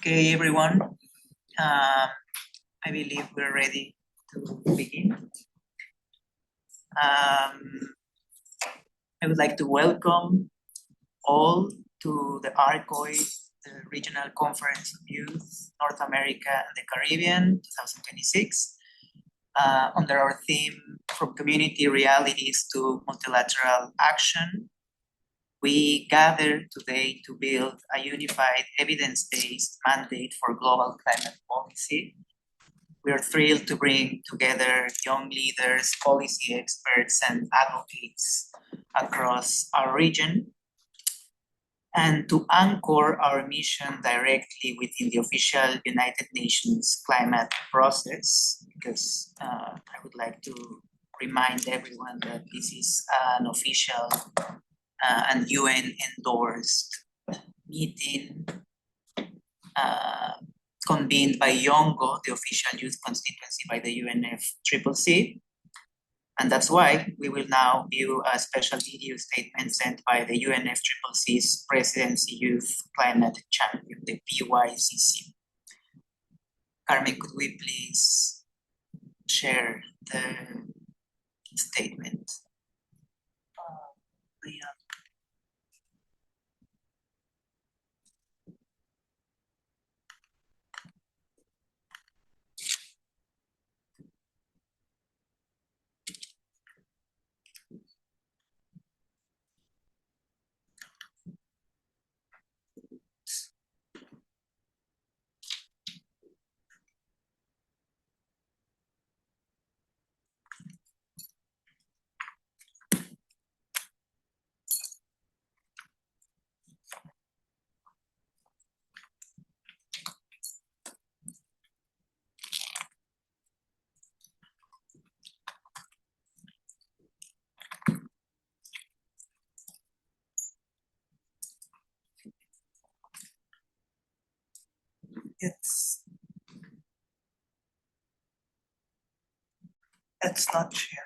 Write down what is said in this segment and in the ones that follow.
Okay, everyone. I believe we're ready to begin. I would like to welcome all to the RCOY, the Regional Conference of Youth, North America and the Caribbean 2026, under our theme, From Community Realities to Multilateral Action. We gather today to build a unified evidence-based mandate for global climate policy. We are thrilled to bring together young leaders, policy experts, and advocates across our region, and to anchor our mission directly within the official United Nations climate process, because I would like to remind everyone that this is an official and UN-endorsed meeting convened by YONGO, the official youth constituency by the UNFCCC. And that's why we will now view a special video statement sent by the UNFCCC's Presidency Youth Climate Champion, the PYCC. Carmen, could we please share the statement? It's not sharing.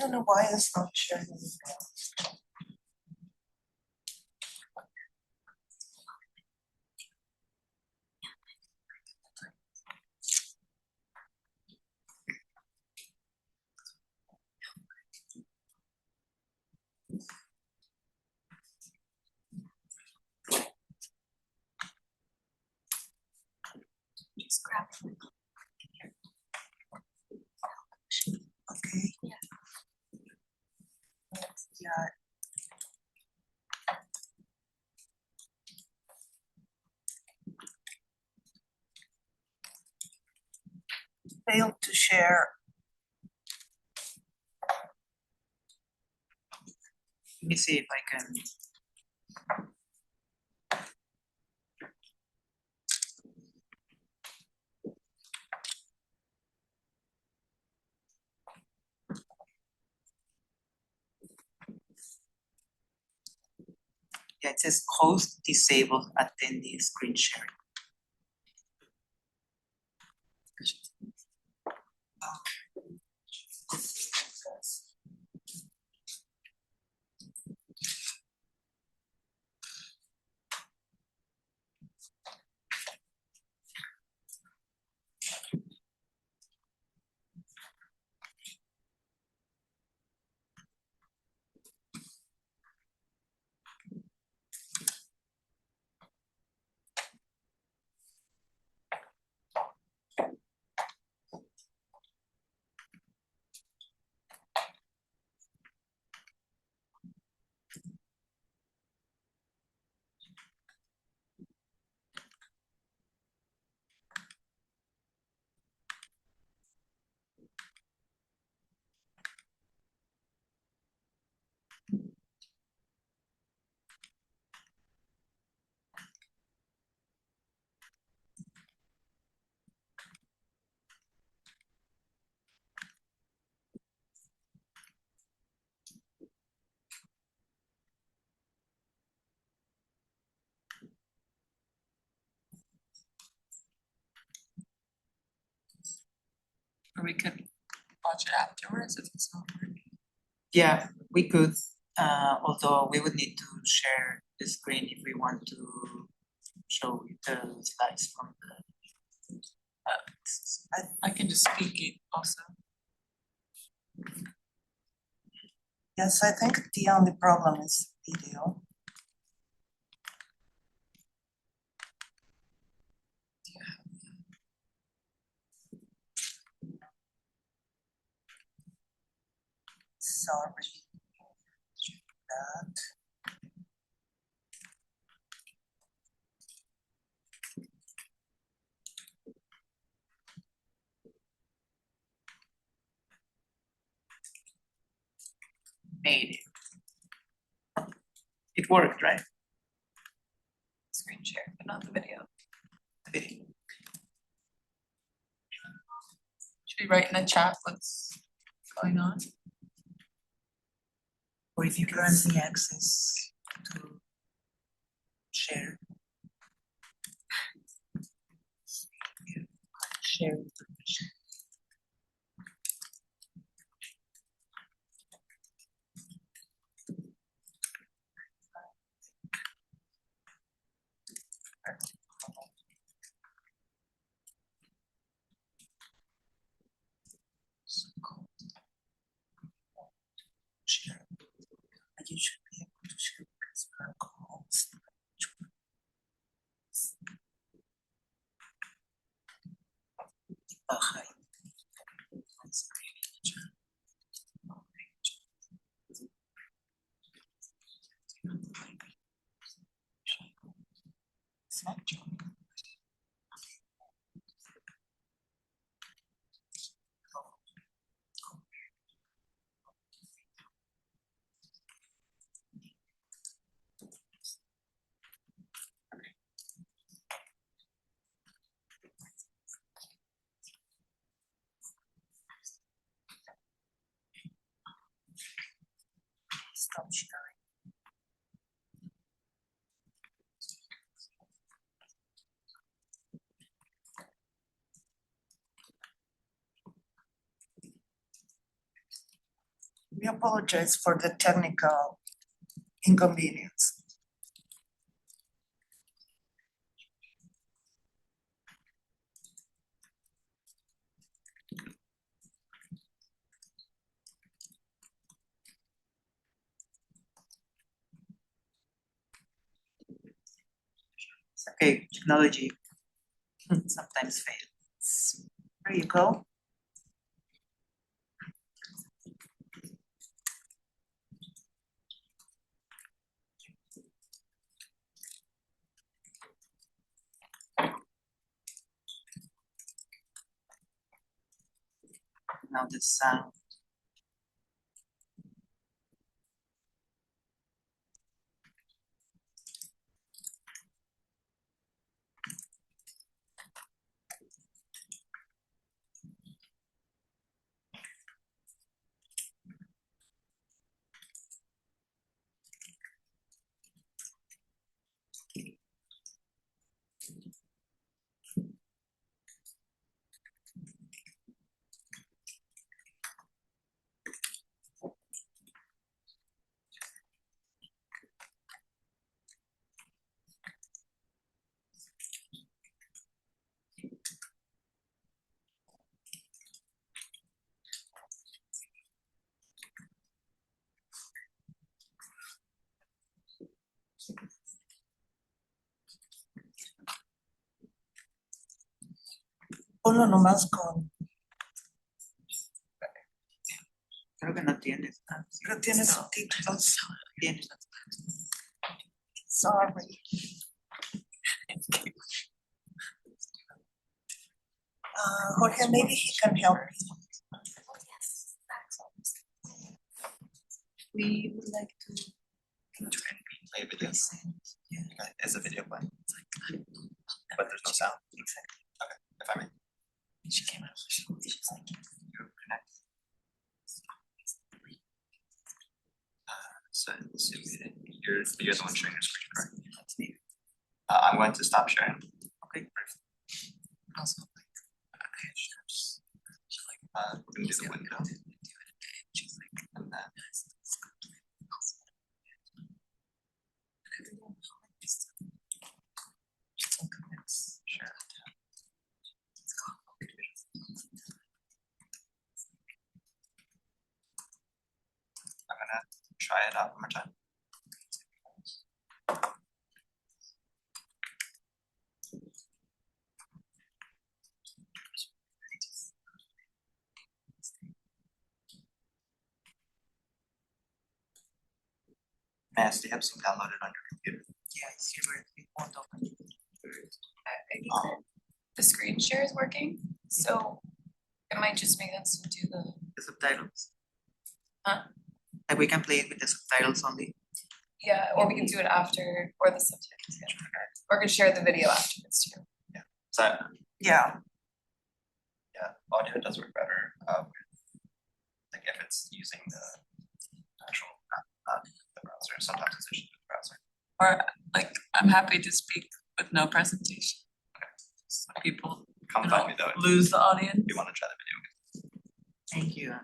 don't know why it's not sharing. Just grab it. Okay. Yeah. Yeah. Failed to share. Let me see if I can. Yeah, it says host disabled attendee screen sharing. Or we could watch it afterwards if it's not working. Yeah, we could, although we would need to share the screen if we want to show the slides from the. I can just speak it also. Yes, I think the only problem is video. Sorry. That. Made it. It worked, right? Screen share, but not the video. Video. Should we write in the chat what's going on? Or if you currently access to share. Share information. Share. You should be able to share these protocols. Bahá'í. Stop sharing. We apologize for the technical inconvenience. Okay, technology sometimes fails. There you go. Now the sound. Ponlo nomás con. Creo que no tienes. Pero tiene subtítulos. Tienes. Sorry. Jorge, maybe he can help me. We would like to Try and play a video. Okay, is the video playing? But there's no sound. Okay, if I may. she came out. She's like, You connect. So you're the one sharing your screen, correct? That's me. I'm going to stop sharing. Okay. also We're gonna do the window. she's like, And then share. I'm gonna try it out one more time. Mass, do you have some downloaded on your computer? Yeah, it's here where it won't open. I think that the screen share is working, so it might just make sense to do The subtitles. Huh? Like we can play it with the subtitles only. or we can do it after, or the subtitles, or we can share the video afterwards too. So Yeah, audio does work better like if it's using the actual not the browser. Sometimes it's issues with the browser. Or like, I'm happy to speak with no presentation. So people Come find me though if lose the audience. you want to try the video. Thank you.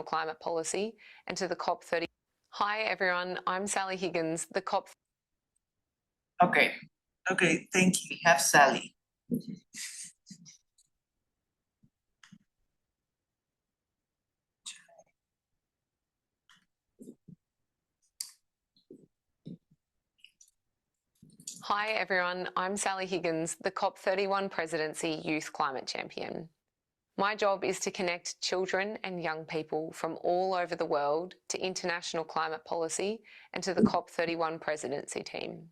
Climate policy and to the COP30 Hi everyone, I'm Sally Higgins, the COP. Okay, Okay, thank you. we have Sally. Hi everyone, I'm Sally Higgins, the COP31 Presidency Youth Climate Champion. My job is to connect children and young people from all over the world to international climate policy and to the COP31 Presidency team.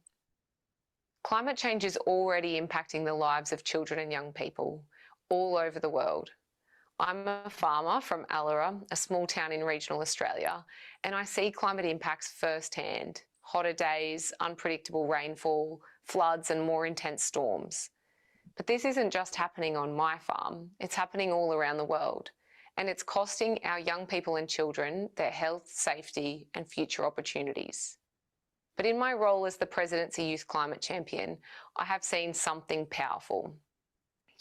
Climate change is already impacting the lives of children and young people all over the world. I'm a farmer from Allara, a small town in regional Australia, and I see climate impacts firsthand. Hotter days, unpredictable rainfall, floods and more intense storms. But this isn't just happening on my farm, it's happening all around the world. And it's costing our young people and children their health, safety and future opportunities. But in my role as the Presidency Youth Climate Champion, I have seen something powerful.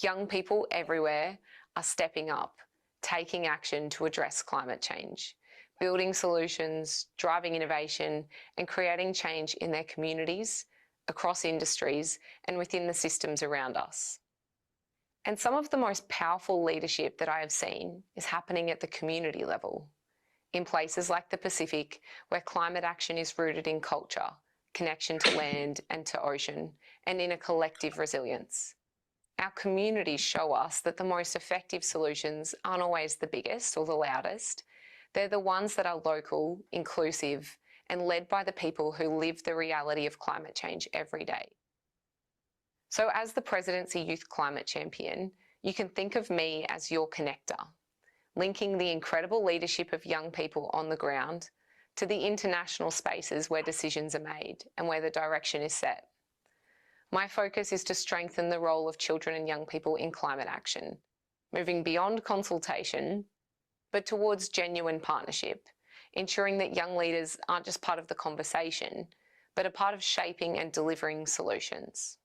Young people everywhere are stepping up, taking action to address climate change, building solutions, driving innovation, and creating change in their communities, across industries, and within the systems around us. And some of the most powerful leadership that I have seen is happening at the community level, in places like the Pacific, where climate action is rooted in culture, connection to land and to ocean, and in a collective resilience. Our communities show us that the most effective solutions aren't always the biggest or the loudest. They're the ones that are local, inclusive, and led by the people who live the reality of climate change every day. So as the Presidency Youth Climate Champion, you can think of me as your connector, linking the incredible leadership of young people on the ground to the international spaces where decisions are made and where the direction is set. My focus is to strengthen the role of children and young people in climate action, moving beyond consultation, but towards genuine partnership, ensuring that young leaders aren't just part of the conversation, but a part of shaping and delivering solutions.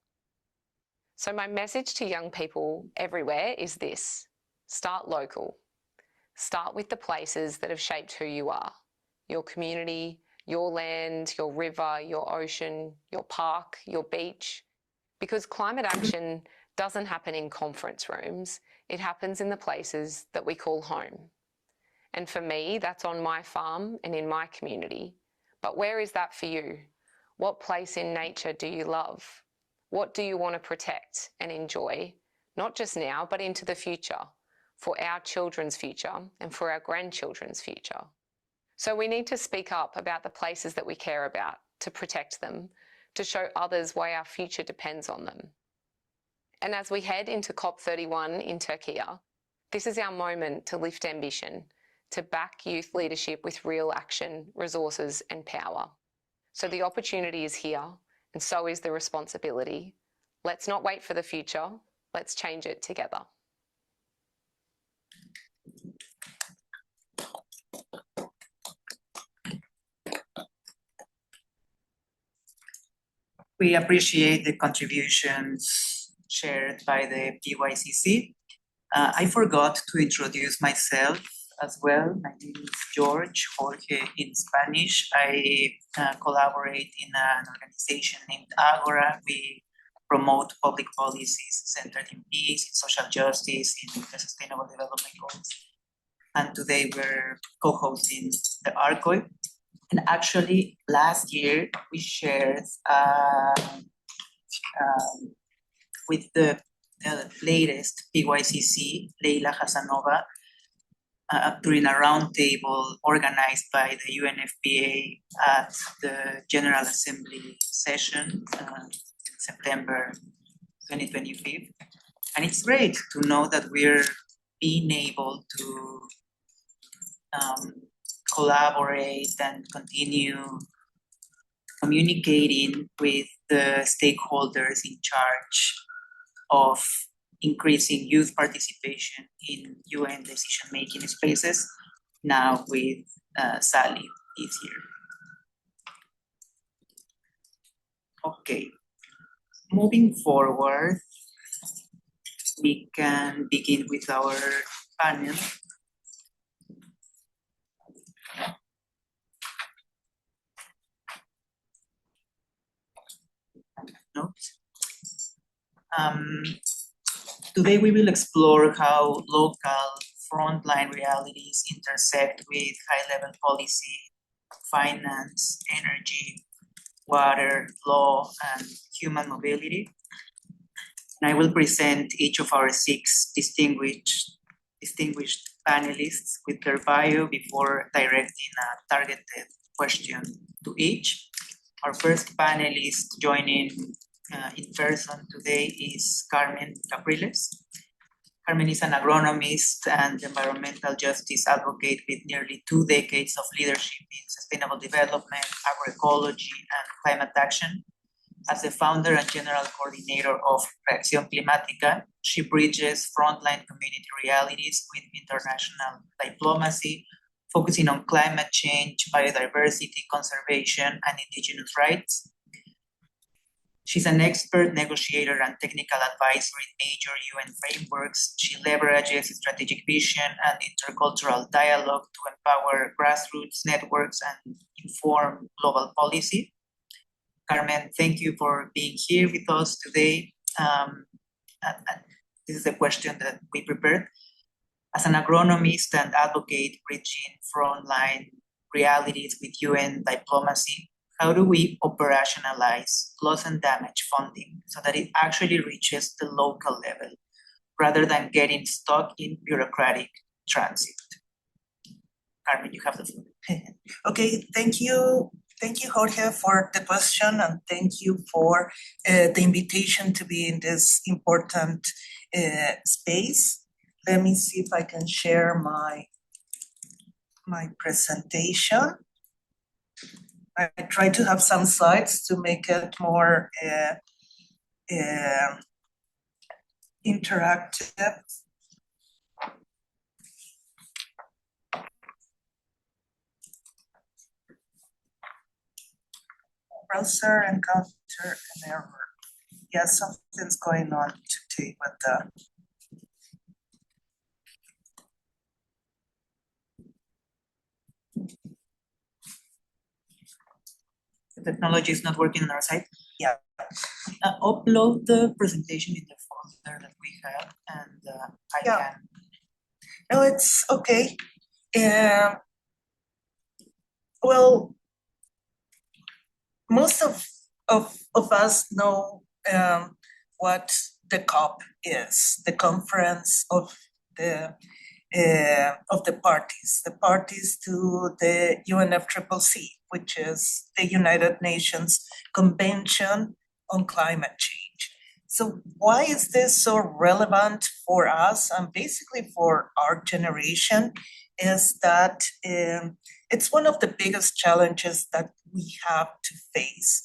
So my message to young people everywhere is this: start local. Start with the places that have shaped who you are, your community, your land, your river, your ocean, your park, your beach. Because climate action doesn't happen in conference rooms, it happens in the places that we call home. And for me, that's on my farm and in my community. But where is that for you? What place in nature do you love? What do you want to protect and enjoy, not just now, but into the future, for our children's future and for our grandchildren's future? So we need to speak up about the places that we care about, to protect them, to show others why our future depends on them. And as we head into COP31 in Türkiye, this is our moment to lift ambition, to back youth leadership with real action, resources and power. So the opportunity is here, and so is the responsibility. Let's not wait for the future, let's change it together. We appreciate the contributions shared by the PYCC. I forgot to introduce myself as well. My name is George, Jorge in Spanish. I collaborate in an organization named Agora. We promote public policies centered in peace, in social justice, in the Sustainable Development Goals. And today we're co-hosting the RCOY. And actually, last year we shared with the latest PYCC, Leila Hasanova, during a roundtable organized by the UNFPA at the General Assembly session September 2025. And it's great to know that we're being able to collaborate and continue communicating with the stakeholders in charge of increasing youth participation in UN decision-making spaces, now with Sally this year. Okay, moving forward, we can begin with our panel. Today we will explore how local frontline realities intersect with high-level policy, finance, energy, water, law, and human mobility. And I will present each of our 6 distinguished panelists with their bio before directing a targeted question to each. Our first panelist joining in person today is Carmen Capriles. Carmen is an agronomist and environmental justice advocate with nearly 2 decades of leadership in sustainable development, agroecology, and climate action. As the founder and general coordinator of Reacción Climática, she bridges frontline community realities with international diplomacy, focusing on climate change, biodiversity, conservation, and indigenous rights. She's an expert negotiator and technical advisor in major UN frameworks. She leverages strategic vision and intercultural dialogue to empower grassroots networks and inform global policy. Carmen, thank you for being here with us today. And this is a question that we prepared. As an agronomist and advocate bridging frontline realities with UN diplomacy, how do we operationalize loss and damage funding so that it actually reaches the local level rather than getting stuck in bureaucratic transit? Carmen, you have the floor. Okay, thank you. Thank you, Jorge, for the question, and thank you for the invitation to be in this important space. Let me see if I can share my presentation. I try to have some slides to make it more interactive. Browser encounter an error. Yeah, something's going on today with the technology is not working on our side. Yeah. Upload the presentation in the folder that we have, and I can. No, it's okay. Well, most of us know what the COP is, the conference of the parties to the UNFCCC, which is the United Nations Convention on Climate Change. So why is this so relevant for us and basically for our generation is that it's one of the biggest challenges that we have to face.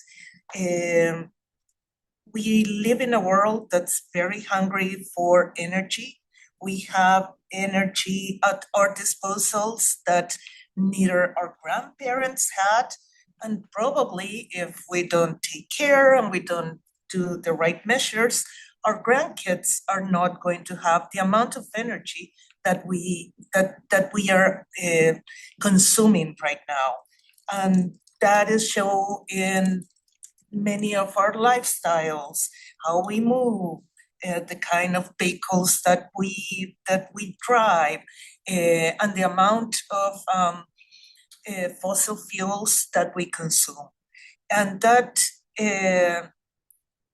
We live in a world that's very hungry for energy. We have energy at our disposals that neither our grandparents had, and probably if we don't take care and we don't do the right measures, our grandkids are not going to have the amount of energy that we are consuming right now. And that is shown in many of our lifestyles, how we move, the kind of vehicles that we drive, and the amount of fossil fuels that we consume. And that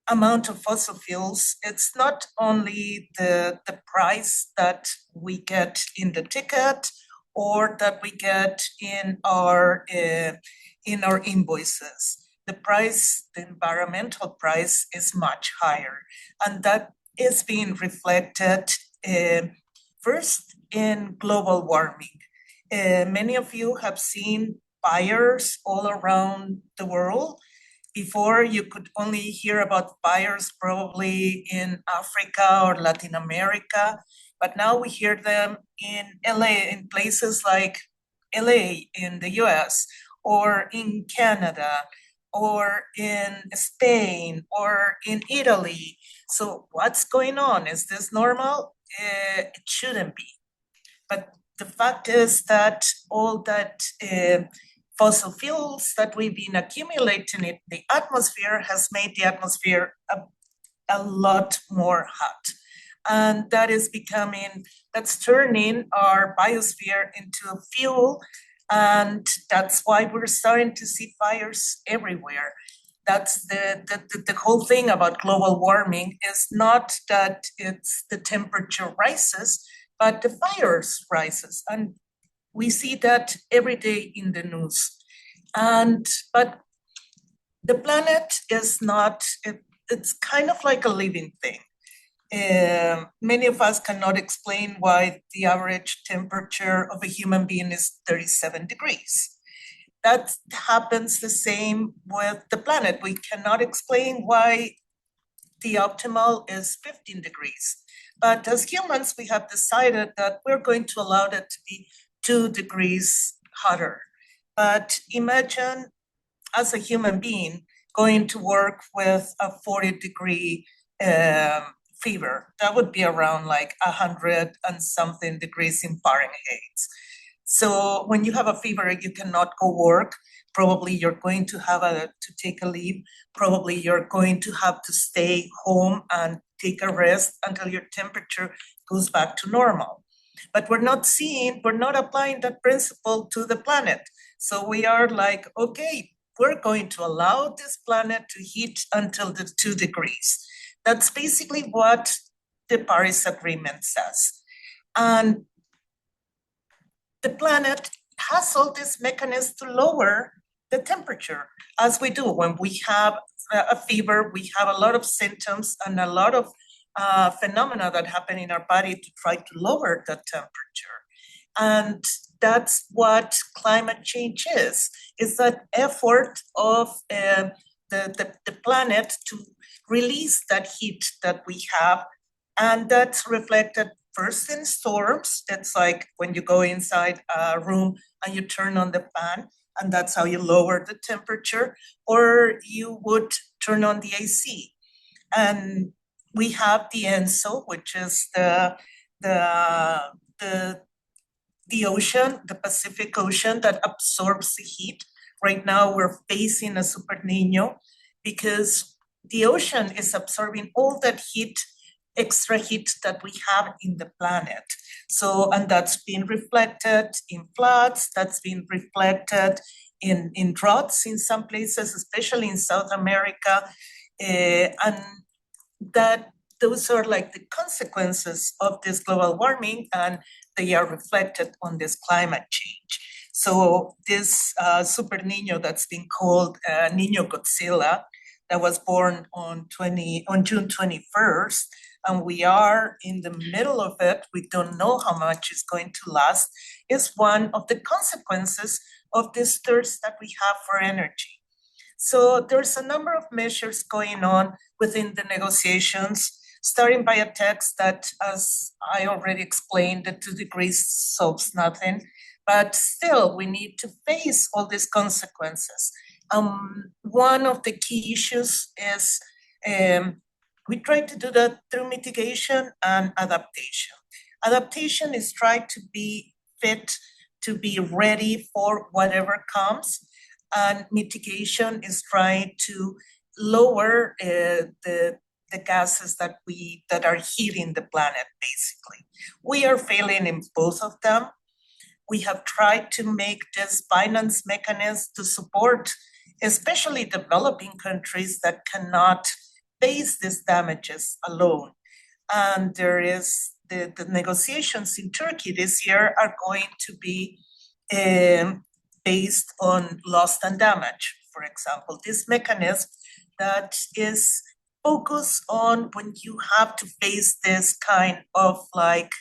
amount of fossil fuels, it's not only the price that we get in the ticket or that we get in our invoices. The price, the environmental price, is much higher, and that is being reflected first in global warming. Many of you have seen fires all around the world. Before, you could only hear about fires probably in Africa or Latin America, but now we hear them in LA, in places like LA in the US, or in Canada, or in Spain, or in Italy. So what's going on? Is this normal? It shouldn't be. But the fact is that all that fossil fuels that we've been accumulating in the atmosphere has made the atmosphere a lot more hot. And that's turning our biosphere into fuel. And that's why we're starting to see fires everywhere. That's the whole thing about global warming is not that it's the temperature rises, but the fires rises. And we see that every day in the news. But the planet is not, it's kind of like a living thing. Many of us cannot explain why the average temperature of a human being is 37 degrees. That happens the same with the planet. We cannot explain why the optimal is 15 degrees. But as humans, we have decided that we're going to allow it to be 2 degrees hotter. But imagine as a human being going to work with a 40-degree fever. That would be around like 100 and something degrees in Fahrenheit. So when you have a fever, you cannot go work. Probably you're going to have to take a leave. Probably you're going to have to stay home and take a rest until your temperature goes back to normal. But we're not applying that principle to the planet. So we are like, okay, we're going to allow this planet to heat until the 2 degrees. That's basically what the Paris Agreement says. And the planet has all these mechanisms to lower the temperature, as we do. When we have a fever, we have a lot of symptoms and a lot of phenomena that happen in our body to try to lower the temperature. And that's what climate change is that effort of the planet to release that heat that we have. And that's reflected first in storms. It's like when you go inside a room and you turn on the fan, and that's how you lower the temperature, or you would turn on the AC. And we have the ENSO, which is the ocean, the Pacific Ocean, that absorbs the heat. Right now, we're facing a Super Nino because the ocean is absorbing all that heat, extra heat that we have in the planet. So, and that's been reflected in floods, that's been reflected in droughts in some places, especially in South America. And that those are like the consequences of this global warming, and they are reflected on this climate change. So this Super Nino that's been called Nino Godzilla, that was born on June 21st, and we are in the middle of it. We don't know how much it's going to last, is one of the consequences of this thirst that we have for energy. So there's a number of measures going on within the negotiations, starting by a text that, as I already explained, the 2 degrees solves nothing, but still we need to face all these consequences. One of the key issues is we try to do that through mitigation and adaptation. Adaptation is try to be fit, to be ready for whatever comes, and mitigation is trying to lower the gases that are heating the planet, basically. We are failing in both of them. We have tried to make this finance mechanism to support especially developing countries that cannot face these damages alone. And there is the negotiations in Turkey this year are going to be based on loss and damage, for example. This mechanism that is focused on when you have to face this kind of like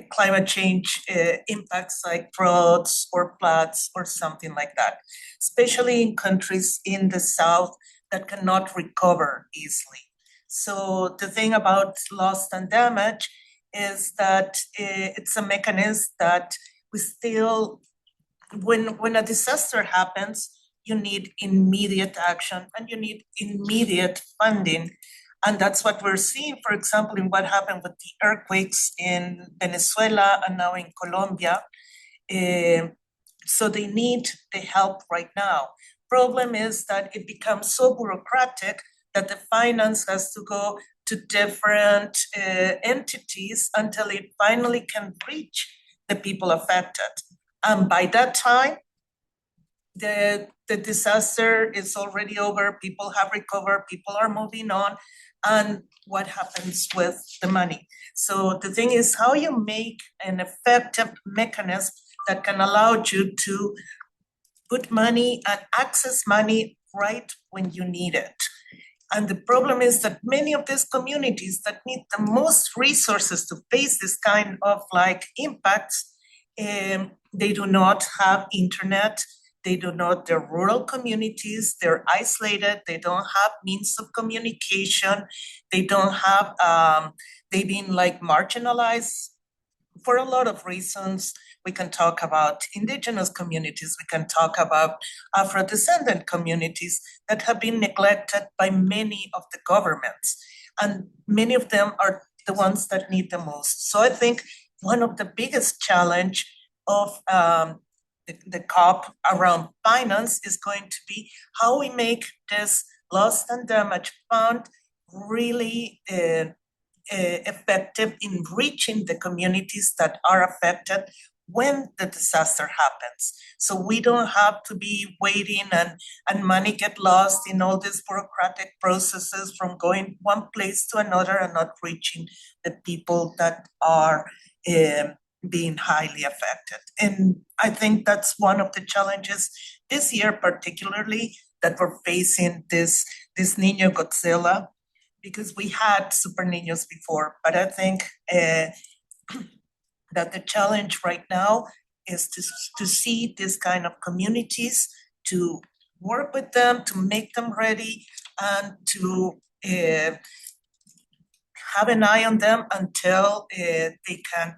climate change impacts like droughts or floods or something like that, especially in countries in the south that cannot recover easily. So the thing about loss and damage is that it's a mechanism that we still, when a disaster happens, you need immediate action and you need immediate funding. And that's what we're seeing, for example, in what happened with the earthquakes in Venezuela and now in Colombia. So they need the help right now. Problem is that it becomes so bureaucratic that the finance has to go to different entities until it finally can reach the people affected. And by that time, the disaster is already over, people have recovered, people are moving on, and what happens with the money? So the thing is how you make an effective mechanism that can allow you to put money and access money right when you need it. And the problem is that many of these communities that need the most resources to face this kind of like impacts, they do not have internet. They're rural communities, they're isolated, they don't have means of communication, they don't have, they've been like marginalized for a lot of reasons. We can talk about indigenous communities, we can talk about Afro-descendant communities that have been neglected by many of the governments. And many of them are the ones that need the most. So I think one of the biggest challenge of the COP around finance is going to be how we make this loss and damage fund really effective in reaching the communities that are affected when the disaster happens. So we don't have to be waiting and money get lost in all these bureaucratic processes from going one place to another and not reaching the people that are being highly affected. And I think that's one of the challenges this year, particularly, that we're facing this Niño Godzilla, because we had Super Niños before, but I think that the challenge right now is to see this kind of communities, to work with them, to make them ready, and to have an eye on them until they can,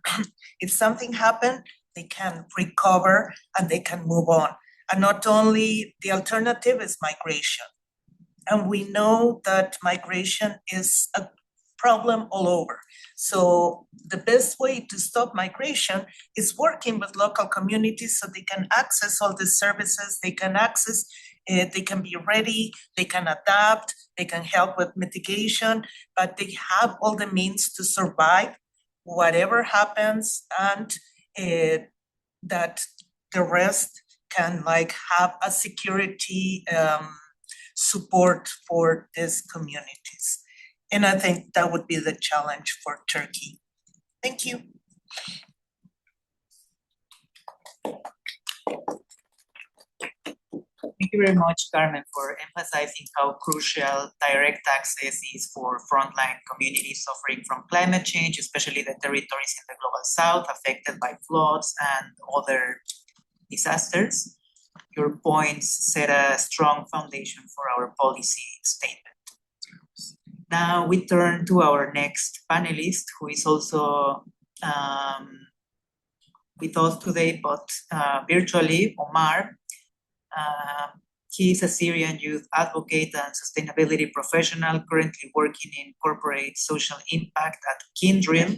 if something happened, they can recover and they can move on. And not only the alternative is migration. And we know that migration is a problem all over. So the best way to stop migration is working with local communities so they can access all the services, they can access, they can be ready, they can adapt, they can help with mitigation, but they have all the means to survive whatever happens, and that the rest can like have a security support for these communities. And I think that would be the challenge for Turkey. Thank you. Thank you very much, Carmen, for emphasizing how crucial direct access is for frontline communities suffering from climate change, especially the territories in the global south affected by floods and other disasters. Your points set a strong foundation for our policy statement. Now we turn to our next panelist, who is also with us today, but virtually, Omar. He is a Syrian youth advocate and sustainability professional currently working in corporate social impact at Kindrill.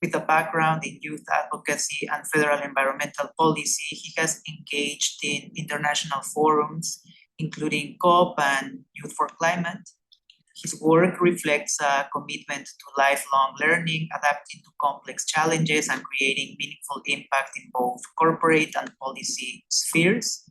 With a background in youth advocacy and federal environmental policy, he has engaged in international forums, including COP and Youth for Climate. His work reflects a commitment to lifelong learning, adapting to complex challenges, and creating meaningful impact in both corporate and policy spheres.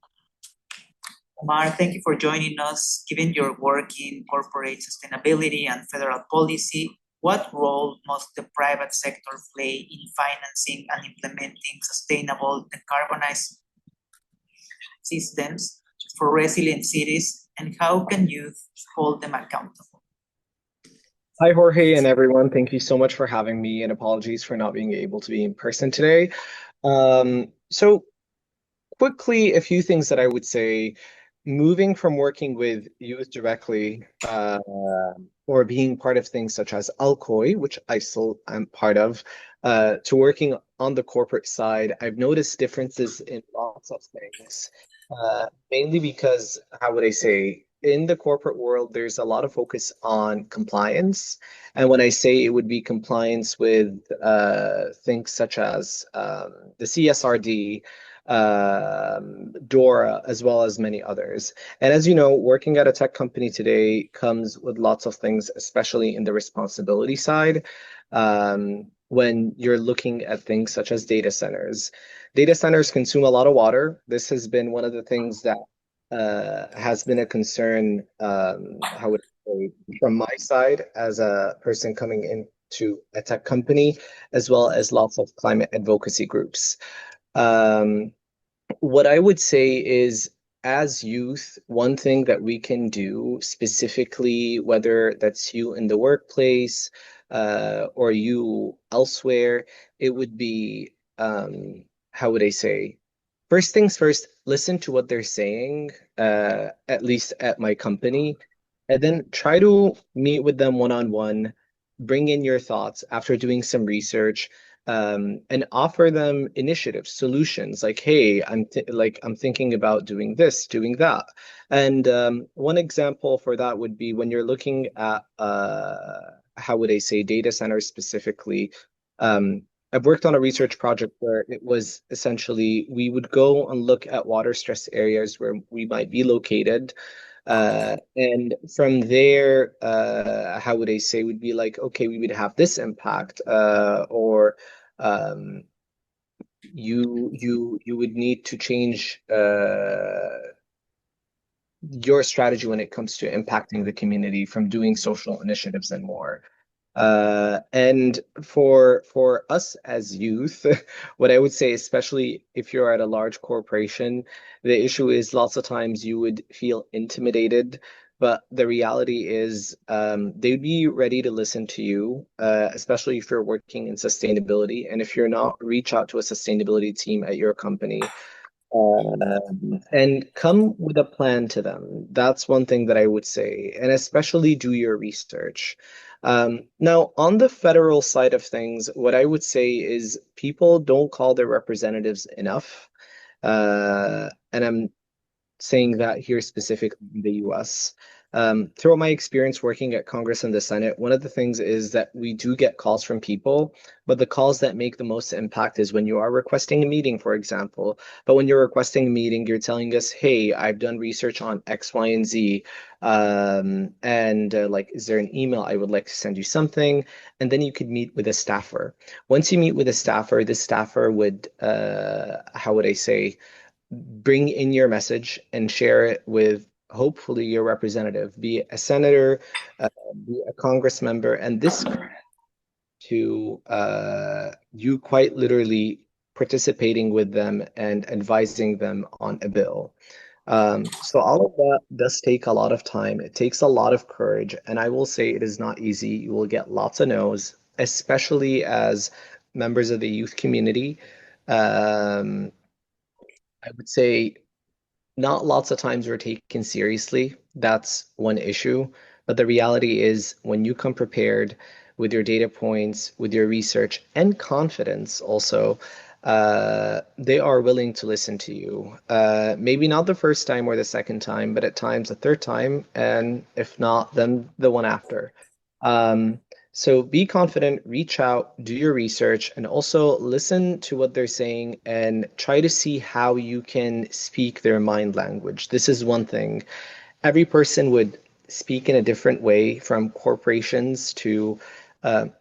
Omar, thank you for joining us. Given your work in corporate sustainability and federal policy, what role must the private sector play in financing and implementing sustainable decarbonized systems for resilient cities, and how can youth hold them accountable? Hi, Jorge and everyone. Thank you so much for having me, and apologies for not being able to be in person today. So quickly, a few things that I would say. Moving from working with youth directly or being part of things such as RCOY, which I still am part of, to working on the corporate side, I've noticed differences in lots of things, mainly because, how would I say, in the corporate world, there's a lot of focus on compliance. And when I say it would be compliance with things such as the CSRD, Dora, as well as many others. And as you know, working at a tech company today comes with lots of things, especially in the responsibility side. When you're looking at things such as data centers. Data centers consume a lot of water. This has been one of the things that has been a concern, how would I say, from my side as a person coming into a tech company, as well as lots of climate advocacy groups. Um, what I would say is, as youth, one thing that we can do specifically, whether that's you in the workplace or you elsewhere, it would be, how would I say, first things first, listen to what they're saying, at least at my company, and then try to meet with them one-on-one, bring in your thoughts after doing some research, and offer them initiatives, solutions like, hey, I'm thinking about doing this, doing that. And one example for that would be when you're looking at how would I say data centers specifically. I've worked on a research project where it was essentially we would go and look at water stress areas where we might be located. And from there, how would I say, would be like, okay, we would have this impact, or um, you would need to change your strategy when it comes to impacting the community from doing social initiatives and more. And for us as youth, what I would say, especially if you're at a large corporation, the issue is lots of times you would feel intimidated, but the reality is they'd be ready to listen to you, especially if you're working in sustainability. And if you're not, reach out to a sustainability team at your company. And come with a plan to them. That's one thing that I would say, and especially do your research. Now, on the federal side of things, what I would say is people don't call their representatives enough. And I'm saying that here specifically in the US. Throughout my experience working at Congress and the Senate, one of the things is that we do get calls from people, but the calls that make the most impact is when you are requesting a meeting, for example. But when you're requesting a meeting, you're telling us, hey, I've done research on X, Y, and Z. And like, is there an email? I would like to send you something. And then you could meet with a staffer. Once you meet with a staffer, the staffer would, how would I say, bring in your message and share it with hopefully your representative, be it a senator, be a congress member, and this to you quite literally participating with them and advising them on a bill. So all of that does take a lot of time. It takes a lot of courage, and I will say it is not easy. You will get lots of no's, especially as members of the youth community. Um, I would say not lots of times we're taken seriously. That's one issue. But the reality is, when you come prepared with your data points, with your research, and confidence also, they are willing to listen to you. Maybe not the first time or the second time, but at times the third time, and if not, then the one after. Um, so be confident, reach out, do your research, and also listen to what they're saying and try to see how you can speak their mind language. This is one thing. Every person would speak in a different way, from corporations to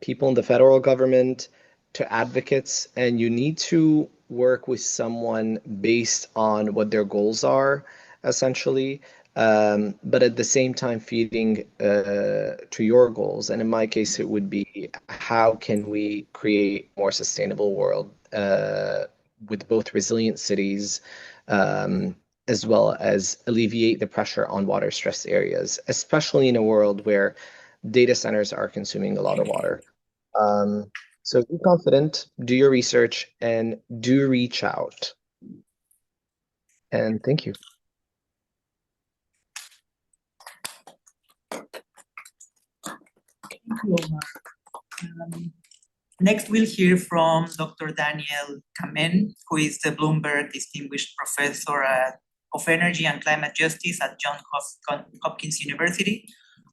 people in the federal government to advocates, and you need to work with someone based on what their goals are, essentially, but at the same time feeding to your goals. And in my case, it would be how can we create a more sustainable world with both resilient cities, as well as alleviate the pressure on water stressed areas, especially in a world where data centers are consuming a lot of water. So be confident, do your research, and do reach out. And thank you. Thank you, Omar. Next, we'll hear from Dr. Daniel Kamen, who is the Bloomberg Distinguished Professor of Energy and Climate Justice at Johns Hopkins University,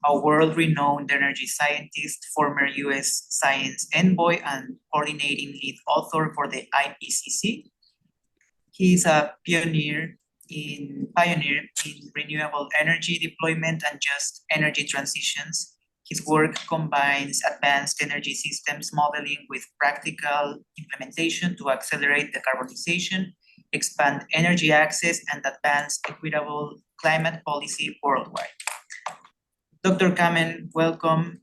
a world-renowned energy scientist, former US science envoy, and coordinating lead author for the IPCC. He's a pioneer in renewable energy deployment and just energy transitions. His work combines advanced energy systems modeling with practical implementation to accelerate decarbonization, expand energy access, and advance equitable climate policy worldwide. Dr. Carmen, welcome.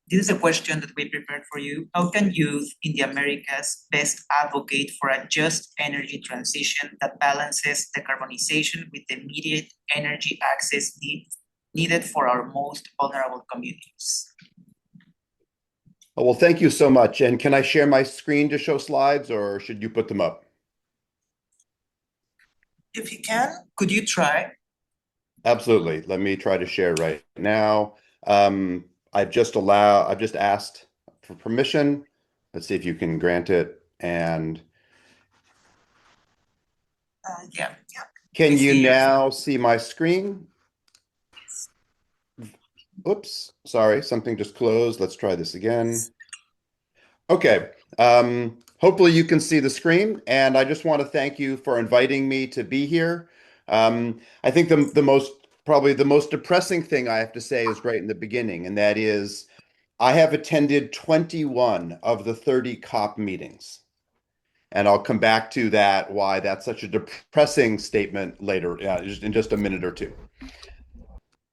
This is a question that we prepared for you. How can youth in the Americas best advocate for a just energy transition that balances decarbonization with the immediate energy access needed for our most vulnerable communities? Well, thank you so much. And can I share my screen to show slides, or should you put them up? If you can. Could you try? Absolutely. Let me try to share right now. I've just asked for permission. Let's see if you can grant it. And Yeah. can I see you yours. now see my screen? Oops, sorry, something just closed. Let's try this again. Okay. Hopefully you can see the screen, and I just want to thank you for inviting me to be here. I think probably the most depressing thing I have to say is right in the beginning, and that is I have attended 21 of the 30 COP meetings. And I'll come back to that, why that's such a depressing statement later, in just a minute or two.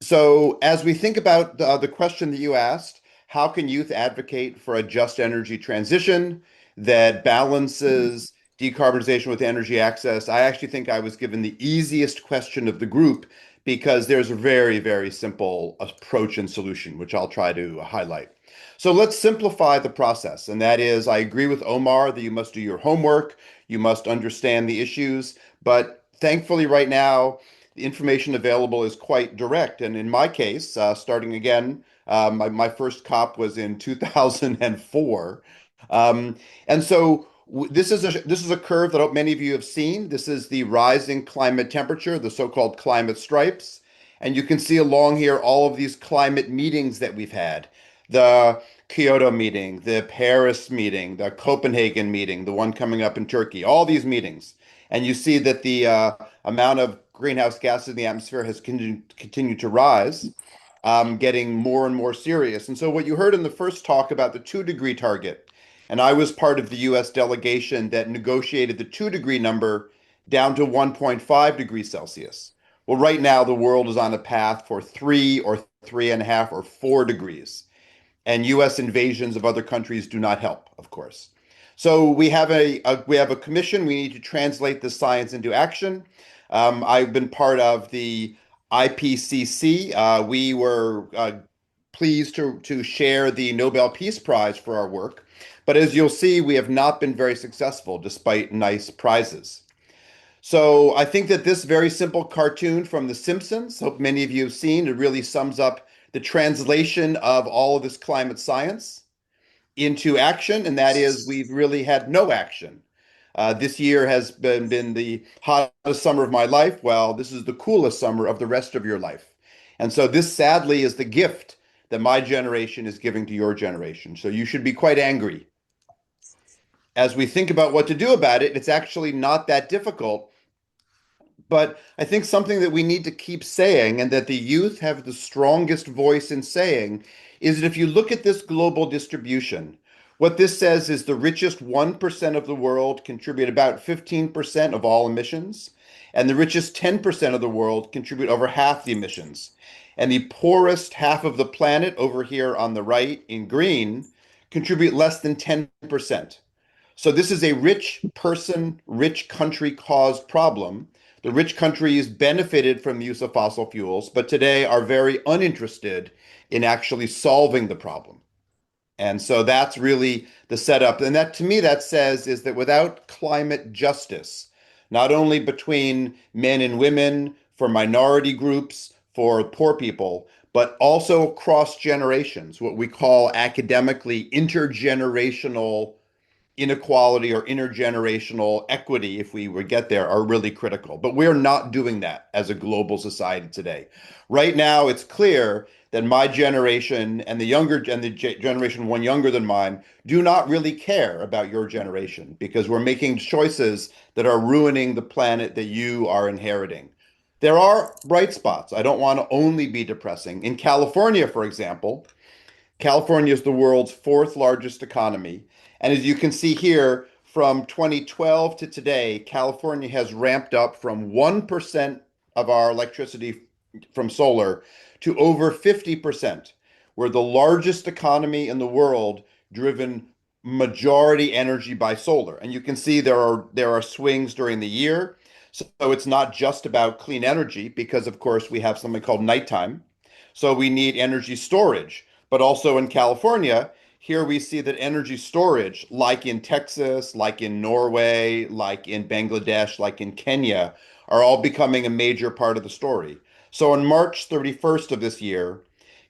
So as we think about the question that you asked, how can youth advocate for a just energy transition that balances decarbonization with energy access? I actually think I was given the easiest question of the group because there's a very, very simple approach and solution, which I'll try to highlight. So let's simplify the process. And that is, I agree with Omar that you must do your homework, you must understand the issues, but thankfully right now, the information available is quite direct. And in my case, starting again, my first COP was in 2004. And so this is a curve that many of you have seen. This is the rising climate temperature, the so-called climate stripes. And you can see along here all of these climate meetings that we've had. The Kyoto meeting, the Paris meeting, the Copenhagen meeting, the one coming up in Turkey, all these meetings. And you see that the amount of greenhouse gases in the atmosphere has continued to rise, getting more and more serious. And so what you heard in the first talk about the 2-degree target, and I was part of the US delegation that negotiated the 2-degree number down to 1.5 degrees Celsius. Well, right now the world is on a path for 3 or 3.5 or 4 degrees. And US invasions of other countries do not help, of course. So we have a commission. We need to translate the science into action. I've been part of the IPCC. We were pleased to share the Nobel Peace Prize for our work. But as you'll see, we have not been very successful despite nice prizes. So I think that this very simple cartoon from The Simpsons, hope many of you have seen, it really sums up the translation of all of this climate science into action, and that is we've really had no action. This year has been the hottest summer of my life. Well, this is the coolest summer of the rest of your life. And so this sadly is the gift that my generation is giving to your generation. So you should be quite angry. As we think about what to do about it, it's actually not that difficult. But I think something that we need to keep saying, and that the youth have the strongest voice in saying, is that if you look at this global distribution, what this says is the richest 1% of the world contribute about 15% of all emissions, and the richest 10% of the world contribute over half the emissions. And the poorest half of the planet over here on the right in green contribute less than 10%. So this is a rich person, rich country caused problem. The rich countries benefited from the use of fossil fuels, but today are very uninterested in actually solving the problem. And so that's really the setup. And that, to me, that says is that without climate justice, not only between men and women, for minority groups, for poor people, but also across generations, what we call academically intergenerational inequality or intergenerational equity, if we would get there, are really critical. But we're not doing that as a global society today. Right now, it's clear that my generation and the generation one younger than mine do not really care about your generation because we're making choices that are ruining the planet that you are inheriting. There are bright spots. I don't want to only be depressing. In California, for example, California is the world's fourth largest economy. And as you can see here, from 2012 to today, California has ramped up from 1% of our electricity from solar to over 50%. We're the largest economy in the world driven majority energy by solar. And you can see there are swings during the year. So it's not just about clean energy because of course we have something called nighttime. So we need energy storage. But also in California, here we see that energy storage, like in Texas, like in Norway, like in Bangladesh, like in Kenya, are all becoming a major part of the story. So on March 31st of this year,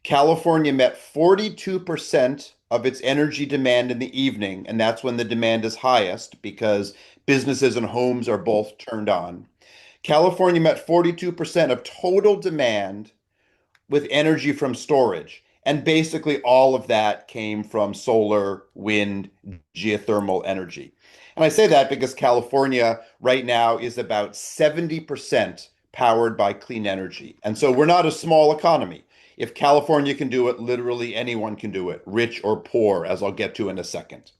California met 42% of its energy demand in the evening, and that's when the demand is highest because businesses and homes are both turned on. California met 42% of total demand with energy from storage. And basically all of that came from solar, wind, geothermal energy. And I say that because California right now is about 70% powered by clean energy. And so we're not a small economy. If California can do it, literally anyone can do it, rich or poor, as I'll get to in a second.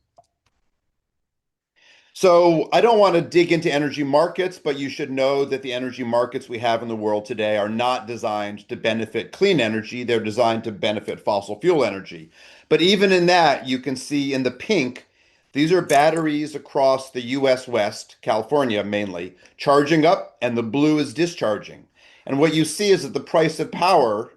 So I don't want to dig into energy markets, but you should know that the energy markets we have in the world today are not designed to benefit clean energy. They're designed to benefit fossil fuel energy. But even in that, you can see in the pink, these are batteries across the US West, California mainly, charging up, and the blue is discharging. And what you see is that the price of power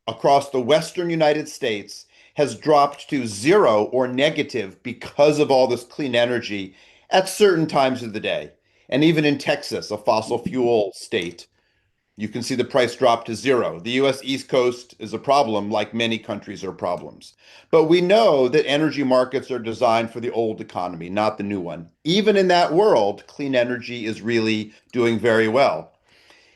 across the Western United States has dropped to zero or negative because of all this clean energy at certain times of the day. And even in Texas, a fossil fuel state, you can see the price drop to zero. The US East Coast is a problem, like many countries are problems. But we know that energy markets are designed for the old economy, not the new one. Even in that world, clean energy is really doing very well.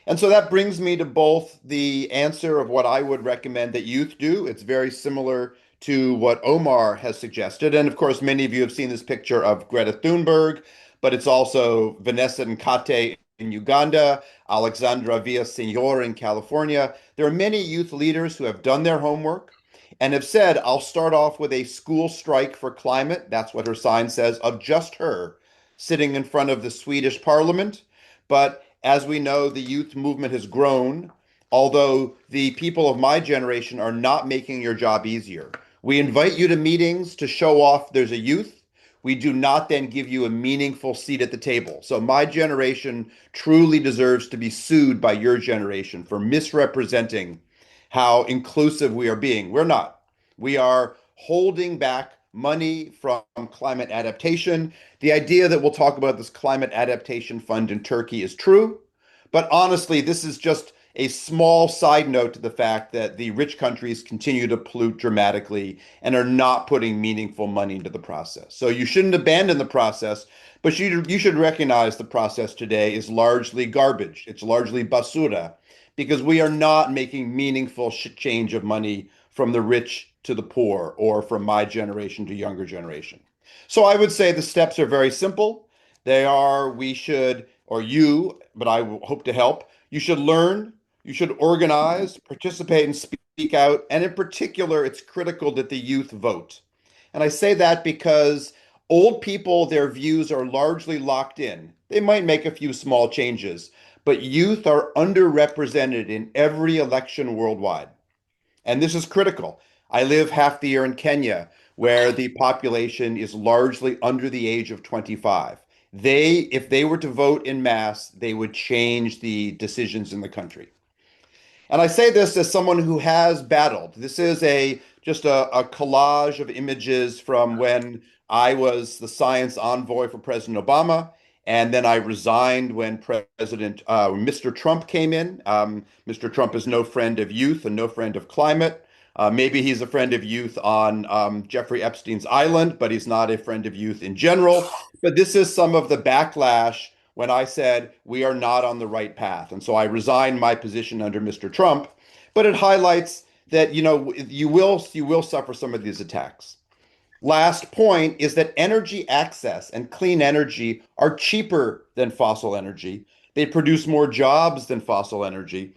And so that brings me to both the answer of what I would recommend that youth do. It's very similar to what Omar has suggested. And of course, many of you have seen this picture of Greta Thunberg, but it's also Vanessa Nkate in Uganda, Alexandra Villaseñor in California. There are many youth leaders who have done their homework and have said, I'll start off with a school strike for climate. That's what her sign says, of just her sitting in front of the Swedish parliament. But as we know, the youth movement has grown, although the people of my generation are not making your job easier. We invite you to meetings to show off there's a youth. We do not then give you a meaningful seat at the table. So my generation truly deserves to be sued by your generation for misrepresenting how inclusive we are being. We're not. We are holding back money from climate adaptation. The idea that we'll talk about this climate adaptation fund in Turkey is true, but honestly, this is just a small side note to the fact that the rich countries continue to pollute dramatically and are not putting meaningful money into the process. So you shouldn't abandon the process, but you should recognize the process today is largely garbage. It's largely basura because we are not making meaningful change of money from the rich to the poor or from my generation to younger generation. So I would say the steps are very simple. They are we should, or you, but I hope to help, you should learn, you should organize, participate, and speak out. And in particular, it's critical that the youth vote. And I say that because old people, their views are largely locked in. They might make a few small changes, but youth are underrepresented in every election worldwide. And this is critical. I live half the year in Kenya, where the population is largely under the age of 25. If they were to vote in mass, they would change the decisions in the country. And I say this as someone who has battled. This is just a collage of images from when I was the science envoy for President Obama. And then I resigned when Mr. Trump came in. Mr. Trump is no friend of youth and no friend of climate. Maybe he's a friend of youth on Jeffrey Epstein's island, but he's not a friend of youth in general. But this is some of the backlash when I said we are not on the right path. And so I resigned my position under Mr. Trump. But it highlights that you will suffer some of these attacks. Last point is that energy access and clean energy are cheaper than fossil energy. They produce more jobs than fossil energy.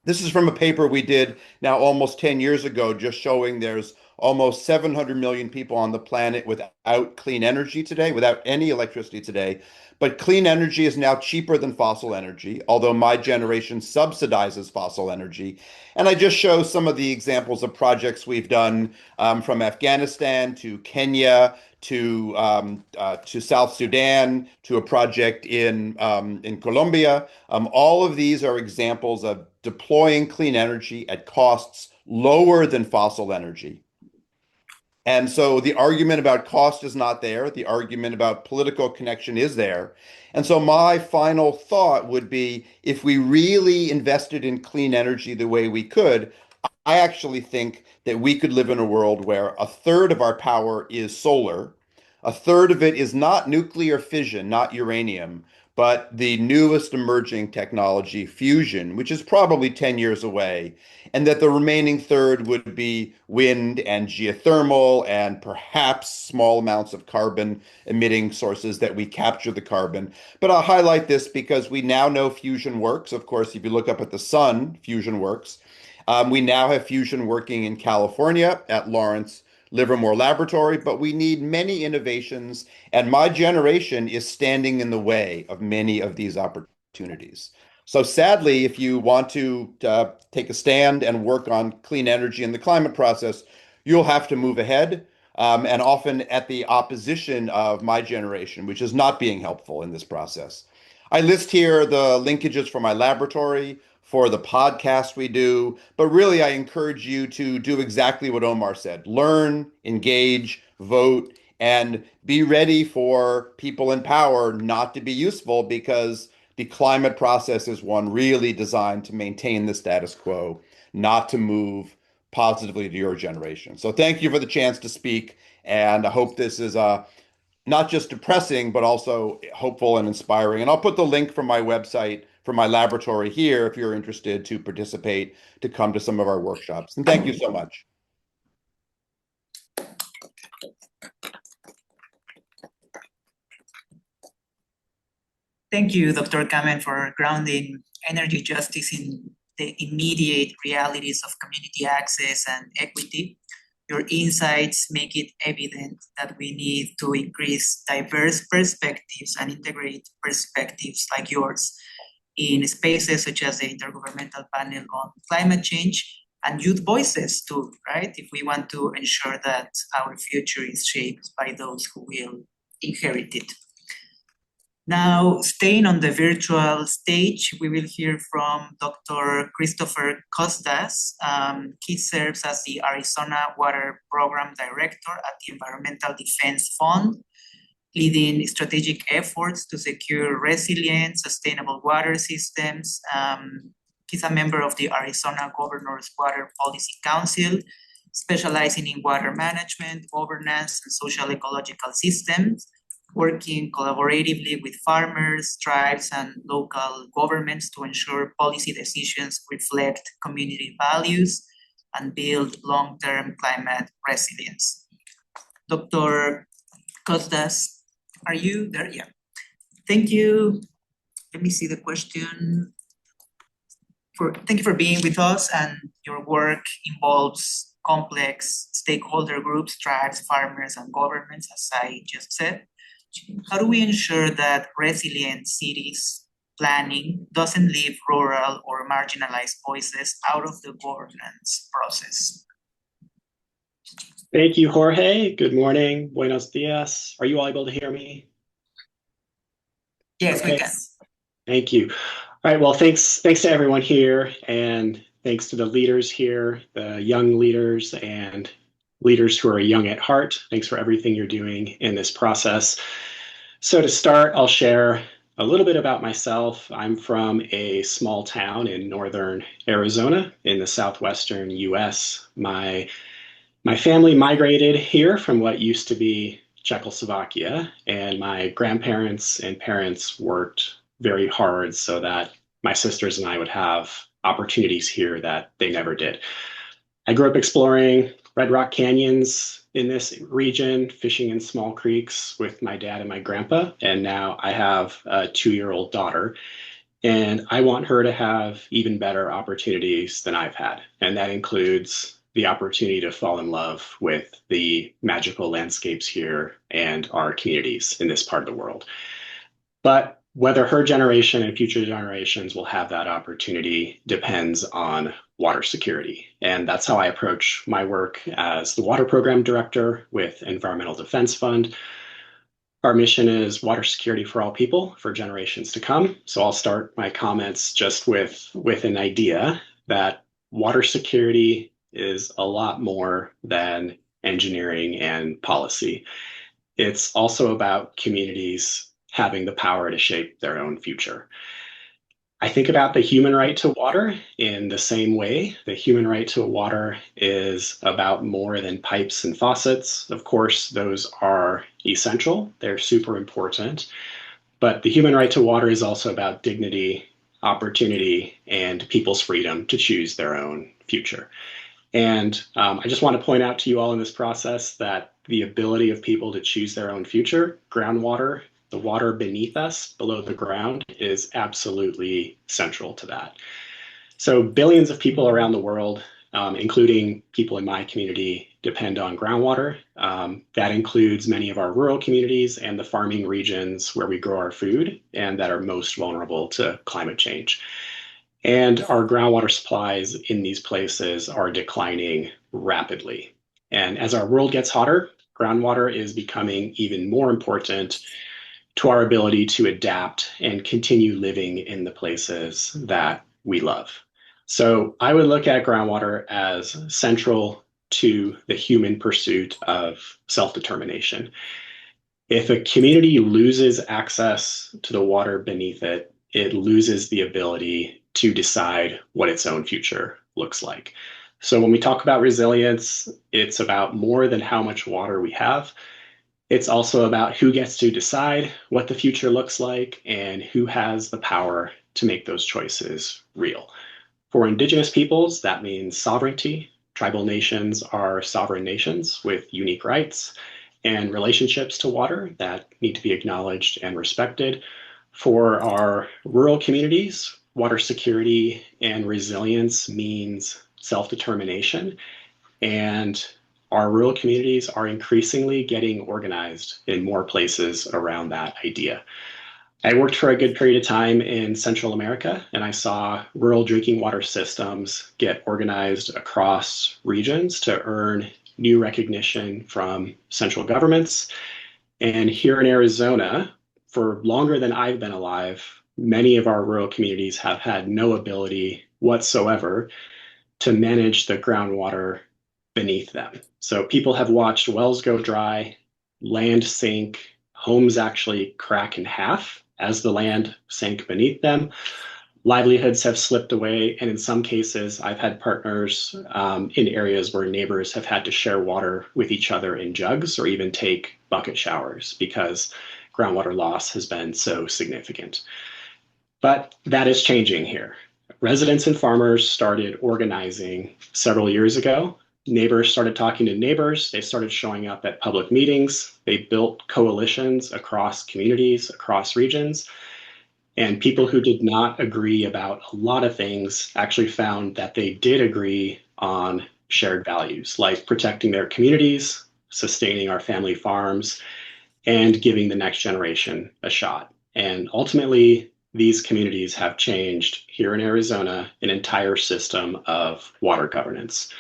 This is from a paper we did now almost 10 years ago, just showing there's almost 700 million people on the planet without clean energy today, without any electricity today. But clean energy is now cheaper than fossil energy, although my generation subsidizes fossil energy. And I just show some of the examples of projects we've done from Afghanistan to Kenya to South Sudan to a project in Colombia. All of these are examples of deploying clean energy at costs lower than fossil energy. And so the argument about cost is not there. The argument about political connection is there. And so my final thought would be if we really invested in clean energy the way we could, I actually think that we could live in a world where a third of our power is solar, a third of it is not nuclear fission, not uranium, but the newest emerging technology, fusion, which is probably 10 years away, and that the remaining third would be wind and geothermal and perhaps small amounts of carbon emitting sources that we capture the carbon. But I'll highlight this because we now know fusion works. Of course, if you look up at the sun, fusion works. We now have fusion working in California at Lawrence Livermore Laboratory, but we need many innovations, and my generation is standing in the way of many of these opportunities. So sadly, if you want to take a stand and work on clean energy in the climate process, you'll have to move ahead, and often at the opposition of my generation, which is not being helpful in this process. I list here the linkages for my laboratory, for the podcast we do, but really I encourage you to do exactly what Omar said. Learn, engage, vote, and be ready for people in power not to be useful because the climate process is one really designed to maintain the status quo, not to move positively to your generation. So thank you for the chance to speak, and I hope this is not just depressing, but also hopeful and inspiring. And I'll put the link from my website for my laboratory here if you're interested to participate, to come to some of our workshops. And thank you so much. Thank you, Dr. Carmen, for grounding energy justice in the immediate realities of community access and equity. Your insights make it evident that we need to increase diverse perspectives and integrate perspectives like yours in spaces such as the Intergovernmental Panel on Climate Change and youth voices too, right? If we want to ensure that our future is shaped by those who will inherit it. Now, staying on the virtual stage, we will hear from Dr. Christopher Costas. He serves as the Arizona Water Program Director at the Environmental Defense Fund, leading strategic efforts to secure resilient, sustainable water systems. He's a member of the Arizona Governor's Water Policy Council, specializing in water management, governance, and social ecological systems, working collaboratively with farmers, tribes, and local governments to ensure policy decisions reflect community values and build long-term climate resilience. Dr. Costas, are you there? Yeah. Thank you. Let me see the question. Thank you for being with us, and your work involves complex stakeholder groups, tribes, farmers, and governments, as I just said. How do we ensure that resilient cities planning doesn't leave rural or marginalized voices out of the governance process? Thank you, Jorge. Good morning. Buenos dias. Are you all able to hear me? Yes, we can. Thank you. All right. Well, thanks to everyone here, and thanks to the leaders here, the young leaders and leaders who are young at heart. Thanks for everything you're doing in this process. So to start, I'll share a little bit about myself. I'm from a small town in northern Arizona in the southwestern US. My family migrated here from what used to be Czechoslovakia, and my grandparents and parents worked very hard so that my sisters and I would have opportunities here that they never did. I grew up exploring red rock canyons in this region, fishing in small creeks with my dad and my grandpa. And now I have a 2-year-old daughter. And I want her to have even better opportunities than I've had. And that includes the opportunity to fall in love with the magical landscapes here and our communities in this part of the world. But whether her generation and future generations will have that opportunity depends on water security. And that's how I approach my work as the water program director with Environmental Defense Fund. Our mission is water security for all people for generations to come. So I'll start my comments just with an idea that water security is a lot more than engineering and policy. It's also about communities having the power to shape their own future. I think about the human right to water in the same way. The human right to water is about more than pipes and faucets. Of course, those are essential. They're super important. But the human right to water is also about dignity, opportunity, and people's freedom to choose their own future. And I just want to point out to you all in this process that the ability of people to choose their own future, groundwater, the water beneath us, below the ground, is absolutely central to that. So billions of people around the world, including people in my community, depend on groundwater. That includes many of our rural communities and the farming regions where we grow our food and that are most vulnerable to climate change. And our groundwater supplies in these places are declining rapidly. And as our world gets hotter, groundwater is becoming even more important to our ability to adapt and continue living in the places that we love. So I would look at groundwater as central to the human pursuit of self-determination. If a community loses access to the water beneath it, it loses the ability to decide what its own future looks like. So when we talk about resilience, it's about more than how much water we have. It's also about who gets to decide what the future looks like and who has the power to make those choices real. For Indigenous peoples, that means sovereignty. Tribal nations are sovereign nations with unique rights and relationships to water that need to be acknowledged and respected. For our rural communities, water security and resilience means self-determination, and our rural communities are increasingly getting organized in more places around that idea. I worked for a good period of time in Central America, and I saw rural drinking water systems get organized across regions to earn new recognition from central governments. And here in Arizona, for longer than I've been alive, many of our rural communities have had no ability whatsoever to manage the groundwater beneath them. So people have watched wells go dry, land sink, homes actually crack in half as the land sank beneath them. Livelihoods have slipped away, and in some cases, I've had partners in areas where neighbors have had to share water with each other in jugs or even take bucket showers because groundwater loss has been so significant. But that is changing here. Residents and farmers started organizing several years ago. Neighbors started talking to neighbors. They started showing up at public meetings. They built coalitions across communities, across regions. And people who did not agree about a lot of things actually found that they did agree on shared values, like protecting their communities, sustaining our family farms, and giving the next generation a shot. And ultimately, these communities have changed here in Arizona an entire system of water governance.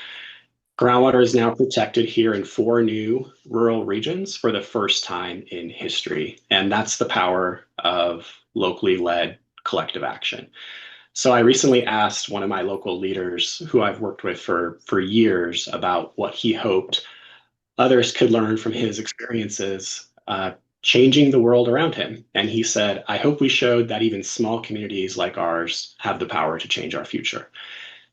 Groundwater is now protected here in 4 new rural regions for the first time in history. And that's the power of locally led collective action. So I recently asked one of my local leaders who I've worked with for years about what he hoped others could learn from his experiences changing the world around him. And he said, I hope we showed that even small communities like ours have the power to change our future.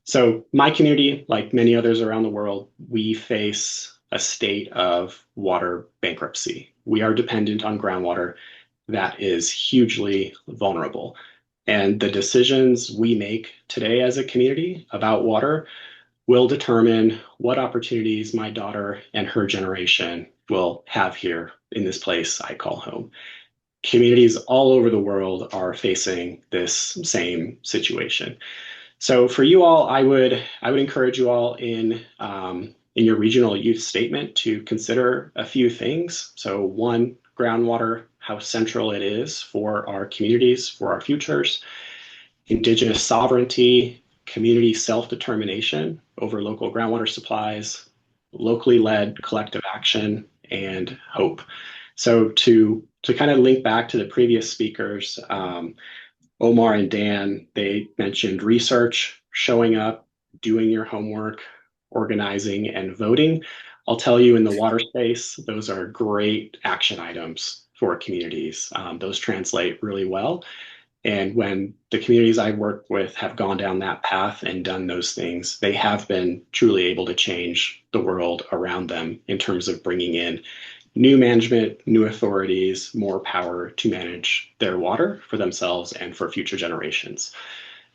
So my community, like many others around the world, we face a state of water bankruptcy. We are dependent on groundwater that is hugely vulnerable. And the decisions we make today as a community about water will determine what opportunities my daughter and her generation will have here in this place I call home. Communities all over the world are facing this same situation. So for you all, I would encourage you all in your regional youth statement to consider a few things. So one, groundwater, how central it is for our communities, for our futures, Indigenous sovereignty, community self-determination over local groundwater supplies, locally led collective action, and hope. So to kind of link back to the previous speakers, Omar and Dan, they mentioned research, showing up, doing your homework, organizing, and voting. I'll tell you, in the water space, those are great action items for communities. Those translate really well. And when the communities I work with have gone down that path and done those things, they have been truly able to change the world around them in terms of bringing in new management, new authorities, more power to manage their water for themselves and for future generations.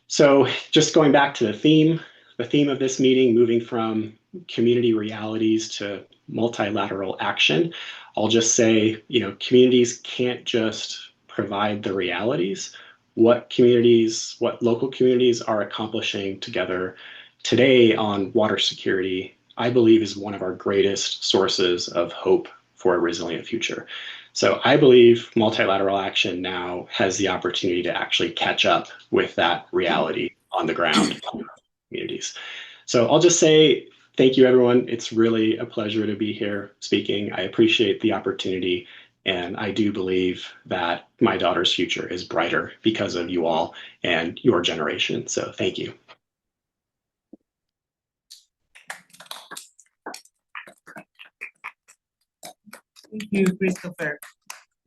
So just going back to the theme of this meeting, moving from community realities to multilateral action, I'll just say, communities can't just provide the realities. What local communities are accomplishing together today on water security, I believe, is one of our greatest sources of hope for a resilient future. So I believe multilateral action now has the opportunity to actually catch up with that reality on the ground in communities. So I'll just say thank you, everyone. It's really a pleasure to be here speaking. I appreciate the opportunity, and I do believe that my daughter's future is brighter because of you all and your generation. So thank you. Thank you, Christopher.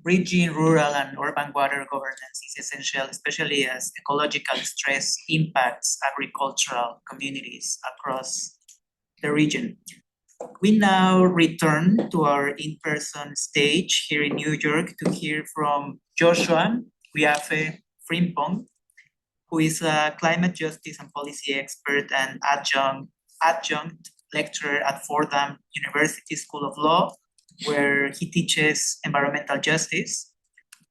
Bridging rural and urban water governance is essential, especially as ecological stress impacts agricultural communities across the region. We now return to our in-person stage here in New York to hear from Joshua Frimpong, who is a climate justice and policy expert and adjunct lecturer at Fordham University School of Law, where he teaches environmental justice.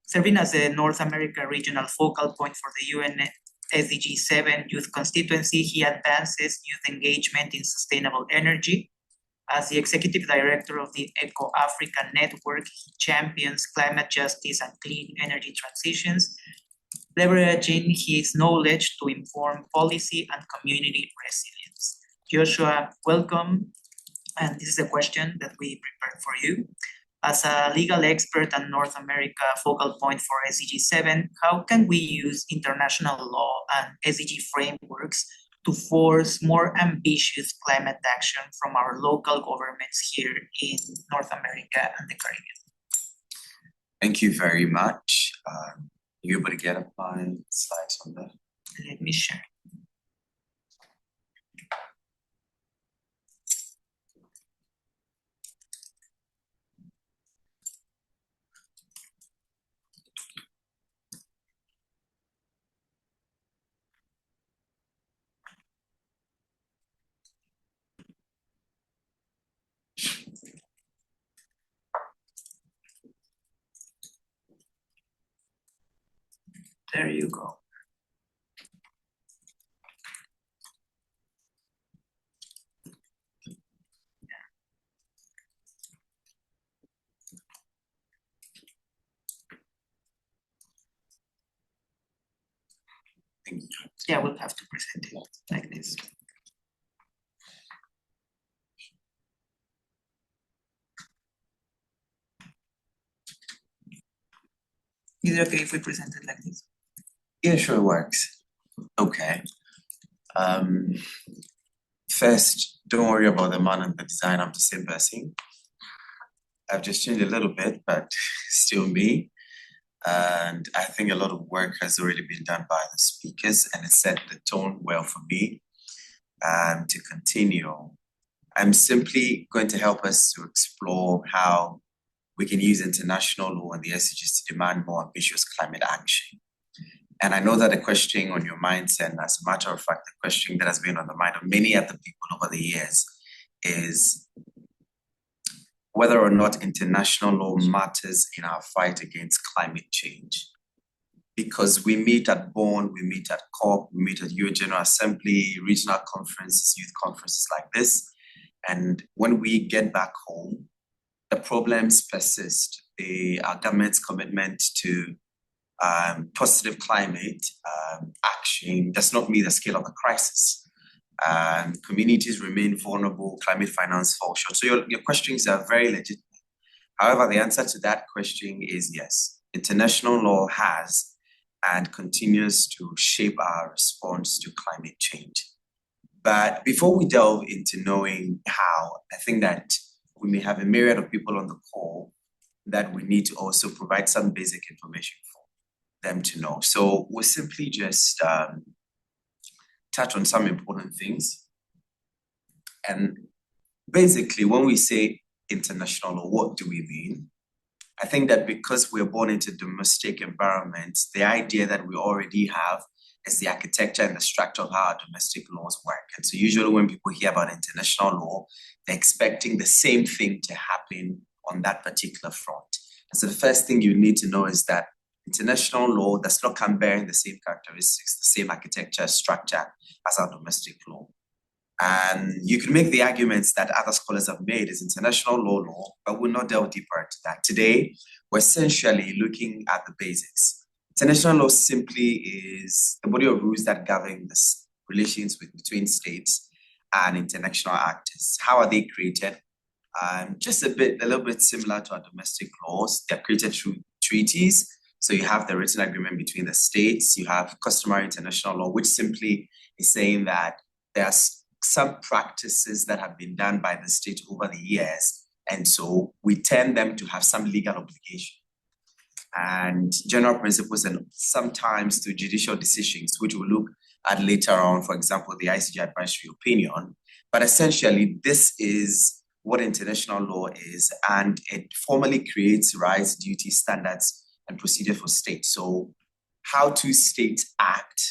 Serving as the North America regional focal point for the UN SDG 7 Youth Constituency, he advances youth engagement in sustainable energy. As the executive director of the Eco Africa Network, he champions climate justice and clean energy transitions, leveraging his knowledge to inform policy and community resilience. Joshua, welcome. And this is a question that we prepared for you. As a legal expert and North America focal point for SDG 7, how can we use international law and SDG frameworks to force more ambitious climate action from our local governments here in North America and the Caribbean? Thank you very much. You able to get up my slides on that? Let me share. There you go. Yeah, we'll have to present it like this. Is it okay if we present it like this? Yeah, sure, works. Okay. First, don't worry about the man and the design. I'm the same person. I've just changed a little bit, but still me. And I think a lot of work has already been done by the speakers, and it set the tone well for me. To continue, I'm simply going to help us to explore how we can use international law and the SDGs to demand more ambitious climate action. And I know that the question on your minds, and as a matter of fact, the question that has been on the mind of many other people over the years is whether or not international law matters in our fight against climate change. Because we meet at Bonn, we meet at COP, we meet at UN General Assembly, regional conferences, youth conferences like this. And when we get back home, the problems persist. Our government's commitment to positive climate action does not meet the scale of the crisis. Communities remain vulnerable, climate finance falls short. So your questions are very legitimate. However, the answer to that question is yes. International law has and continues to shape our response to climate change. But before we delve into knowing how, I think that we may have a myriad of people on the call that we need to also provide some basic information for them to know. So we'll simply just touch on some important things. And basically, when we say international law, what do we mean? I think that because we're born into domestic environments, the idea that we already have is the architecture and the structure of how our domestic laws work. And so usually when people hear about international law, they're expecting the same thing to happen on that particular front. And so the first thing you need to know is that international law does not come bearing the same characteristics, the same architecture, structure as our domestic law. And you can make the arguments that other scholars have made is international law, but we'll not delve deeper into that. Today, we're essentially looking at the basics. International law simply is the body of rules that govern the relations between states and international actors. How are they created? Just a little bit similar to our domestic laws. They're created through treaties. So you have the written agreement between the states. You have customary international law, which simply is saying that there's some practices that have been done by the state over the years. And so we tend them to have some legal obligation and general principles and sometimes to judicial decisions, which we'll look at later on, for example, the ICJ advisory opinion. But essentially, this is what international law is, and it formally creates rights, duties, standards, and procedure for states. So how two states act,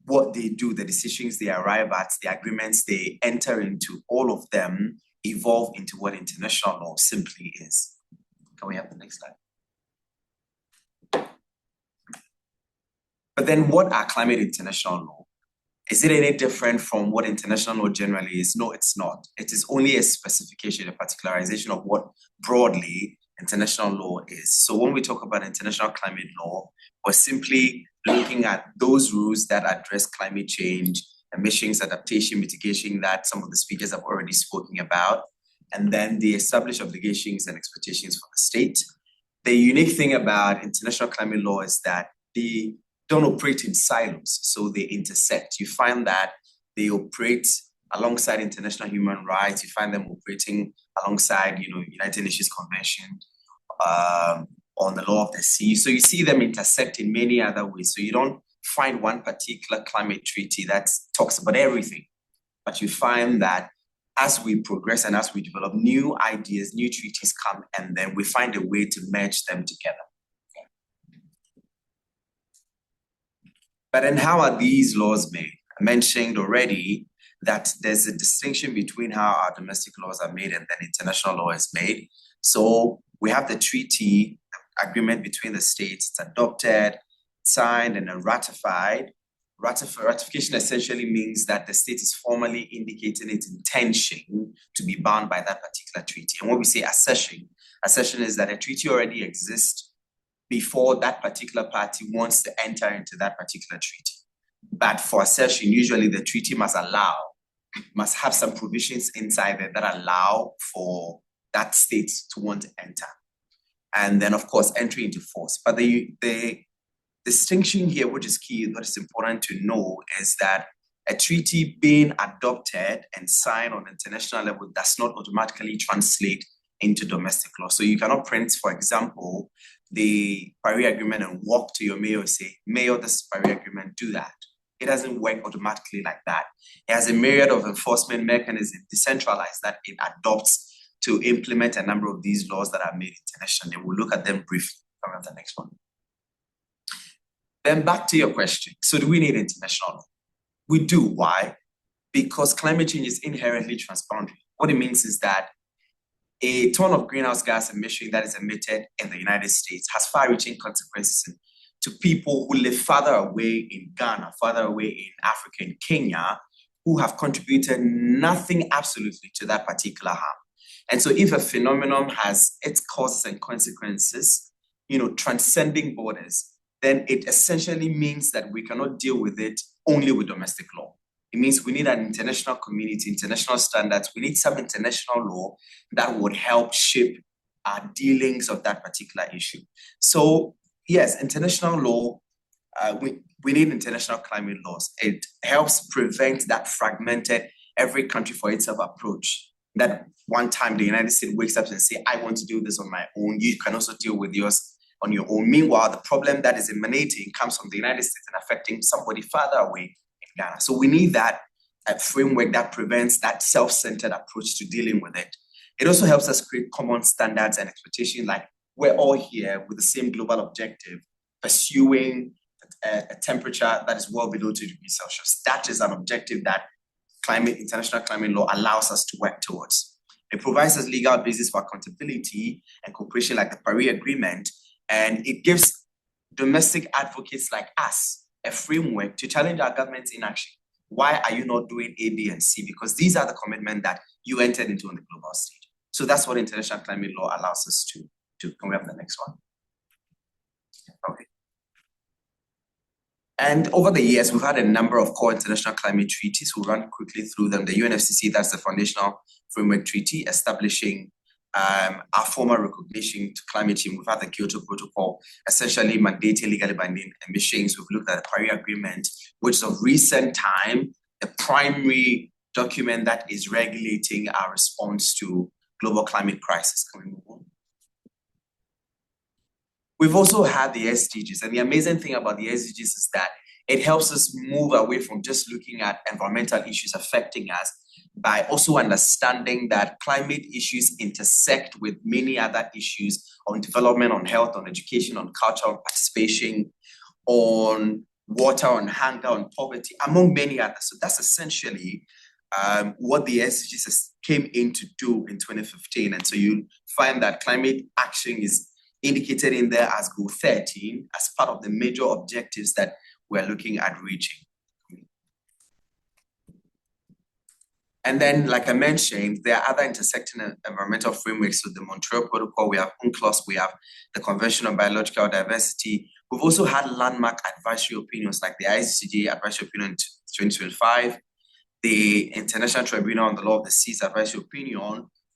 what they do, the decisions they arrive at, the agreements they enter into, all of them evolve into what international law simply is. Can we have the next slide? But then what are climate international law? Is it any different from what international law generally is? No, it's not. It is only a specification, a particularization of what broadly international law is. So when we talk about international climate law, we're simply looking at those rules that address climate change, emissions, adaptation, mitigation that some of the speakers have already spoken about, and then the established obligations and expectations for the state. The unique thing about international climate law is that they don't operate in silos, so they intersect. You find that they operate alongside international human rights. You find them operating alongside, United Nations Convention on the law of the sea. So you see them intersect in many other ways. So you don't find one particular climate treaty that talks about everything, but you find that as we progress and as we develop new ideas, new treaties come, and then we find a way to merge them together. But then how are these laws made? I mentioned already that there's a distinction between how our domestic laws are made and then international law is made. So we have the treaty agreement between the states. It's adopted, signed, and then ratified. Ratification essentially means that the state is formally indicating its intention to be bound by that particular treaty. And when we say accession is that a treaty already exists before that particular party wants to enter into that particular treaty. But for accession, usually the treaty must have some provisions inside there that allow for that state to want to enter. And then, of course, entry into force. But the distinction here, which is key, what is important to know, is that a treaty being adopted and signed on international level does not automatically translate into domestic law. So you cannot print, for example, the Paris Agreement and walk to your mayor and say, Mayor, this is Paris Agreement, do that. It doesn't work automatically like that. It has a myriad of enforcement mechanisms, decentralized, that it adopts to implement a number of these laws that are made internationally. We'll look at them briefly. Come on, the next one. Then back to your question. So do we need international law? We do. Why? Because climate change is inherently transparent. What it means is that a ton of greenhouse gas emission that is emitted in the United States has far-reaching consequences to people who live farther away in Ghana, farther away in Africa, in Kenya, who have contributed nothing absolutely to that particular harm. And so if a phenomenon has its causes and consequences, transcending borders, then it essentially means that we cannot deal with it only with domestic law. It means we need an international community, international standards. We need some international law that would help shape our dealings of that particular issue. So yes, international law, we need international climate laws. It helps prevent that fragmented, every country for itself approach. That one time the United States wakes up and say, I want to do this on my own. You can also deal with yours on your own. Meanwhile, the problem that is emanating comes from the United States and affecting somebody farther away in Ghana. So we need that framework that prevents that self-centered approach to dealing with it. It also helps us create common standards and expectations, like we're all here with the same global objective, pursuing a temperature that is well below 2 degrees Celsius. That is an objective that international climate law allows us to work towards. It provides us legal basis for accountability and cooperation like the Paris Agreement, and it gives domestic advocates like us a framework to challenge our government's inaction. Why are you not doing A, B, and C? Because these are the commitments that you entered into on the global stage. So that's what international climate law allows us to do. Can we have the next one? Okay. And over the years, we've had a number of core international climate treaties. We'll run quickly through them. The UNFCCC, that's the Foundational Framework Treaty, establishing our formal recognition to climate change. We've had the Kyoto Protocol, essentially mandating legally binding emissions. We've looked at the Paris Agreement, which is of recent time, the primary document that is regulating our response to global climate crisis. Can we move on? We've also had the SDGs, and the amazing thing about the SDGs is that it helps us move away from just looking at environmental issues affecting us by also understanding that climate issues intersect with many other issues on development, on health, on education, on culture, on participation, on water, on hunger, on poverty, among many others. So that's essentially what the SDGs came in to do in 2015. And so you find that climate action is indicated in there as goal 13 as part of the major objectives that we're looking at reaching. And then, like I mentioned, there are other intersecting environmental frameworks. So the Montreal Protocol, we have UNCLOS, we have the Convention on Biological Diversity. We've also had landmark advisory opinions like the ICJ Advisory Opinion 2025, the International Tribunal on the Law of the Seas Advisory Opinion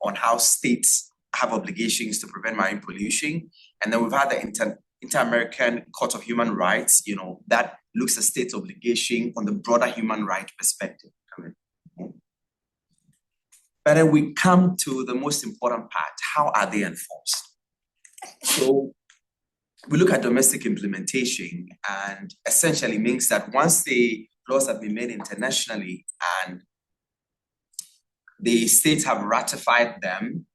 on how states have obligations to prevent marine pollution. And then we've had the Inter-American Court of Human Rights, that looks at states' obligation on the broader human rights perspective. But then we come to the most important part. How are they enforced? So we look at domestic implementation, and essentially means that once the laws have been made internationally and the states have ratified them,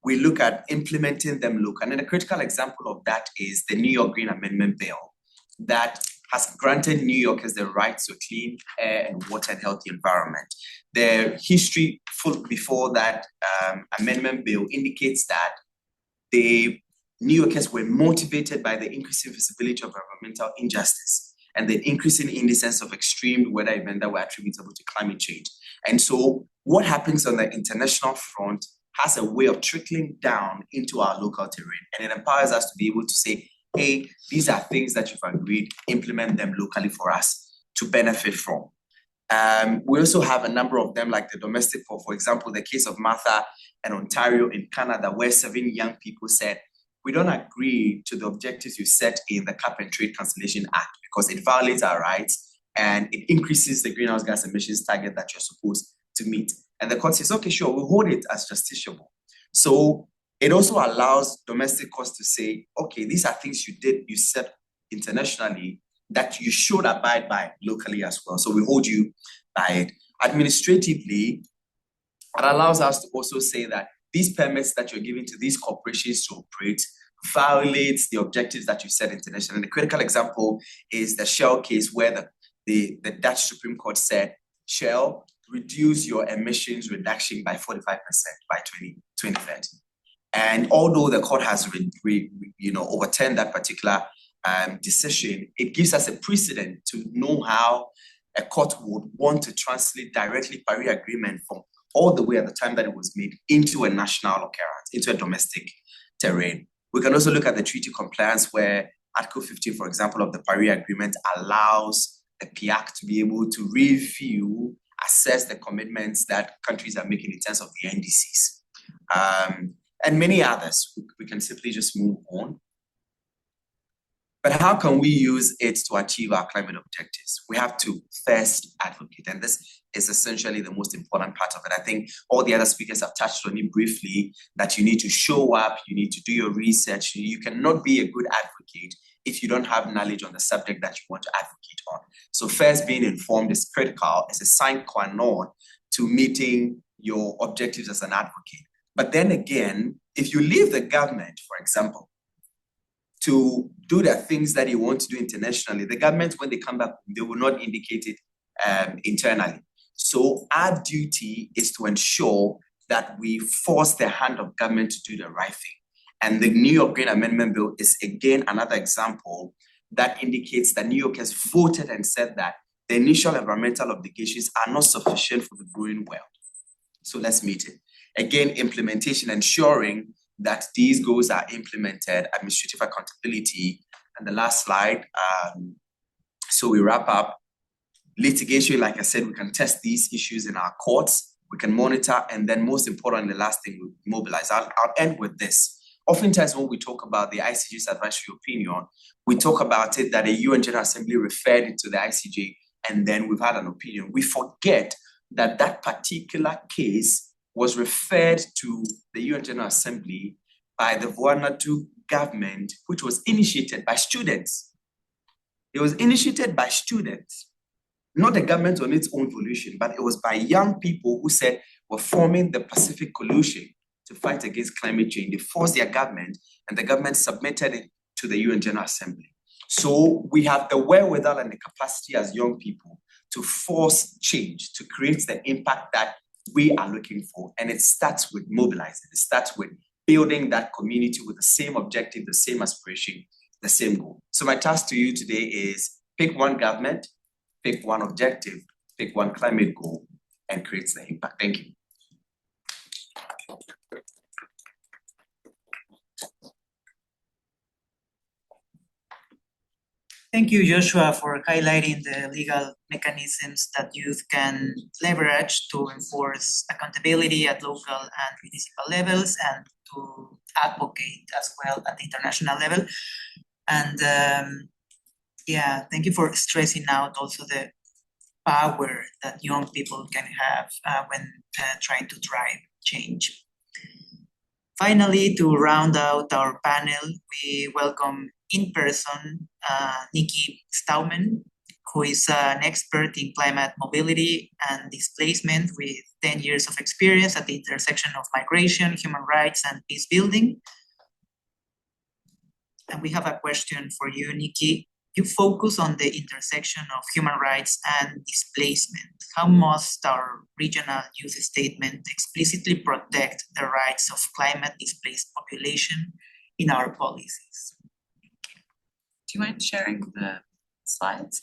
we look at implementing them locally. And a critical example of that is the New York Green Amendment Bill that has granted New Yorkers the right to clean air and water and healthy environment. The history before that amendment bill indicates that the New Yorkers were motivated by the increasing visibility of environmental injustice and the increasing incidence of extreme weather events that were attributable to climate change. And so what happens on the international front has a way of trickling down into our local terrain, and it empowers us to be able to say, hey, these are things that you've agreed, implement them locally for us to benefit from. We also have a number of them, like the domestic, for example, the case of Martha and Ontario in Canada, where 7 young people said, we don't agree to the objectives you set in the Cap and Trade Cancellation Act because it violates our rights and it increases the greenhouse gas emissions target that you're supposed to meet. And the court says, okay, sure, we'll hold it as justiciable. So it also allows domestic courts to say, okay, these are things you said internationally that you should abide by locally as well. So we hold you by it. Administratively, it allows us to also say that these permits that you're giving to these corporations to operate violates the objectives that you set internationally. And the critical example is the Shell case, where the Dutch Supreme Court said, Shell, reduce your emissions reduction by 45% by 2030. And although the court has overturned that particular decision, it gives us a precedent to know how a court would want to translate directly Paris Agreement from all the way at the time that it was made into a national occurrence, into a domestic terrain. We can also look at the treaty compliance, where Article 15, for example, of the Paris Agreement allows the PIAC to be able to review, assess the commitments that countries are making in terms of the NDCs. And many others. We can simply just move on. But how can we use it to achieve our climate objectives? We have to first advocate, and this is essentially the most important part of it. I think all the other speakers have touched on it briefly, that you need to show up, you need to do your research. You cannot be a good advocate if you don't have knowledge on the subject that you want to advocate on. So first, being informed is critical. It's a sine qua non to meeting your objectives as an advocate. But then again, if you leave the government, for example, to do the things that you want to do internationally, the government, when they come back, they will not indicate it internally. So our duty is to ensure that we force the hand of government to do the right thing. And the New York Green Amendment Bill is again another example that indicates that New York has voted and said that the initial environmental obligations are not sufficient for the growing world. So let's meet it. Again, implementation, ensuring that these goals are implemented, administrative accountability. And the last slide, so we wrap up. Litigation, like I said, we can test these issues in our courts, we can monitor, and then most importantly, the last thing, we mobilize. I'll end with this. Oftentimes when we talk about the ICJ's advisory opinion, we talk about it that the UN General Assembly referred it to the ICJ, and then we've had an opinion. We forget that that particular case was referred to the UN General Assembly by the Vanuatu government, which was initiated by students. It was initiated by students, not the government on its own volition, but it was by young people who said we're forming the Pacific Coalition to fight against climate change. They forced their government, and the government submitted it to the UN General Assembly. So we have the wherewithal and the capacity as young people to force change, to create the impact that we are looking for. And it starts with mobilizing. It starts with building that community with the same objective, the same aspiration, the same goal. So my task to you today is pick one government, pick one objective, pick one climate goal, and create the impact. Thank you. Thank you, Joshua, for highlighting the legal mechanisms that youth can leverage to enforce accountability at local and municipal levels and to advocate as well at the international level. And yeah, thank you for stressing out also the power that young people can have when trying to drive change. Finally, to round out our panel, we welcome in person Nikki Stauman, who is an expert in climate mobility and displacement with 10 years of experience at the intersection of migration, human rights, and peace building. And we have a question for you, Nikki. You focus on the intersection of human rights and displacement. How must our regional youth statement explicitly protect the rights of climate displaced population in our policies? Do you mind sharing the slides?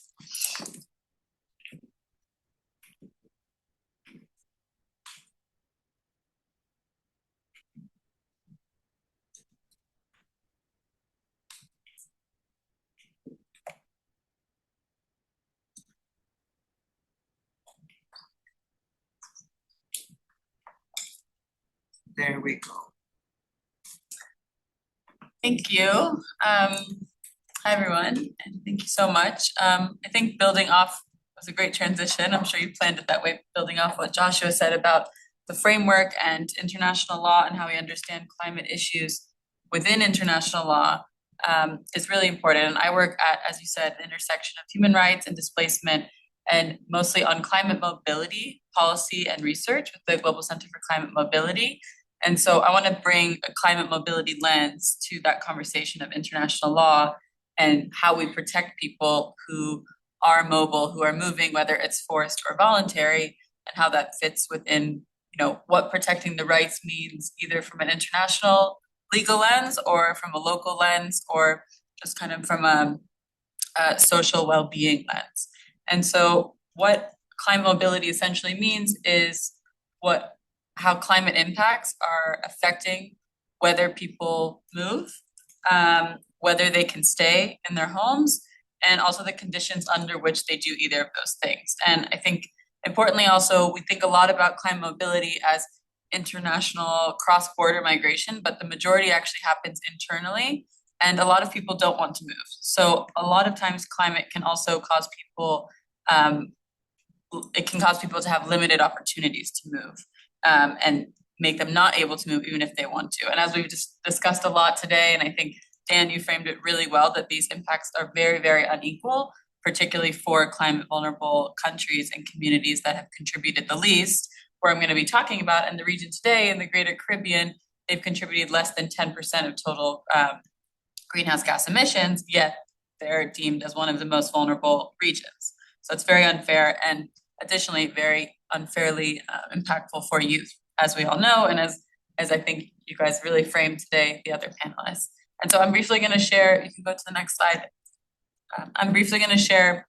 There we go. Thank you. Hi, everyone, and thank you so much. I think building off was a great transition. I'm sure you planned it that way, building off what Joshua said about the framework and international law and how we understand climate issues within international law is really important. And I work at, as you said, the intersection of human rights and displacement, and mostly on climate mobility, policy, and research with the Global Center for Climate Mobility. And so I want to bring a climate mobility lens to that conversation of international law and how we protect people who are mobile, who are moving, whether it's forced or voluntary, and how that fits within, what protecting the rights means, either from an international legal lens or from a local lens, or just kind of from a social well-being lens. And so what climate mobility essentially means is how climate impacts are affecting whether people move, whether they can stay in their homes, and also the conditions under which they do either of those things. And I think importantly also, we think a lot about climate mobility as international cross-border migration, but the majority actually happens internally, and a lot of people don't want to move. So a lot of times climate can also cause people, it can cause people to have limited opportunities to move, and make them not able to move even if they want to. And as we've just discussed a lot today, and I think Dan, you framed it really well, that these impacts are very, very unequal, particularly for climate vulnerable countries and communities that have contributed the least, where I'm going to be talking about in the region today, in the Greater Caribbean, they've contributed less than 10% of total greenhouse gas emissions, yet they're deemed as one of the most vulnerable regions. So it's very unfair, and additionally very unfairly impactful for youth, as we all know, and as I think you guys really framed today, the other panelists. And so I'm briefly going to share, you can go to the next slide. I'm briefly going to share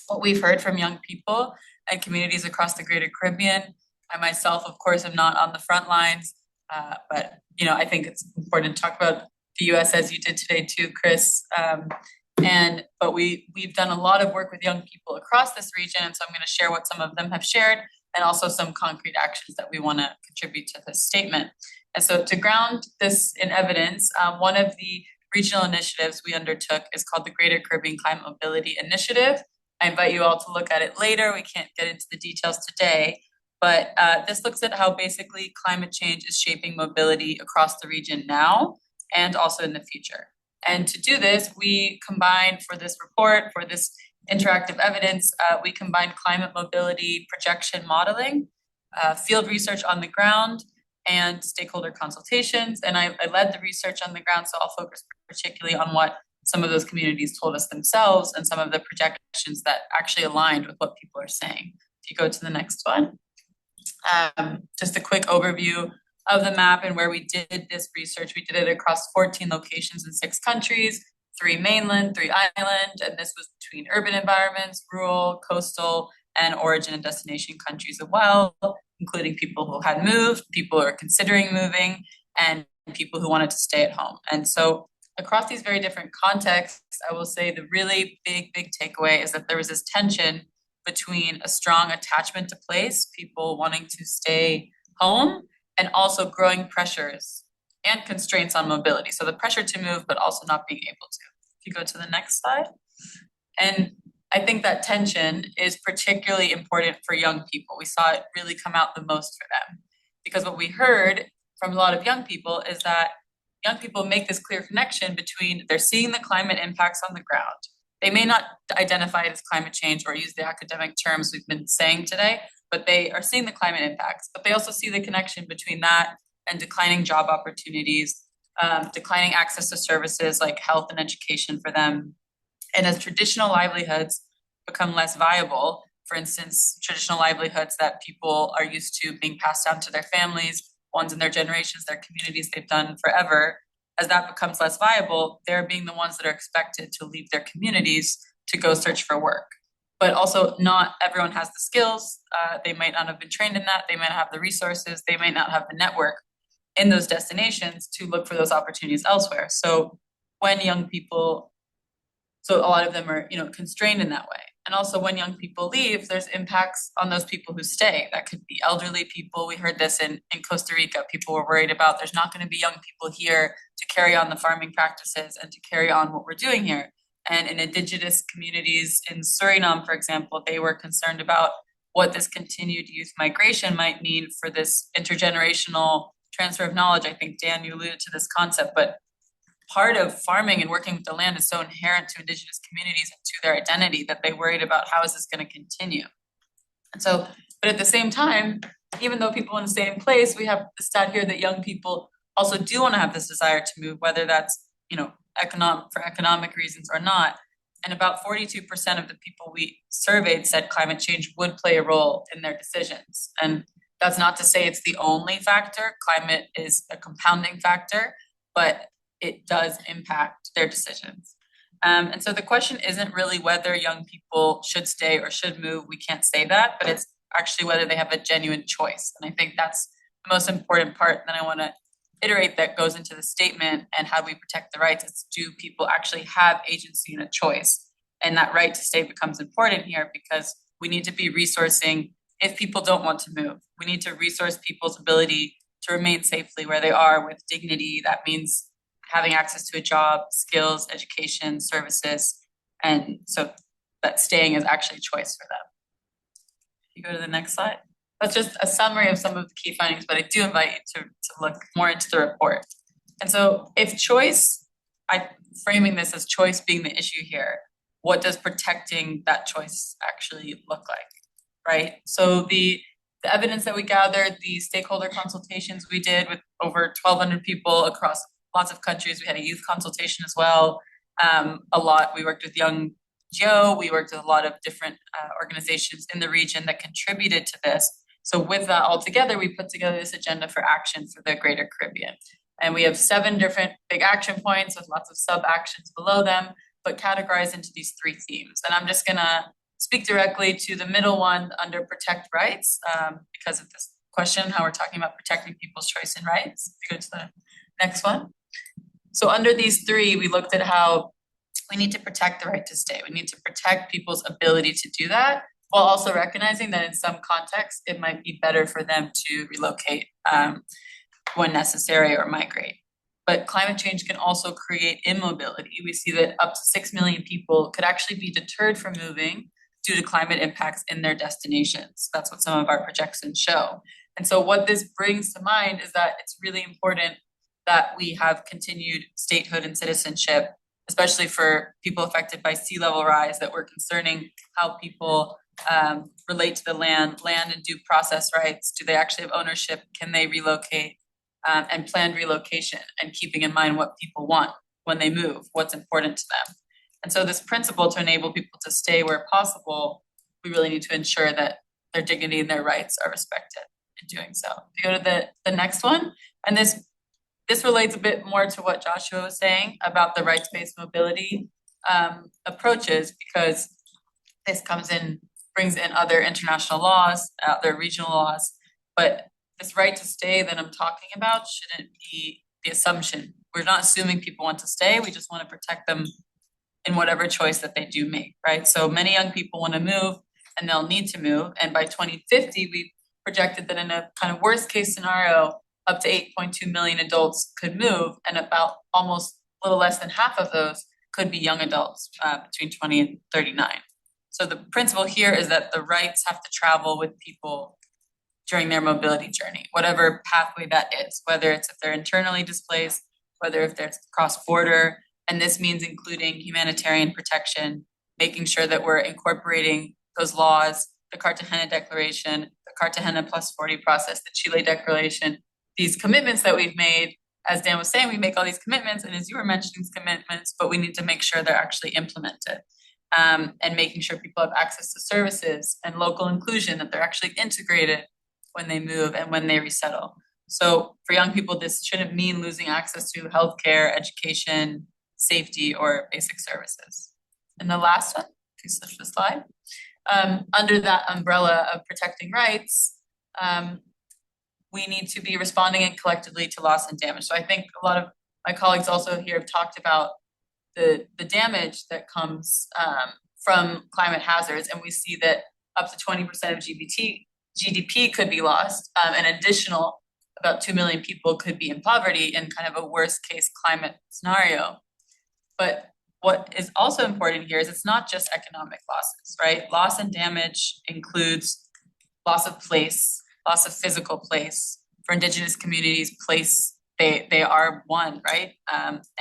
what we've heard from young people and communities across the Greater Caribbean. I myself, of course, am not on the front lines, but I think it's important to talk about the US as you did today too, Chris. But we've done a lot of work with young people across this region, and so I'm going to share what some of them have shared, and also some concrete actions that we want to contribute to this statement. And so to ground this in evidence, one of the regional initiatives we undertook is called the Greater Caribbean Climate Mobility Initiative. I invite you all to look at it later. We can't get into the details today, but this looks at how basically climate change is shaping mobility across the region now and also in the future. And to do this, we combine for this report, for this interactive evidence, we combine climate mobility projection modeling, field research on the ground, and stakeholder consultations. And I led the research on the ground, so I'll focus particularly on what some of those communities told us themselves and some of the projections that actually aligned with what people are saying. If you go to the next one. Just a quick overview of the map and where we did this research. We did it across 14 locations in 6 countries, 3 mainland, 3 island, and this was between urban environments, rural, coastal, and origin and destination countries as well, including people who had moved, people who are considering moving, and people who wanted to stay at home. And so across these very different contexts, I will say the really big takeaway is that there was this tension between a strong attachment to place, people wanting to stay home, and also growing pressures and constraints on mobility. So the pressure to move, but also not being able to. If you go to the next slide. And I think that tension is particularly important for young people. We saw it really come out the most for them, because what we heard from a lot of young people is that young people make this clear connection between they're seeing the climate impacts on the ground. They may not identify it as climate change or use the academic terms we've been saying today, but they are seeing the climate impacts. But they also see the connection between that and declining job opportunities, declining access to services like health and education for them. And as traditional livelihoods become less viable, for instance, traditional livelihoods that people are used to being passed down to their families, ones in their generations, their communities they've done forever, as that becomes less viable, they're being the ones that are expected to leave their communities to go search for work. But also not everyone has the skills. They might not have been trained in that. They might not have the resources. They might not have the network in those destinations to look for those opportunities elsewhere. So when young people, so a lot of them are, constrained in that way. And also when young people leave, there's impacts on those people who stay. That could be elderly people. We heard this in Costa Rica. People were worried about there's not going to be young people here to carry on the farming practices and to carry on what we're doing here. And in indigenous communities in Suriname, for example, they were concerned about what this continued youth migration might mean for this intergenerational transfer of knowledge. I think, Dan, you alluded to this concept, but part of farming and working with the land is so inherent to indigenous communities and to their identity that they worried about how is this going to continue. And so, but at the same time, even though people in the same place, we have the stat here that young people also do want to have this desire to move, whether that's, for economic reasons or not. And about 42% of the people we surveyed said climate change would play a role in their decisions. And that's not to say it's the only factor. Climate is a compounding factor, but it does impact their decisions. And so the question isn't really whether young people should stay or should move. We can't say that, but it's actually whether they have a genuine choice. And I think that's the most important part that I want to iterate that goes into the statement. And how do we protect the rights? It's, do people actually have agency and a choice? And that right to stay becomes important here, because we need to be resourcing if people don't want to move. We need to resource people's ability to remain safely where they are with dignity. That means having access to a job, skills, education, services. And so that staying is actually a choice for them. You go to the next slide. That's just a summary of some of the key findings, but I do invite you to look more into the report. And so if choice, I'm framing this as choice being the issue here, what does protecting that choice actually look like, right? So the evidence that we gathered, the stakeholder consultations we did with over 1,200 people across lots of countries. We had a youth consultation as well. We worked with Young Joe, we worked with a lot of different organizations in the region that contributed to this. So with that all together, we put together this agenda for action for the Greater Caribbean. And we have 7 different big action points with lots of sub-actions below them, but categorized into these 3 themes. And I'm just gonna speak directly to the middle one under protect rights, because of this question, how we're talking about protecting people's choice and rights. If you go to the next one. So under these 3, we looked at how we need to protect the right to stay. We need to protect people's ability to do that, while also recognizing that in some contexts, it might be better for them to relocate when necessary or migrate. But climate change can also create immobility. We see that up to 6 million people could actually be deterred from moving due to climate impacts in their destinations. That's what some of our projections show. And so what this brings to mind is that it's really important that we have continued statehood and citizenship, especially for people affected by sea level rise, that we're concerning how people relate to the land and due process rights. Do they actually have ownership? Can they relocate? And planned relocation, and keeping in mind what people want when they move, what's important to them. And so this principle to enable people to stay where possible, we really need to ensure that their dignity and their rights are respected in doing so. If you go to the next one, and this relates a bit more to what Joshua was saying about the rights-based mobility approaches, because this brings in other international laws, other regional laws, but this right to stay that I'm talking about shouldn't be the assumption. We're not assuming people want to stay, we just want to protect them in whatever choice that they do make, right? So many young people want to move and they'll need to move. And by 2050, we projected that in a kind of worst case scenario, up to 8.2 million adults could move, and about almost a little less than half of those could be young adults between 20 and 39. So the principle here is that the rights have to travel with people during their mobility journey, whatever pathway that is, whether it's if they're internally displaced, whether if they're cross-border, and this means including humanitarian protection, making sure that we're incorporating those laws, the Cartagena Declaration, the Cartagena Plus 40 process, the Chile Declaration, these commitments that we've made. As Dan was saying, we make all these commitments, and as you were mentioning these commitments, but we need to make sure they're actually implemented. And making sure people have access to services and local inclusion, that they're actually integrated when they move and when they resettle. So for young people, this shouldn't mean losing access to healthcare, education, safety, or basic services. And the last one, if you switch the slide, under that umbrella of protecting rights, we need to be responding collectively to loss and damage. So I think a lot of my colleagues also here have talked about the damage that comes from climate hazards, and we see that up to 20% of GDP could be lost. An additional about 2 million people could be in poverty in kind of a worst case climate scenario. But what is also important here is it's not just economic losses, right? Loss and damage includes loss of place, loss of physical place. For Indigenous communities, place, they are one, right?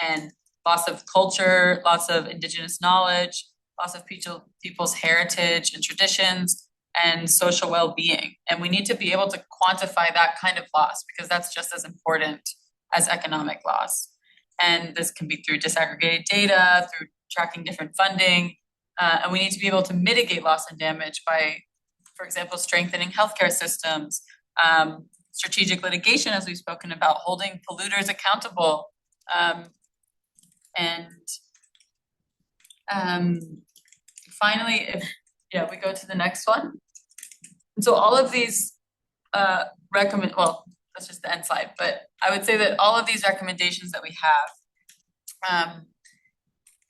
And loss of culture, loss of Indigenous knowledge, loss of people's heritage and traditions, and social well-being. And we need to be able to quantify that kind of loss because that's just as important as economic loss. And this can be through disaggregated data, through tracking different funding, and we need to be able to mitigate loss and damage by, for example, strengthening healthcare systems, strategic litigation, as we've spoken about, holding polluters accountable, and finally, if we go to the next one. And so all of these that's just the end slide, but I would say that all of these recommendations that we have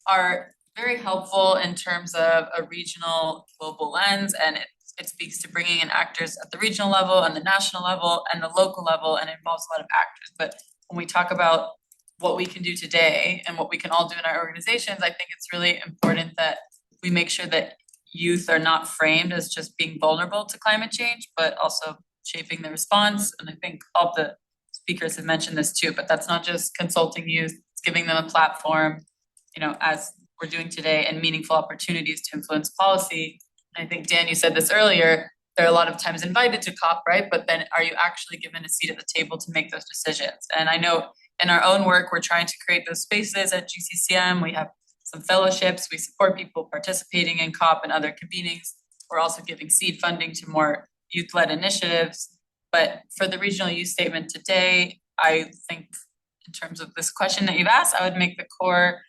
are very helpful in terms of a regional global lens, and it speaks to bringing in actors at the regional level and the national level and the local level, and involves a lot of actors. But when we talk about what we can do today and what we can all do in our organizations, I think it's really important that we make sure that youth are not framed as just being vulnerable to climate change, but also shaping the response. And I think all the speakers have mentioned this too, but that's not just consulting youth, it's giving them a platform, as we're doing today, and meaningful opportunities to influence policy. And I think, Dan, you said this earlier, they're a lot of times invited to COP, right? But then are you actually given a seat at the table to make those decisions? And I know in our own work, we're trying to create those spaces at GCCM. We have some fellowships. We support people participating in COP and other convenings. We're also giving seed funding to more youth-led initiatives. But for the regional youth statement today, I think in terms of this question that you've asked, I would make the core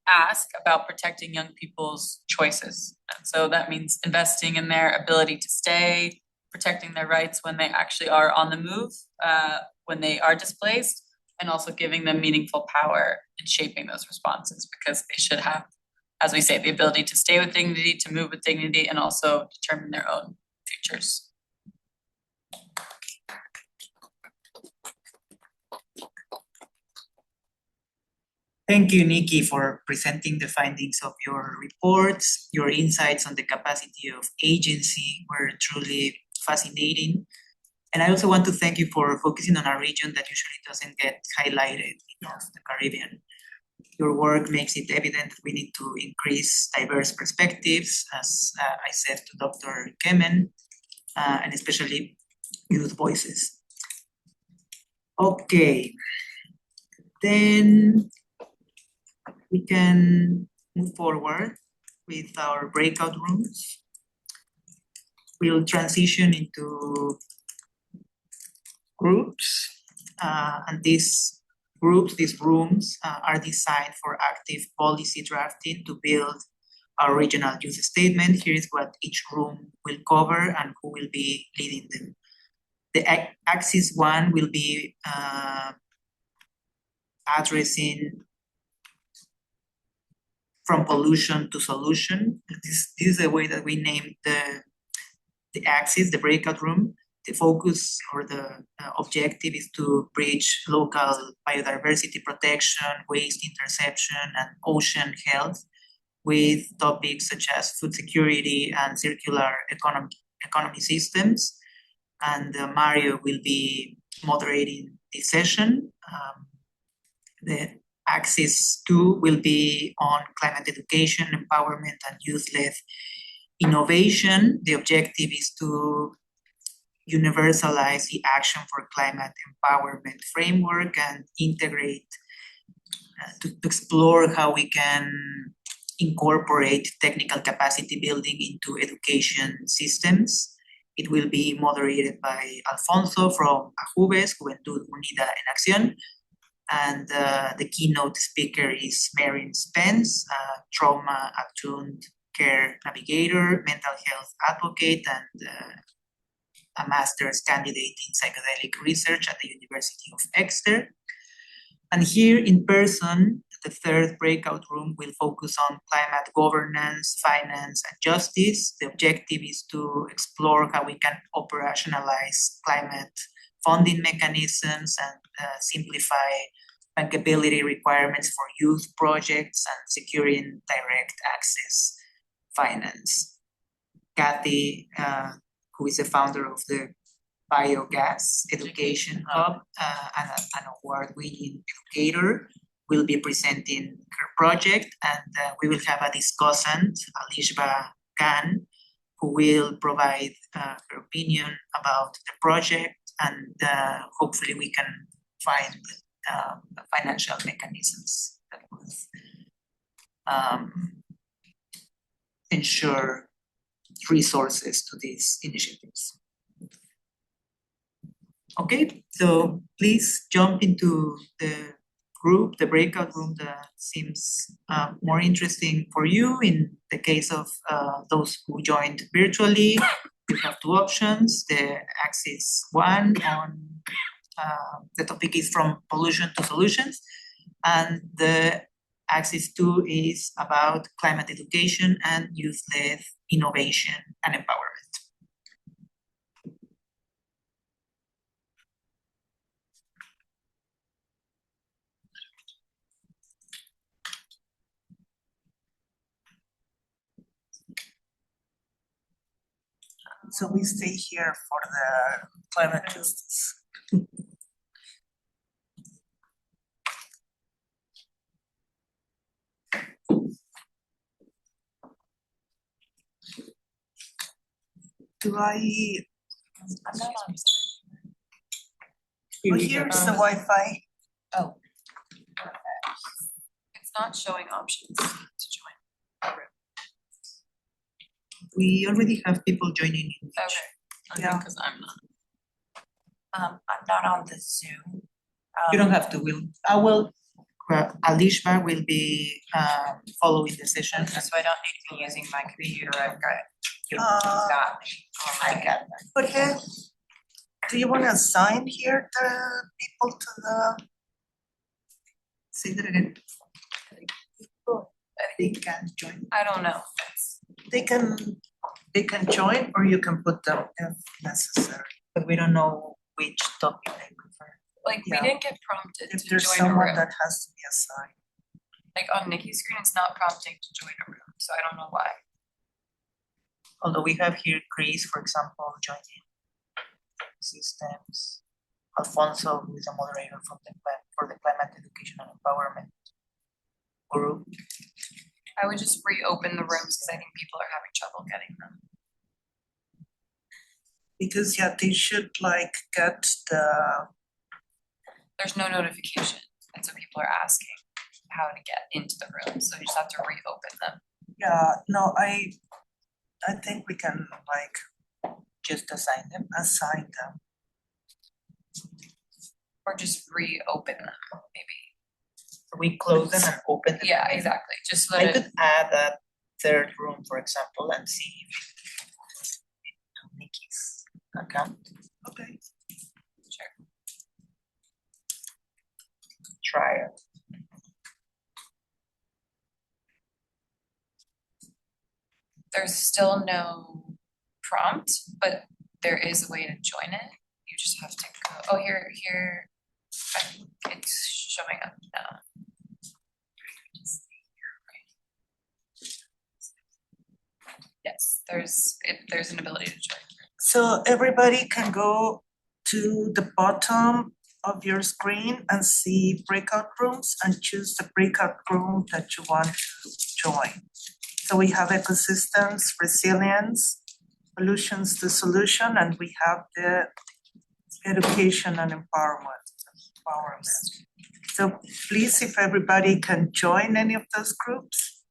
ask about protecting young people's choices. And so that means investing in their ability to stay, protecting their rights when they actually are on the move, when they are displaced, and also giving them meaningful power in shaping those responses, because they should have, as we say, the ability to stay with dignity, to move with dignity, and also determine their own futures. Thank you, Nikki, for presenting the findings of your reports. Your insights on the capacity of agency were truly fascinating. And I also want to thank you for focusing on a region that usually doesn't get highlighted, the Caribbean. Your work makes it evident that we need to increase diverse perspectives, as I said to Dr. Kemen, and especially youth voices. Okay, then we can move forward with our breakout rooms. We'll transition into groups, and these rooms are designed for active policy drafting to build our regional youth statement. Here is what each room will cover and who will be leading them. The axis 1 will be addressing from pollution to solution. This is the way that we named the axis, the breakout room. The focus or the objective is to bridge local biodiversity protection, waste interception, and ocean health with topics such as food security and circular economy systems. And Mario will be moderating this session. The axis 2 will be on climate education, empowerment, and youth-led innovation. The objective is to universalize the Action for Climate Empowerment framework and integrate, to explore how we can incorporate technical capacity building into education systems. It will be moderated by Alfonso from AJUVES, Juventud Unida en Acción. And the keynote speaker is Marin Spence, trauma-attuned care navigator, mental health advocate, and a master's candidate in psychedelic research at the University of Exeter. And here in person, the third breakout room will focus on climate governance, finance, and justice. The objective is to explore how we can operationalize climate funding mechanisms and simplify bankability requirements for youth projects and securing direct access finance. Kathy, who is the founder of the Biogas Education Hub, an award-winning educator, will be presenting her project, and we will have a discussant, Alishba Khan, who will provide her opinion about the project, and hopefully we can find financial mechanisms that will ensure resources to these initiatives. Okay, so please jump into the group, the breakout room that seems more interesting for you. In the case of those who joined virtually, you have two options. The axis 1 on the topic is from pollution to solutions, and the axis 2 is about climate education and youth-led innovation and empowerment. So we stay here for the climate justice. Do I? I'm not on. Oh, here's the Wi-Fi. Oh. It's not showing options to join. We already have people joining in. Okay. Yeah. Because I'm not. I'm not on the Zoom. You don't have to. I will. Alishba will be following the session. So I don't need to be using my computer. I've got you Uh, got me. I got that. But hey, do you want to assign here the people to the? Say that again. They can join. I don't know. They can join, or you can put them if necessary. But we don't know which topic they prefer. Like Yeah. we didn't get prompted If to there's join a someone room. that has to be assigned. Like on Nikki's screen, it's not prompting to join a room, so I don't know why. Although we have here Chris, for example, joining systems. Alfonso, who is a moderator for the climate education and empowerment group. I would just reopen the rooms because I think people are having trouble getting them. Because yeah, they should like get the, There's no notification, and so people are asking how to get into the room, so you just have to reopen them. yeah, no, I think we can like Just assign them. assign them. Or just reopen them, maybe. So we close them and open them. Yeah, again. exactly, just I let it, could add a third room, for example, and see if Nikki's account. Okay. sure. Try it. There's still no prompt, but there is a way to join it. You just have to go, oh, here, I think it's showing up now. Yes, there's an ability to join. So everybody can go to the bottom of your screen and see breakout rooms and choose the breakout room that you want to join. So we have ecosystems, resilience, solutions to solution, and we have the education and empowerment. So please, if everybody can join any of those groups.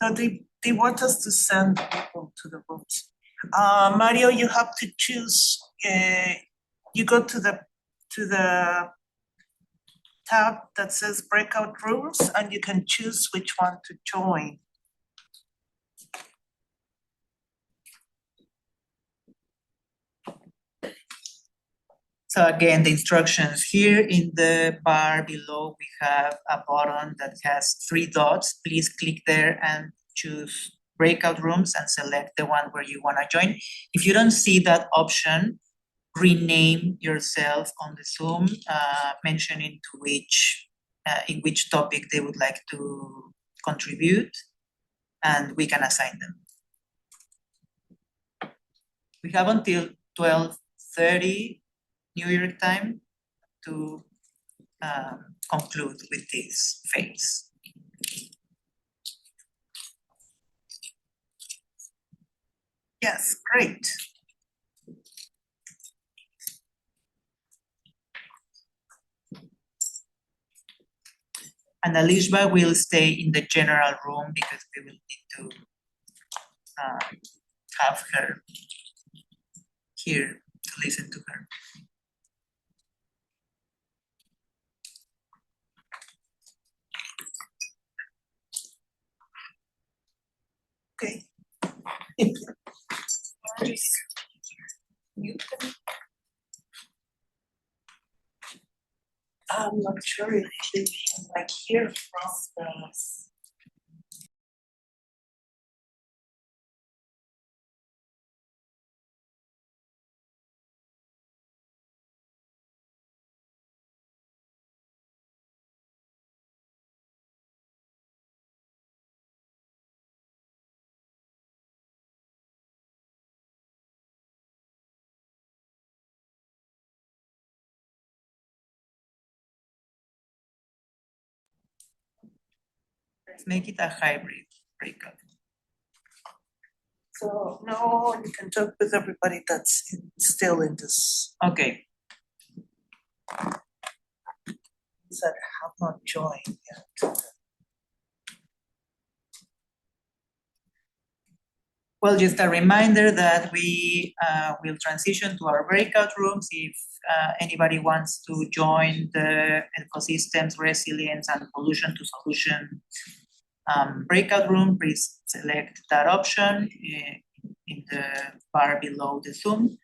So they want us to send people to the rooms. Mario, you have to choose, you go to the tab that says breakout rooms and you can choose which one to join. So again, the instructions here in the bar below, we have a button that has 3 dots. Please click there and choose breakout rooms and select the one where you want to join. If you don't see that option, rename yourself on the Zoom, mentioning to in which topic they would like to contribute, and we can assign them. We have until 12:30 New York time to conclude with this phase. Yes, great. And Alishba will stay in the general room because we will need to have her here to listen to her. Okay. I'm not sure if you can like hear from the. Let's make it a hybrid breakout. So no, you can talk with everybody that's still in this. Okay. That have not joined yet. Well, just a reminder that we will transition to our breakout rooms. If anybody wants to join the ecosystems, resilience, and pollution to solution breakout room, please select that option in the bar below the Zoom.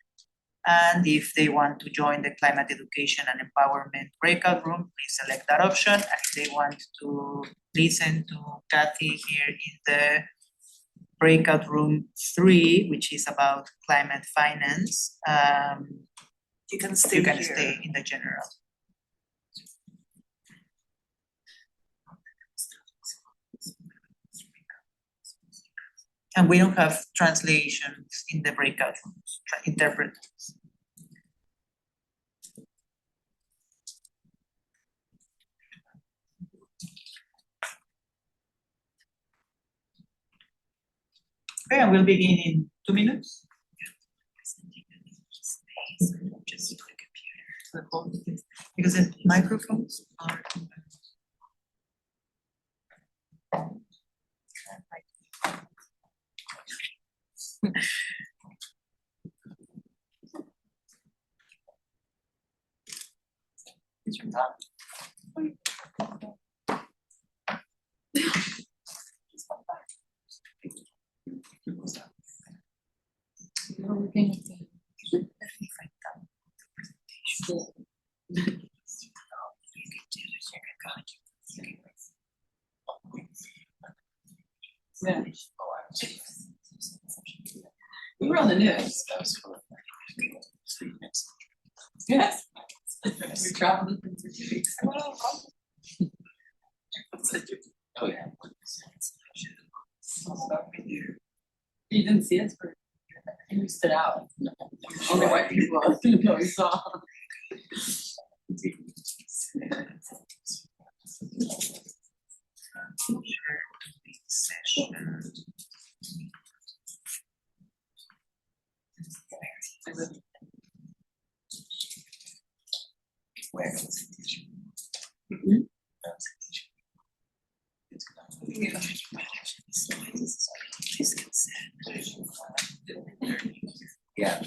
And if they want to join the climate education and empowerment breakout room, please select that option. And if they want to listen to Kathy here in the breakout room 3, which is about climate finance, you can stay in the general. And we don't have translations in the breakout rooms, interpreters. Okay, and we'll begin in 2 minutes. Just the computer. Because the microphones are. Yeah. We were on the news. Yes. We traveled for 2 weeks. Oh yeah. You didn't see us for you stood out. Only white people no we saw. Yeah.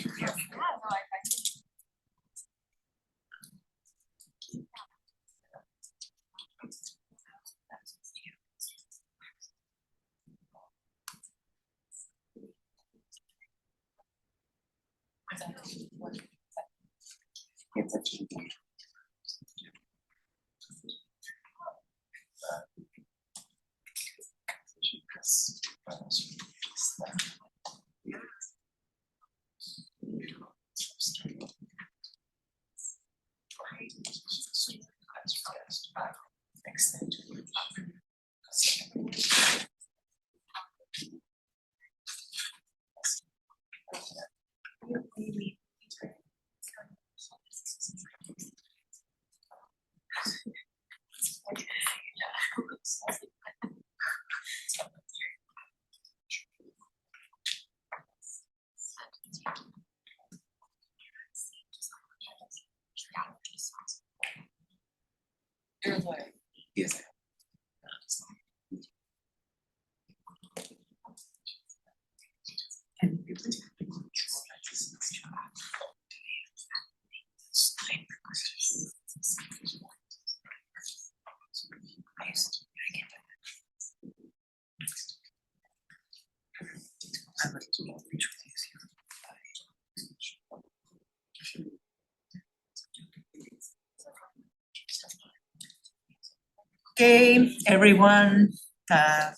Okay, everyone,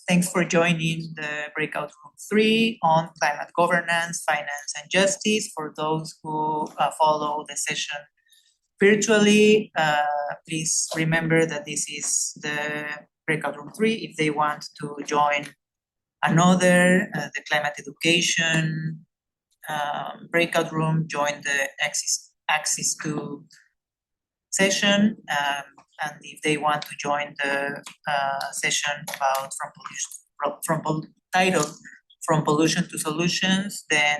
thanks for joining the breakout room 3 on climate governance, finance, and justice. For those who follow the session virtually, please remember that this is the breakout room 3. If they want to join another, the climate education breakout room, join the Axis 2 session. And if they want to join the session about from pollution to solutions, then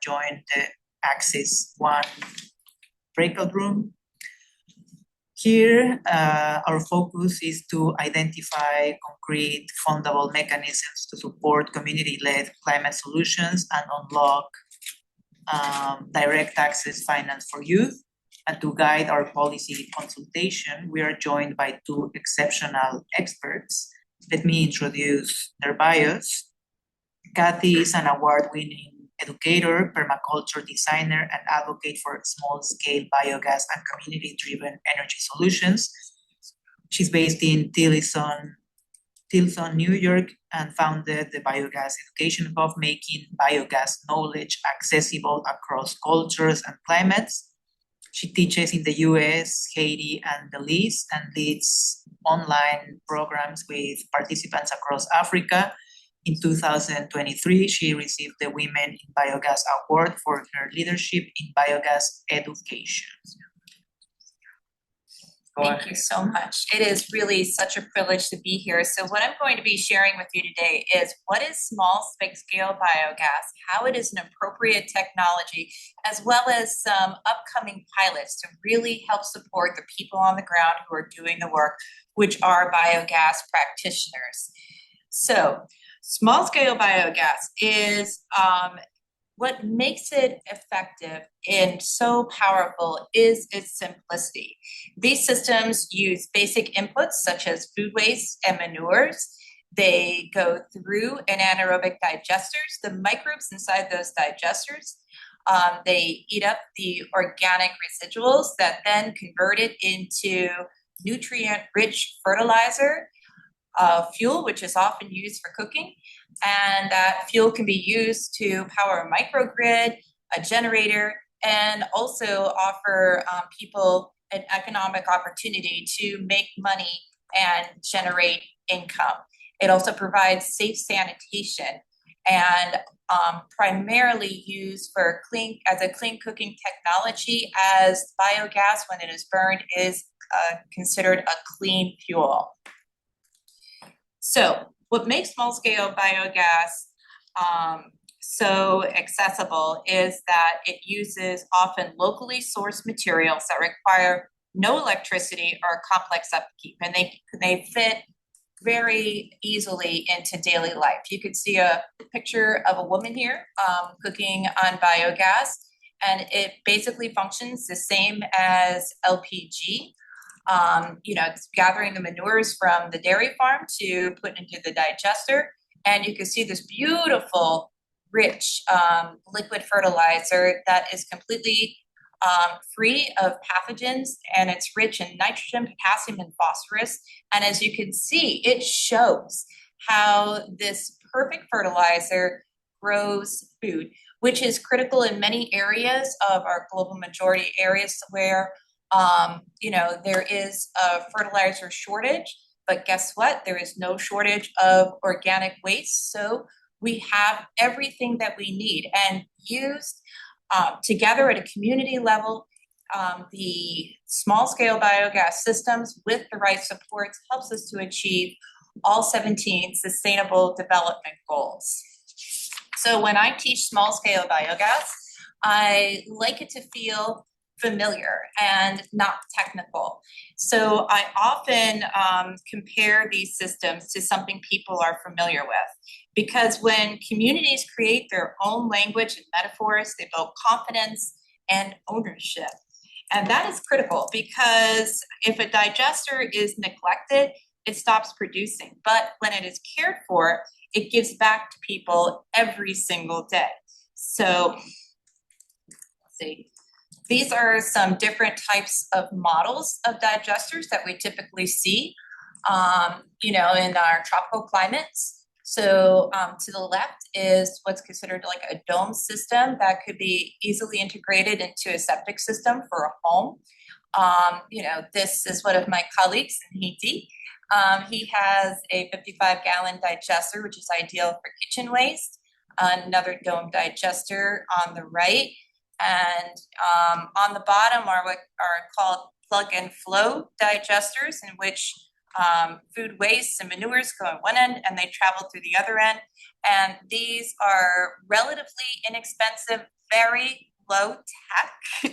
join the Axis 1 breakout room. Here, our focus is to identify concrete fundable mechanisms to support community-led climate solutions and unlock direct access finance for youth. And to guide our policy consultation, we are joined by 2 exceptional experts. Let me introduce their bios. Kathy is an award-winning educator, permaculture designer, and advocate for small-scale biogas and community-driven energy solutions. She's based in Tilson, New York, and founded the Biogas Education Hub, making biogas knowledge accessible across cultures and climates. She teaches in the US, Haiti, and Belize, and leads online programs with participants across Africa. In 2023, she received the Women in Biogas Award for her leadership in biogas education. Thank you so much. It is really such a privilege to be here. So what I'm going to be sharing with you today is what is small-scale biogas, how it is an appropriate technology, as well as some upcoming pilots to really help support the people on the ground who are doing the work, which are biogas practitioners. So small-scale biogas is what makes it effective and so powerful is its simplicity. These systems use basic inputs such as food waste and manures. They go through an anaerobic digesters, the microbes inside those digesters. They eat up the organic residuals that then convert it into nutrient-rich fertilizer, fuel, which is often used for cooking. And that fuel can be used to power a microgrid, a generator, and also offer people an economic opportunity to make money and generate income. It also provides safe sanitation and primarily used for as a clean cooking technology, as biogas, when it is burned, is considered a clean fuel. So what makes small-scale biogas so accessible is that it uses often locally sourced materials that require no electricity or complex upkeep, and they fit very easily into daily life. You could see a picture of a woman here cooking on biogas, and it basically functions the same as LPG. It's gathering the manures from the dairy farm to put into the digester. And you can see this beautiful, rich liquid fertilizer that is completely free of pathogens, and it's rich in nitrogen, potassium, and phosphorus. And as you can see, it shows how this perfect fertilizer grows food, which is critical in many areas of our global majority areas where there is a fertilizer shortage, but guess what? There is no shortage of organic waste. So we have everything that we need, and used together at a community level, the small-scale biogas systems with the right supports helps us to achieve all 17 Sustainable Development Goals. So when I teach small-scale biogas, I like it to feel familiar and not technical. So I often compare these systems to something people are familiar with, because when communities create their own language and metaphors, they build confidence and ownership. And that is critical, because if a digester is neglected, it stops producing. But when it is cared for, it gives back to people every single day. So let's see. These are some different types of models of digesters that we typically see, in our tropical climates. So to the left is what's considered like a dome system that could be easily integrated into a septic system for a home. This is one of my colleagues in Haiti. He has a 55-gallon digester, which is ideal for kitchen waste. Another dome digester on the right. And on the bottom are what are called plug and flow digesters, in which food waste and manures go on one end and they travel through the other end. And these are relatively inexpensive, very low tech,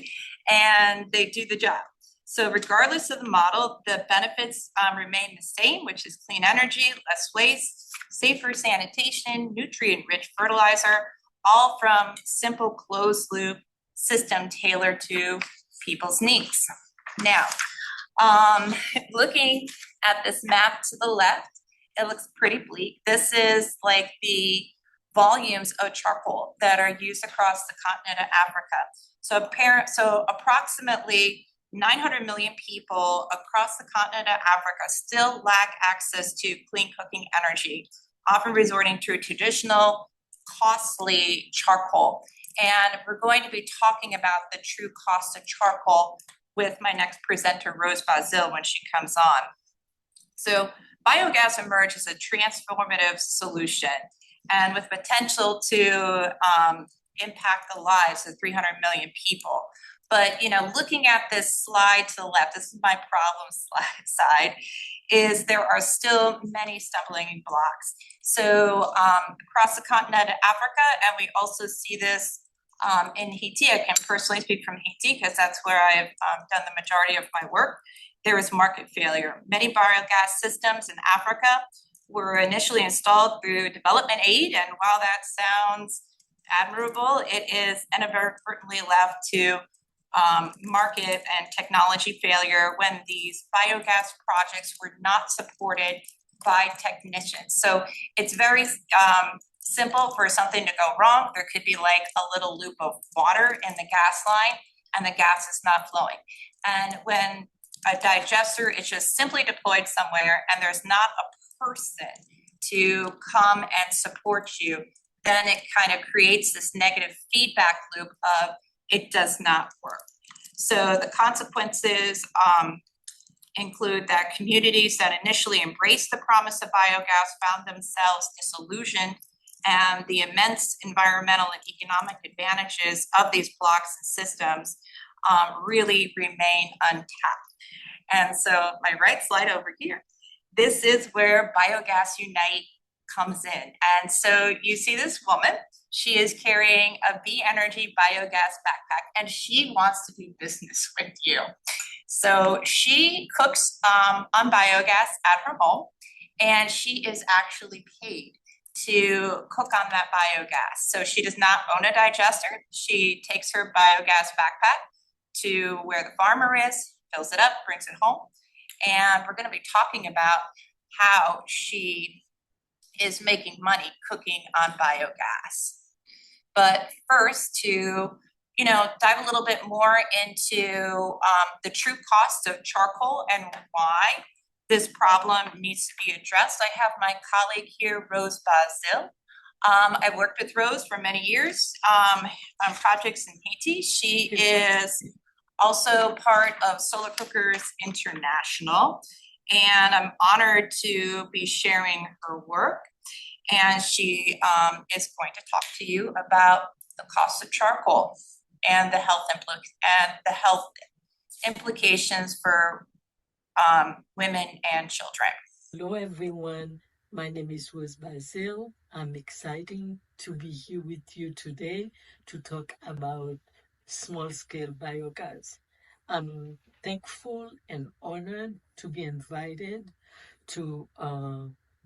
and they do the job. So regardless of the model, the benefits remain the same, which is clean energy, less waste, safer sanitation, nutrient-rich fertilizer, all from simple closed loop system tailored to people's needs. Now, looking at this map to the left, it looks pretty bleak. This is like the volumes of charcoal that are used across the continent of Africa. So approximately 900 million people across the continent of Africa still lack access to clean cooking energy, often resorting to traditional, costly charcoal. And we're going to be talking about the true cost of charcoal with my next presenter, Rose Bazil, when she comes on. So biogas emerged as a transformative solution, and with potential to impact the lives of 300 million people. But, looking at this slide to the left, this is my problem side, is there are still many stumbling blocks. So across the continent of Africa, and we also see this in Haiti. I can personally speak from Haiti because that's where I've done the majority of my work. There is market failure. Many biogas systems in Africa were initially installed through development aid, and while that sounds admirable, it is inadvertently left to market and technology failure when these biogas projects were not supported by technicians. So it's very simple for something to go wrong. There could be like a little loop of water in the gas line and the gas is not flowing. And when a digester is just simply deployed somewhere and there's not a person to come and support you, then it kind of creates this negative feedback loop of it does not work. So the consequences include that communities that initially embraced the promise of biogas found themselves disillusioned, and the immense environmental and economic advantages of these blocks and systems really remain untapped. And so my right slide over here, this is where Biogas Unite comes in. And so you see this woman, she is carrying a B Energy biogas backpack, and she wants to do business with you. So she cooks on biogas at her home, and she is actually paid to cook on that biogas. So she does not own a digester. She takes her biogas backpack to where the farmer is, fills it up, brings it home. And we're going to be talking about how she is making money cooking on biogas. But first, to dive a little bit more into the true cost of charcoal and why this problem needs to be addressed. I have my colleague here, Rose Bazil. I've worked with Rose for many years on projects in Haiti. She is also part of Solar Cookers International, and I'm honored to be sharing her work. And she is going to talk to you about the cost of charcoal and the health implications for women and children. Hello everyone, my name is Rose Bazil. I'm excited to be here with you today to talk about small-scale biogas. I'm thankful and honored to be invited to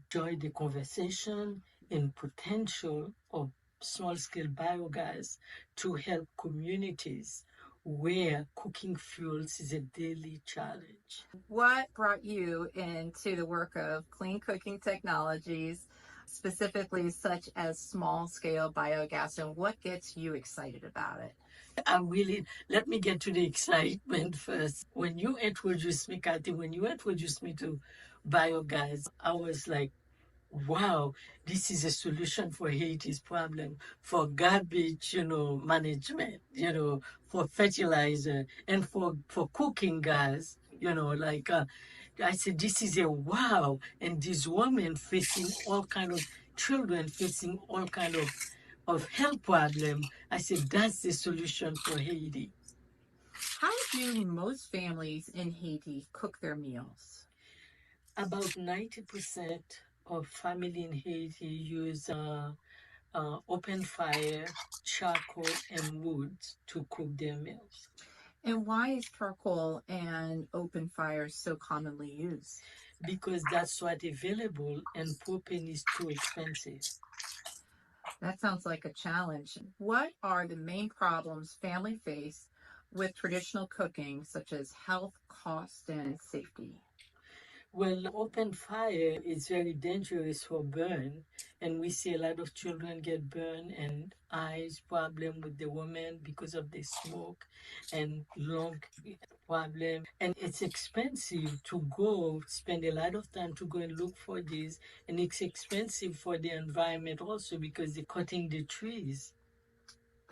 join the conversation in potential of small-scale biogas to help communities where cooking fuels is a daily challenge. What brought you into the work of clean cooking technologies, specifically such as small-scale biogas, and what gets you excited about it? Let me get to the excitement first. When you introduced me, Kathy, when you introduced me to biogas, I was like, wow, this is a solution for Haiti's problem, for garbage, management, for fertilizer and for cooking gas, I said, this is a wow. And these women facing all kind of children facing all kind of health problem. I said, that's the solution for Haiti. How do most families in Haiti cook their meals? About 90% of family in Haiti use open fire, charcoal, and wood to cook their meals. And why is charcoal and open fire so commonly used? Because that's what's available and propane is too expensive. That sounds like a challenge. What are the main problems families face with traditional cooking, such as health, cost, and safety? Well, open fire is very dangerous for burn, and we see a lot of children get burned and eyes problem with the women because of the smoke and lung problem. And it's expensive to go spend a lot of time to go and look for this, and it's expensive for the environment also because they're cutting the trees.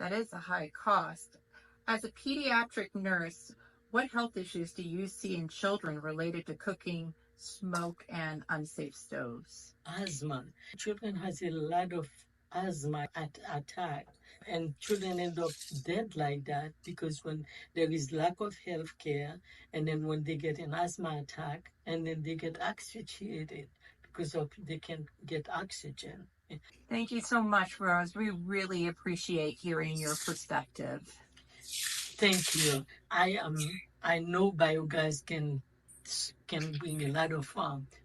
That is a high cost. As a pediatric nurse, what health issues do you see in children related to cooking, smoke, and unsafe stoves? Asthma. Children has a lot of asthma attack, and children end up dead like that because when there is lack of health care, and then when they get an asthma attack, and then they get asphyxiated because of they can't get oxygen. Thank you so much, Rose. We really appreciate hearing your perspective. Thank you. I know biogas can bring a lot of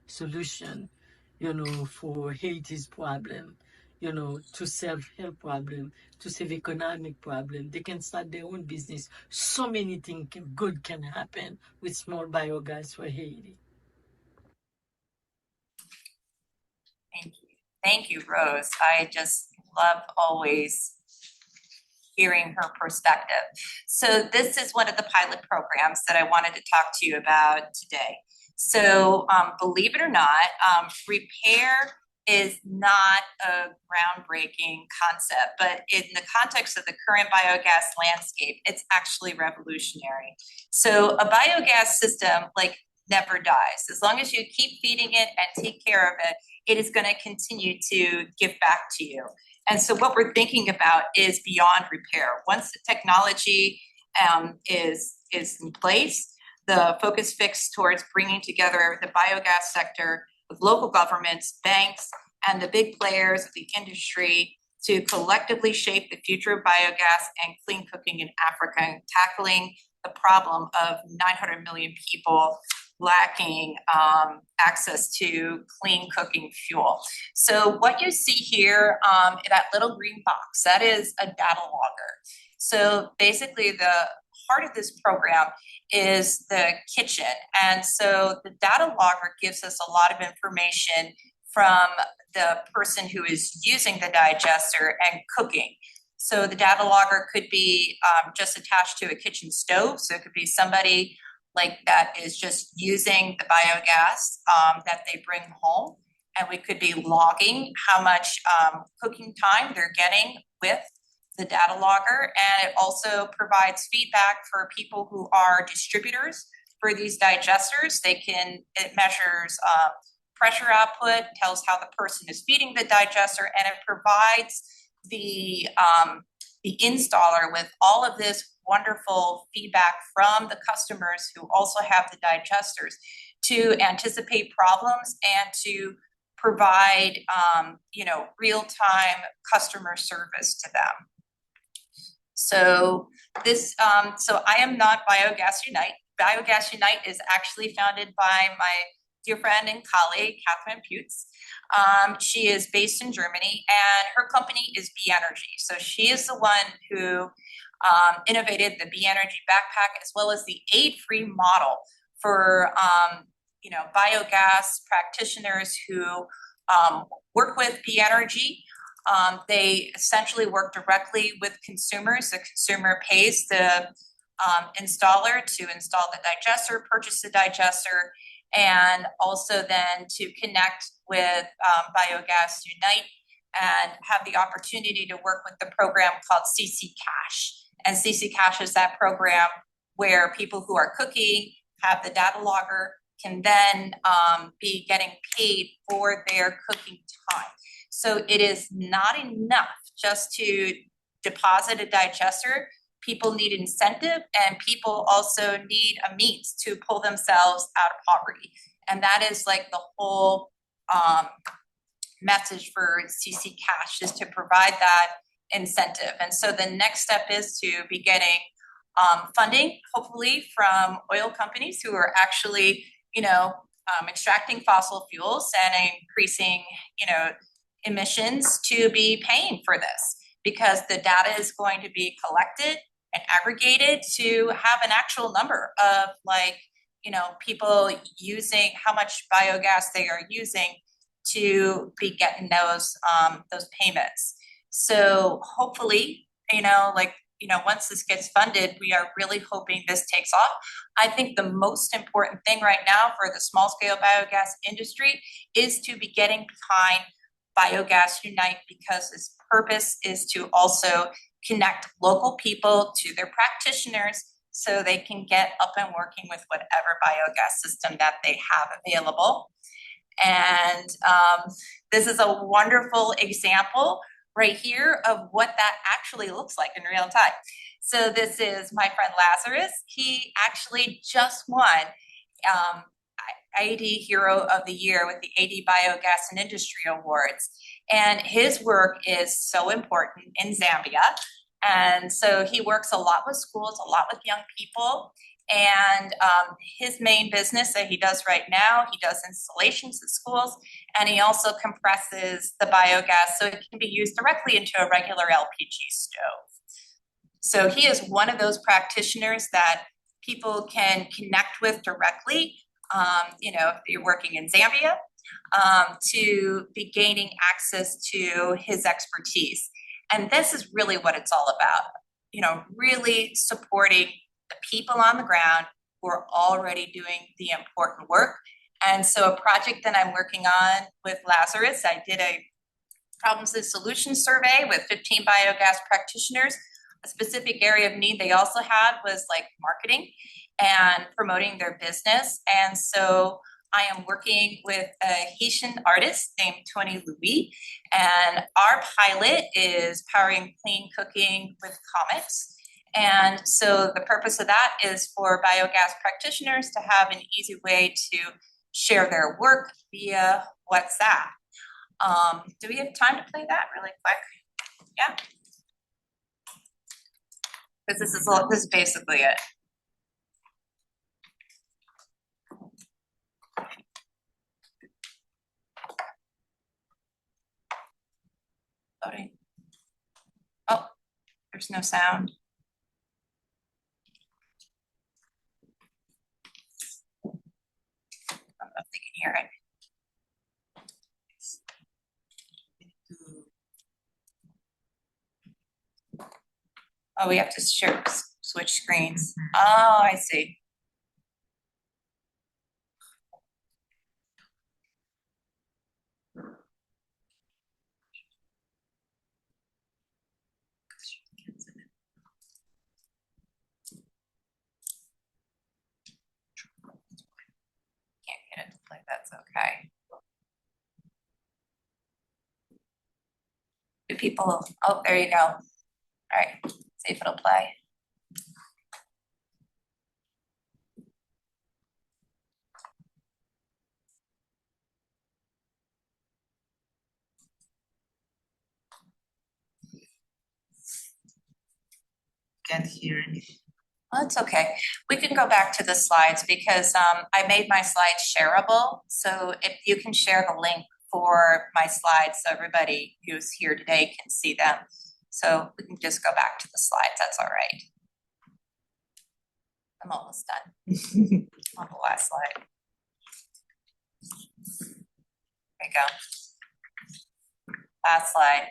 solution, for Haiti's problem, to solve health problem, to solve economic problem. They can start their own business. So many things good can happen with small biogas for Haiti. Thank you. Thank you, Rose. I just love always hearing her perspective. So this is one of the pilot programs that I wanted to talk to you about today. So believe it or not, repair is not a groundbreaking concept, but in the context of the current biogas landscape, it's actually revolutionary. So a biogas system never dies. As long as you keep feeding it and take care of it, it is going to continue to give back to you. And so what we're thinking about is beyond repair. Once the technology is in place, the focus fixed towards bringing together the biogas sector with local governments, banks, and the big players of the industry to collectively shape the future of biogas and clean cooking in Africa, and tackling the problem of 900 million people lacking access to clean cooking fuel. So what you see here in that little green box, that is a data logger. So basically the heart of this program is the kitchen. And so the data logger gives us a lot of information from the person who is using the digester and cooking. So the data logger could be just attached to a kitchen stove. So it could be somebody that is just using the biogas that they bring home. And we could be logging how much cooking time they're getting with the data logger. And it also provides feedback for people who are distributors for these digesters. It measures pressure output, tells how the person is feeding the digester, and it provides the installer with all of this wonderful feedback from the customers who also have the digesters to anticipate problems and to provide real-time customer service to them. So this, so I am not Biogas Unite. Biogas Unite is actually founded by my dear friend and colleague, Catherine Putz. She is based in Germany, and her company is B Energy. So she is the one who innovated the B Energy backpack, as well as the aid-free model for biogas practitioners who work with B Energy. They essentially work directly with consumers. The consumer pays the installer to install the digester, purchase the digester, and also then to connect with Biogas Unite and have the opportunity to work with the program called CC Cash. And CC Cash is that program where people who are cooking have the data logger, can then be getting paid for their cooking time. So it is not enough just to deposit a digester. People need incentive, and people also need a means to pull themselves out of poverty. And that is like the whole message for CC Cash, is to provide that incentive. And so the next step is to be getting funding, hopefully from oil companies who are actually, extracting fossil fuels and increasing, emissions, to be paying for this, because the data is going to be collected and aggregated to have an actual number of people using, how much biogas they are using to be getting those payments. So hopefully, once this gets funded, we are really hoping this takes off. I think the most important thing right now for the small scale biogas industry is to be getting behind Biogas Unite, because its purpose is to also connect local people to their practitioners so they can get up and working with whatever biogas system that they have available. And this is a wonderful example right here of what that actually looks like in real time. So this is my friend Lazarus. He actually just won AD Hero of the Year with the AD Biogas and Industry Awards. And his work is so important in Zambia. And so he works a lot with schools, a lot with young people. And his main business that he does right now, he does installations at schools, and he also compresses the biogas so it can be used directly into a regular LPG stove. So he is one of those practitioners that people can connect with directly, if you're working in Zambia, to be gaining access to his expertise. And this is really what it's all about, really supporting the people on the ground who are already doing the important work. And so a project that I'm working on with Lazarus, I did a problems and solutions survey with 15 biogas practitioners. A specific area of need they also had was like marketing and promoting their business. And so I am working with a Haitian artist named Tony Louis, and our pilot is powering clean cooking with comics. And so the purpose of that is for biogas practitioners to have an easy way to share their work via WhatsApp. Do we have time to play that really quick? Yeah. Because this is basically it. Loading. Oh, there's no sound. I don't know if they can hear it. Oh, we have to switch screens. Oh, I see. Can't get it to play, that's okay. Do people, oh, there you go. All right, see if it'll play. can't hear anything. Well, it's okay. We can go back to the slides because I made my slides shareable. So if you can share the link for my slides so everybody who's here today can see them. So we can just go back to the slides. That's all right. I'm almost done on the last slide. There you go. Last slide.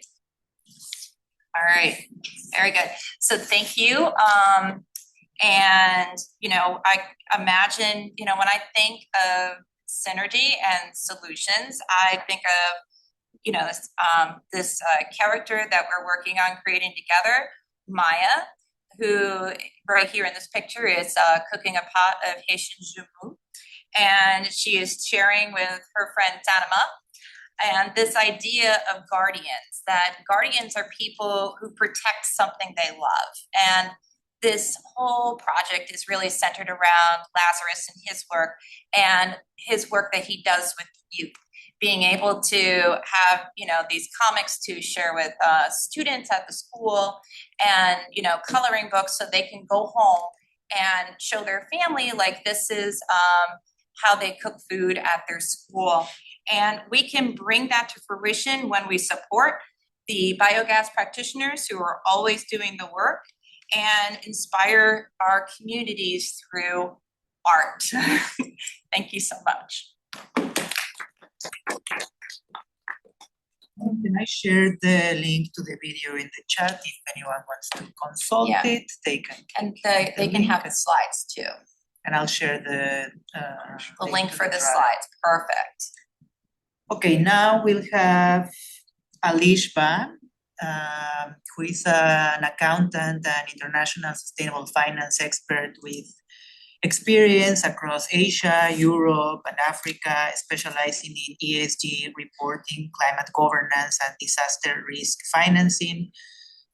All right, very good. So thank you. And, you know, I imagine, you know, when I think of synergy and solutions, I think of, you know, this character that we're working on creating together, Maya, who right here in this picture is cooking a pot of Haitian jumu. And she is sharing with her friend Tanima. And this idea of guardians, that guardians are people who protect something they love. And this whole project is really centered around Lazarus and his work that he does with youth. Being able to have, you know, these comics to share with students at the school and, you know, coloring books so they can go home and show their family, like, this is how they cook food at their school. And we can bring that to fruition when we support the biogas practitioners who are always doing the work and inspire our communities through art. Thank you so much. Can I share the link to the video in the chat if anyone wants to consult it? They can. And they can have the slides too. And I'll share the link for the slides. Perfect. Okay, now we'll have Alishba, who is an accountant and international sustainable finance expert with experience across Asia, Europe, and Africa, specializing in ESG reporting, climate governance, and disaster risk financing,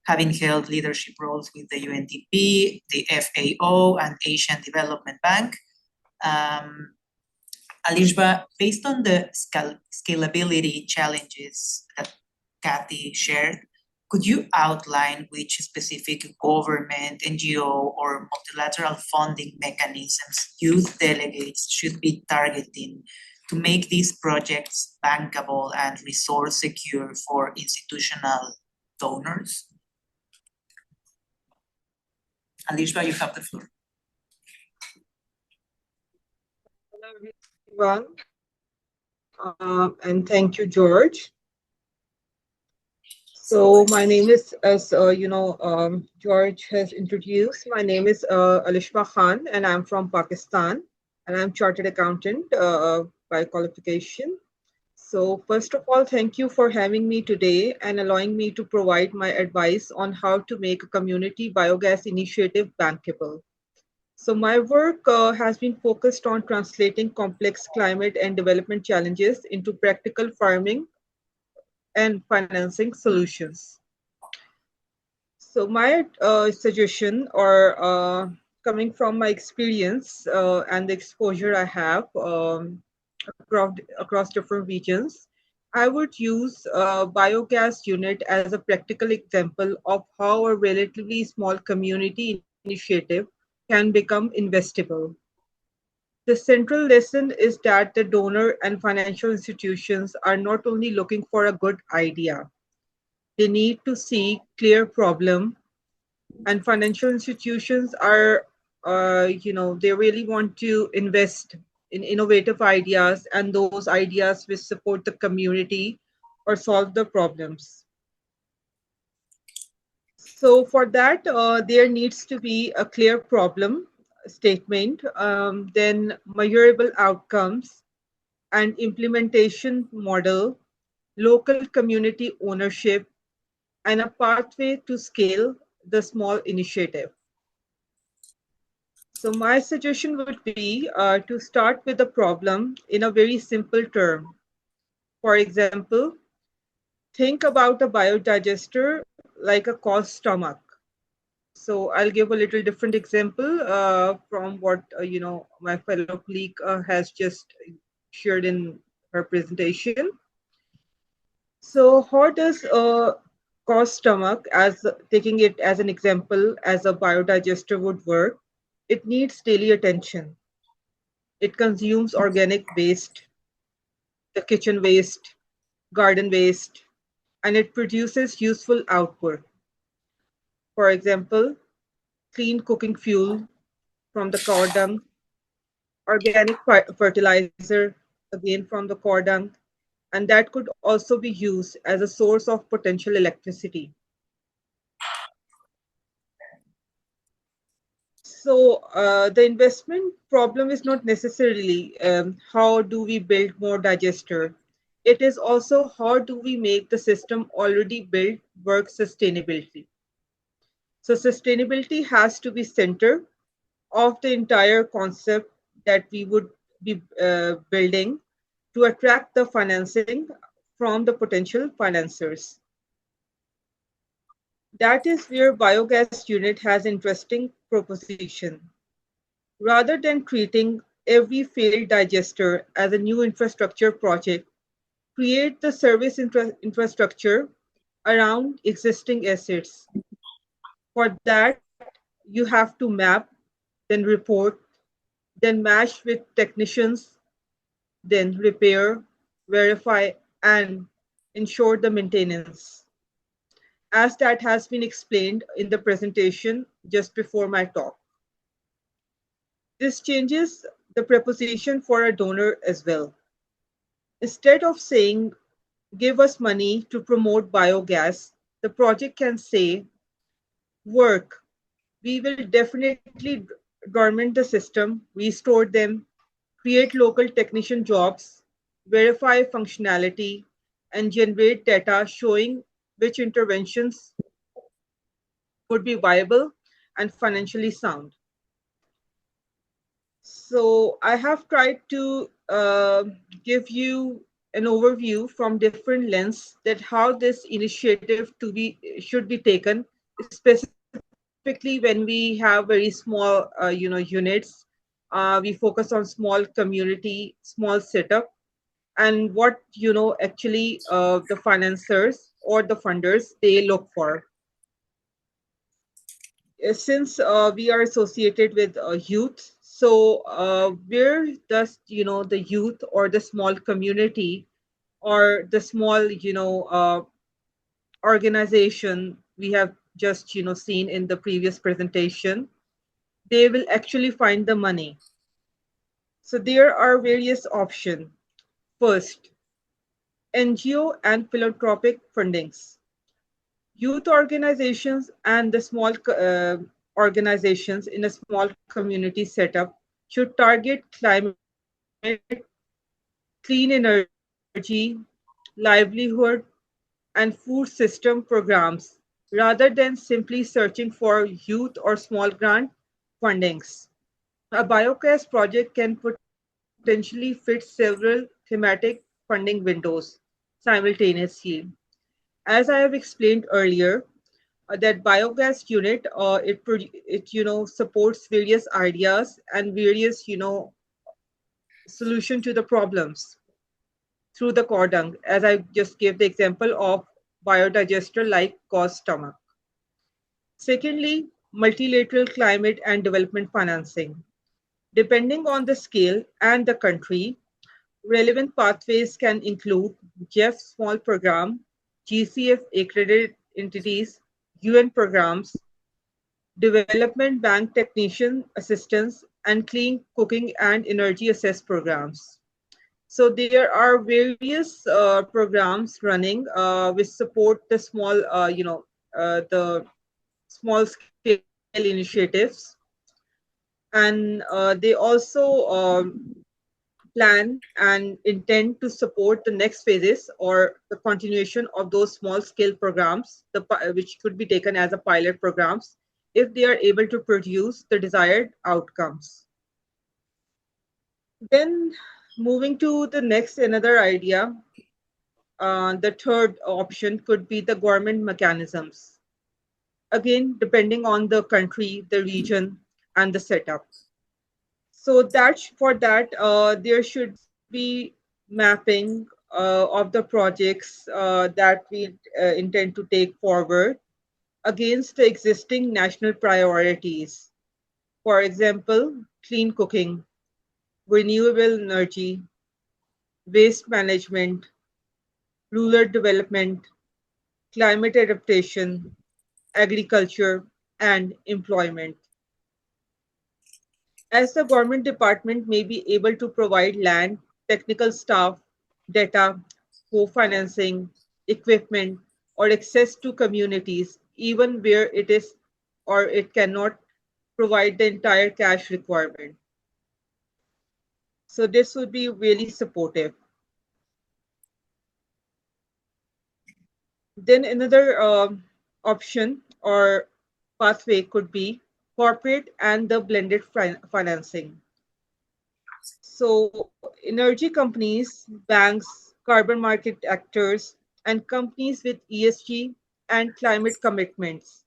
having held leadership roles with the UNDP, the FAO, and Asian Development Bank. Alishba, based on the scalability challenges that Kathy shared, could you outline which specific government, NGO, or multilateral funding mechanisms youth delegates should be targeting to make these projects bankable and resource secure for institutional donors? Alishba, you have the floor. Hello, everyone. And thank you, George. So my name is, as George has introduced, my name is Alishba Khan, and I'm from Pakistan, and I'm chartered accountant by qualification. So first of all, thank you for having me today and allowing me to provide my advice on how to make a community biogas initiative bankable. So my work has been focused on translating complex climate and development challenges into practical farming and financing solutions. So my suggestion, or coming from my experience and the exposure I have across different regions, I would use a biogas unit as a practical example of how a relatively small community initiative can become investable. The central lesson is that the donor and financial institutions are not only looking for a good idea, they need to see clear problem, and financial institutions are, they really want to invest in innovative ideas and those ideas which support the community or solve the problems. So for that, there needs to be a clear problem statement, then measurable outcomes and implementation model, local community ownership, and a pathway to scale the small initiative. So my suggestion would be to start with the problem in a very simple term. For example, think about a biodigester like a cow's stomach. So I'll give a little different example from what my fellow colleague has just shared in her presentation. So how does a cow's stomach, as taking it as an example, as a biodigester would work, it needs daily attention. It consumes organic waste, the kitchen waste, garden waste, and it produces useful output. For example, clean cooking fuel from the cow dung, organic fertilizer, again from the cow dung, and that could also be used as a source of potential electricity. So the investment problem is not necessarily how do we build more digester. It is also how do we make the system already built work sustainability. So sustainability has to be center of the entire concept that we would be building to attract the financing from the potential financiers. That is where biogas unit has interesting proposition. Rather than treating every failed digester as a new infrastructure project, create the service infrastructure around existing assets. For that, you have to map, then report, then match with technicians, then repair, verify, and ensure the maintenance. As that has been explained in the presentation just before my talk. This changes the preposition for a donor as well. Instead of saying, give us money to promote biogas, the project can say, work. We will definitely government the system, restore them, create local technician jobs, verify functionality, and generate data showing which interventions would be viable and financially sound. So I have tried to give you an overview from different lenses that how this initiative should be taken, specifically when we have very small units. We focus on small community, small setup, and what actually the financiers or the funders they look for. Since we are associated with youth, so where does the youth or the small community or the small organization we have just seen in the previous presentation, they will actually find the money. So there are various options. First, NGO and philanthropic fundings. Youth organizations and the small organizations in a small community setup should target climate, clean energy, livelihood, and food system programs rather than simply searching for youth or small grant fundings. A biogas project can potentially fit several thematic funding windows simultaneously. As I have explained earlier, that biogas unit it supports various ideas and various solution to the problems through the core dung, as I just gave the example of biodigester like cow's stomach. Secondly, multilateral climate and development financing. Depending on the scale and the country, relevant pathways can include GEF small program, GCF accredited entities, UN programs, development bank technician assistance, and clean cooking and energy assess programs. So there are various programs running which support the small, the small scale initiatives, and they also plan and intend to support the next phases or the continuation of those small scale programs, which could be taken as a pilot programs if they are able to produce the desired outcomes. Then moving to the next, another idea, the third option could be the government mechanisms. Again, depending on the country, the region, and the setup. So for that, there should be mapping of the projects that we intend to take forward against the existing national priorities. For example, clean cooking, renewable energy, waste management, rural development, climate adaptation, agriculture, and employment. As the government department may be able to provide land, technical staff, data, co-financing, equipment, or access to communities, even where it is or it cannot provide the entire cash requirement. So this would be really supportive. Then another option or pathway could be corporate and the blended financing. So energy companies, banks, carbon market actors, and companies with ESG and climate commitments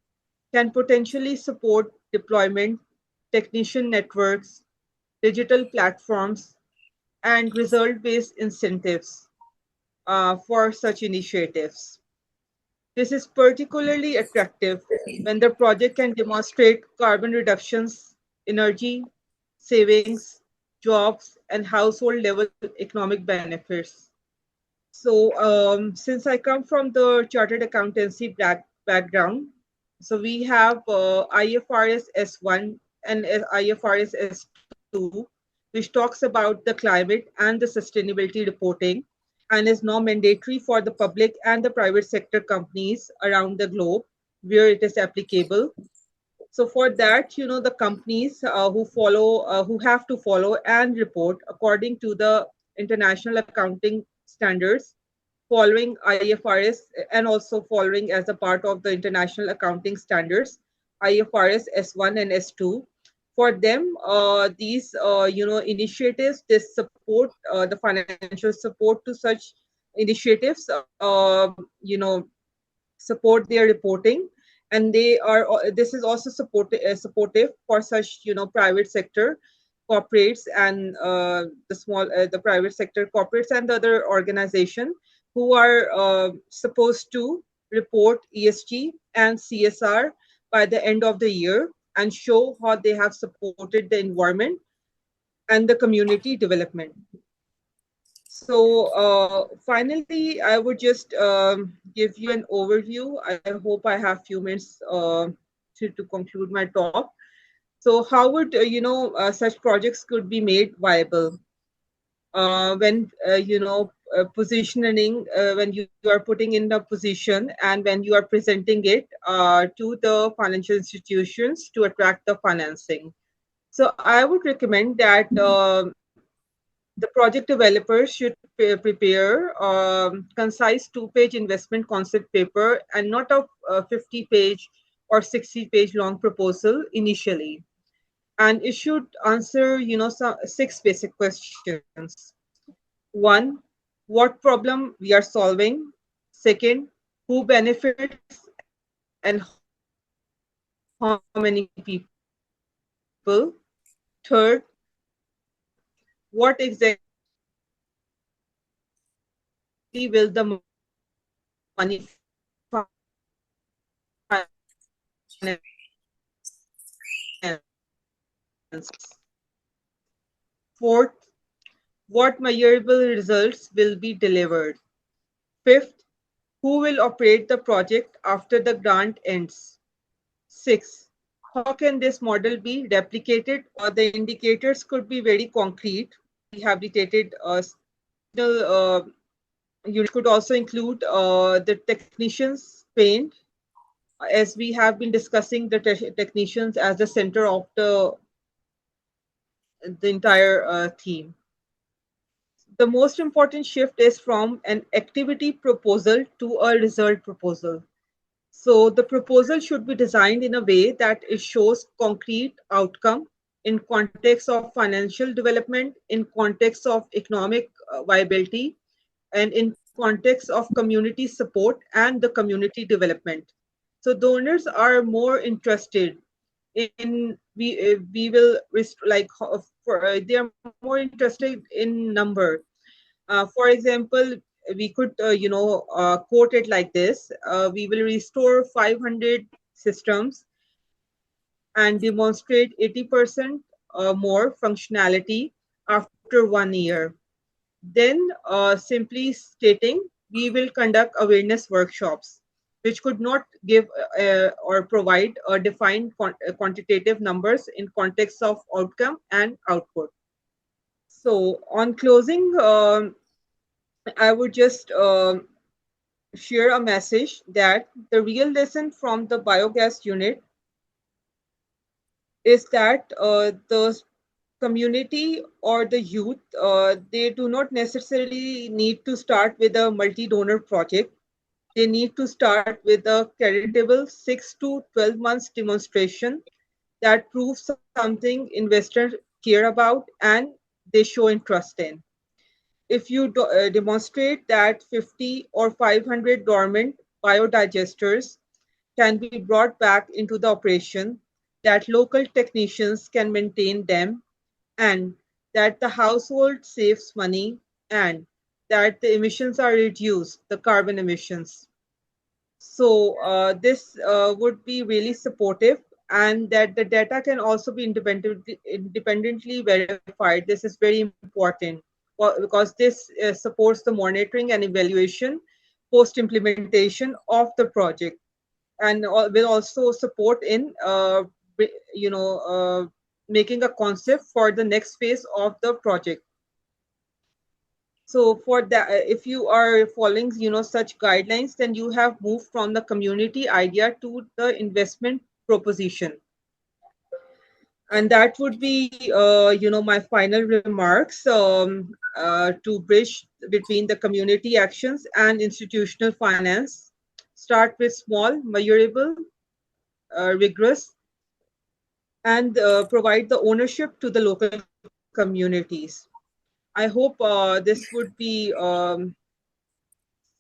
can potentially support deployment, technician networks, digital platforms, and result-based incentives for such initiatives. This is particularly attractive when the project can demonstrate carbon reductions, energy savings, jobs, and household level economic benefits. So since I come from the chartered accountancy background, so we have IFRS S1 and IFRS S2, which talks about the climate and the sustainability reporting and is now mandatory for the public and the private sector companies around the globe where it is applicable. So for that, the companies who have to follow and report according to the international accounting standards, following IFRS and also following as a part of the international accounting standards, IFRS S1 and S2. For them, these initiatives, this support, the financial support to such initiatives, support their reporting, and they are. This is also supportive for such private sector corporates and the private sector corporates and the other organization who are supposed to report ESG and CSR by the end of the year and show how they have supported the environment and the community development. So finally, I would just give you an overview. I hope I have a few minutes to conclude my talk. So how would such projects could be made viable when positioning, when you are putting in the position and when you are presenting it to the financial institutions to attract the financing. So I would recommend that the project developers should prepare concise 2-page investment concept paper and not a 50-page or 60-page long proposal initially. And it should answer, some 6 basic questions. 1, what problem we are solving? 2nd, who benefits and how many people? 3rd, what exactly will the money finance? 4th, what measurable results will be delivered? 5th, who will operate the project after the grant ends? 6th, how can this model be replicated? The indicators could be very concrete. Rehabilitated unit could also include the technicians trained, as we have been discussing the technicians as the center of the entire theme. The most important shift is from an activity proposal to a result proposal. So the proposal should be designed in a way that it shows concrete outcome in context of financial development, in context of economic viability, and in context of community support and the community development. So donors are more interested in they are more interested in number. For example, we could, quote it like this: we will restore 500 systems and demonstrate 80% more functionality after 1 year. Then, simply stating, we will conduct awareness workshops, which could not give or provide defined quantitative numbers in context of outcome and output. So, on closing, I would just share a message that the real lesson from the biogas unit is that the community or the youth, they do not necessarily need to start with a multi-donor project. They need to start with a creditable 6 to 12 months demonstration that proves something investors care about and they show interest in. If you demonstrate that 50 or 500 dormant biodigesters can be brought back into the operation, that local technicians can maintain them, and that the household saves money, and that the emissions are reduced, the carbon emissions. So this would be really supportive, and that the data can also be independently verified. This is very important because this supports the monitoring and evaluation post-implementation of the project, and will also support in making a concept for the next phase of the project. So for that, if you are following, such guidelines, then you have moved from the community idea to the investment proposition. And that would be, my final remarks to bridge between the community actions and institutional finance. Start with small, measurable, rigorous, and provide the ownership to the local communities. I hope this would be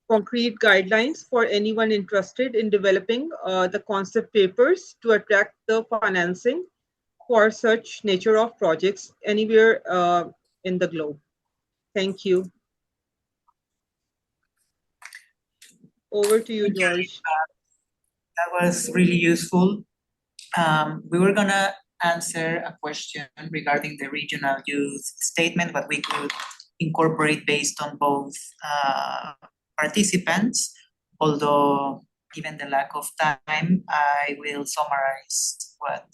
concrete guidelines for anyone interested in developing the concept papers to attract the financing for such nature of projects anywhere in the globe. Thank you. Over to you, George. That was really useful. We were gonna answer a question regarding the regional youth statement, but we could incorporate based on both participants. Although, given the lack of time, I will summarize what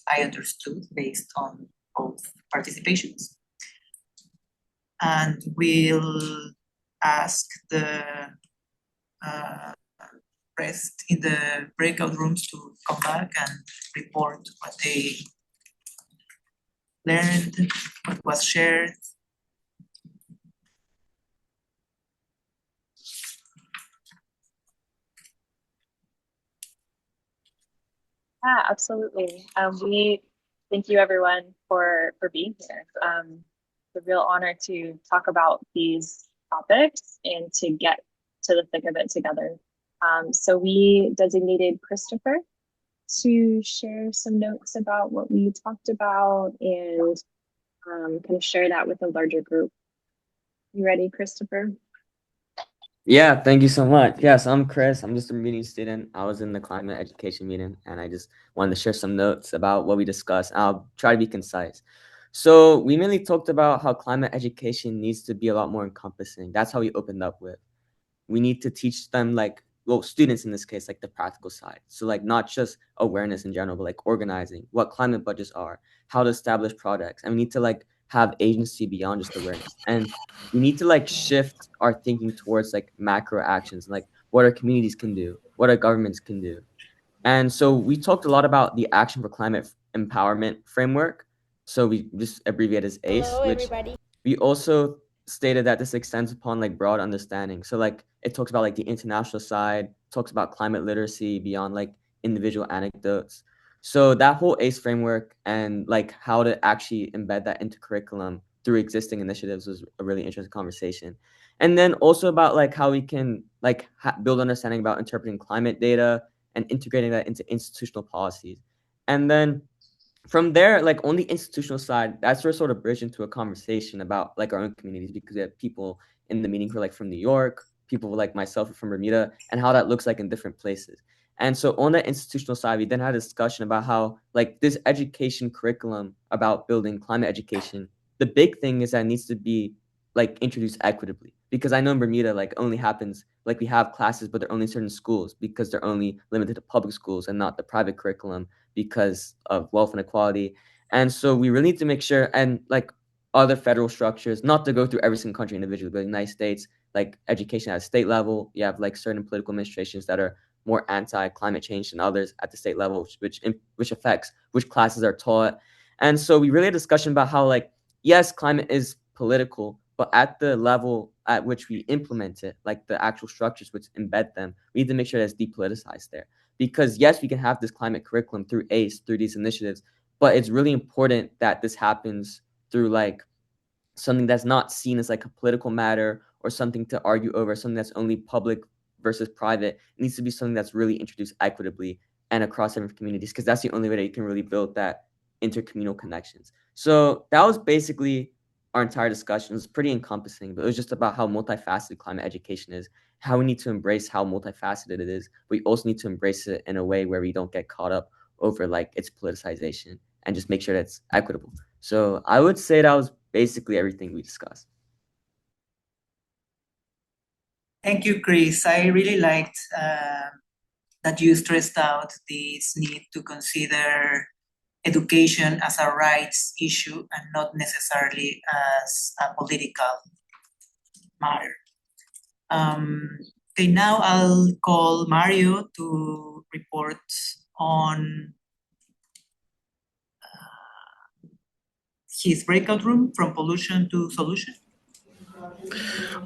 I understood based on both participations. And we'll ask the rest in the breakout rooms to come back and report what they learned, what was shared. Yeah, absolutely. We thank you everyone for being here. It's a real honor to talk about these topics and to get to the thick of it together. So we designated Christopher to share some notes about what we talked about and kind of share that with a larger group. You ready, Christopher? Yeah, thank you so much. Yes, I'm Chris. I'm just a meeting student. I was in the climate education meeting and I just wanted to share some notes about what we discussed. I'll try to be concise. So we mainly talked about how climate education needs to be a lot more encompassing. That's how we opened up with. We need to teach them students in this case, like the practical side. So like not just awareness in general, but like organizing, what climate budgets are, how to establish projects. And we need to have agency beyond just awareness. And we need to shift our thinking towards macro actions, what our communities can do, what our governments can do. And so we talked a lot about the Action for Climate Empowerment framework. So we just abbreviate as ACE. Hello, which everybody. We also stated that this extends upon broad understanding. So it talks about the international side, talks about climate literacy beyond individual anecdotes. So that whole ACE framework and how to actually embed that into curriculum through existing initiatives was a really interesting conversation. And then also about how we can build understanding about interpreting climate data and integrating that into institutional policies. And then from there, on the institutional side, that's where sort of bridge into a conversation about our own communities, because we have people in the meeting who are like from New York, people like myself from Bermuda, and how that looks like in different places. And so on the institutional side, we then had a discussion about how like this education curriculum about building climate education, the big thing is that it needs to be like introduced equitably, because I know in Bermuda like only happens like we have classes, but they're only certain schools because they're only limited to public schools and not the private curriculum because of wealth inequality. And so we really need to make sure, and like other federal structures, not to go through every single country individually, but in the United States, like education at a state level, you have like certain political administrations that are more anti-climate change than others at the state level, which affects which classes are taught. And so we really had a discussion about how like, yes, climate is political, but at the level at which we implement it, like the actual structures which embed them, we need to make sure that's depoliticized there. Because yes, we can have this climate curriculum through ACE, through these initiatives, but it's really important that this happens through like something that's not seen as like a political matter or something to argue over, something that's only public versus private. It needs to be something that's really introduced equitably and across different communities, because that's the only way that you can really build that intercommunal connections. So that was basically our entire discussion. It was pretty encompassing, but it was just about how multifaceted climate education is, how we need to embrace how multifaceted it is. We also need to embrace it in a way where we don't get caught up over like its politicization and just make sure that it's equitable. So I would say that was basically everything we discussed. Thank you, Chris. I really liked that you stressed out this need to consider education as a rights issue and not necessarily as a political matter. Okay, now I'll call Mario to report on his breakout room, From Pollution to Solution.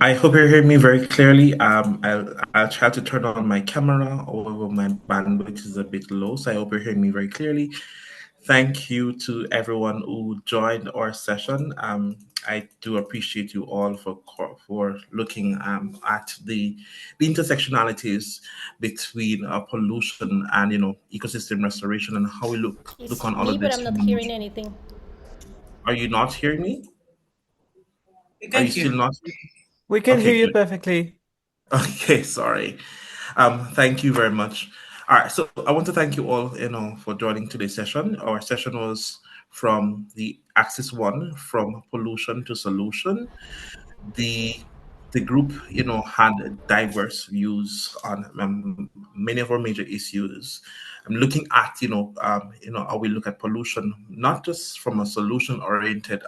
I hope you hear me very clearly. I'll try to turn on my camera, although my bandwidth is a bit low, so I hope you're hearing me very clearly. Thank you to everyone who joined our session. I do appreciate you all for looking at the intersectionalities between pollution and ecosystem restoration, and how we look on all of this. But I'm not hearing anything. Are you not hearing me? We can hear. Still not? We can Okay, hear you good. perfectly. Okay, sorry. Thank you very much. All right, so I want to thank you all, for joining today's session. Our session was from the Axis 1, From Pollution to Solution. The group, had diverse views on many of our major issues. I'm looking at, how we look at pollution, not just from a solution-oriented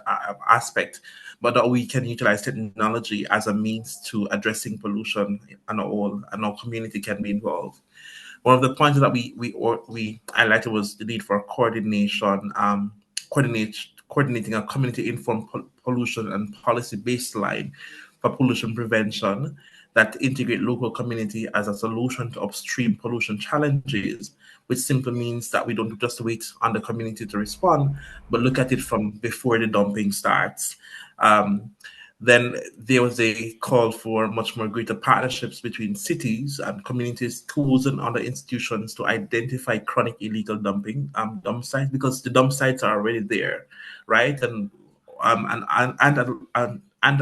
aspect, but how we can utilize technology as a means to addressing pollution and our community can be involved. One of the points that we highlighted was the need for coordination, coordinating a community-informed pollution and policy baseline for pollution prevention that integrate local community as a solution to upstream pollution challenges, which simply means that we don't just wait on the community to respond, but look at it from before the dumping starts. Then there was a call for much more greater partnerships between cities and communities, schools, and other institutions to identify chronic illegal dumping dump sites, because the dump sites are already there, right? And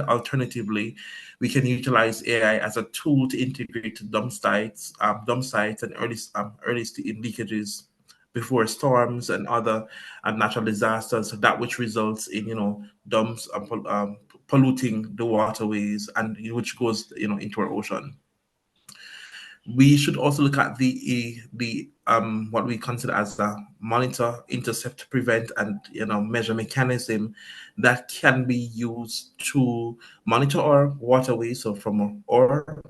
alternatively, we can utilize AI as a tool to integrate dump sites and early leakages before storms and other natural disasters, that which results in dumps polluting the waterways, and which goes into our ocean. We should also look at the what we consider as the monitor, intercept, prevent, and measure mechanism that can be used to monitor our waterways, so from our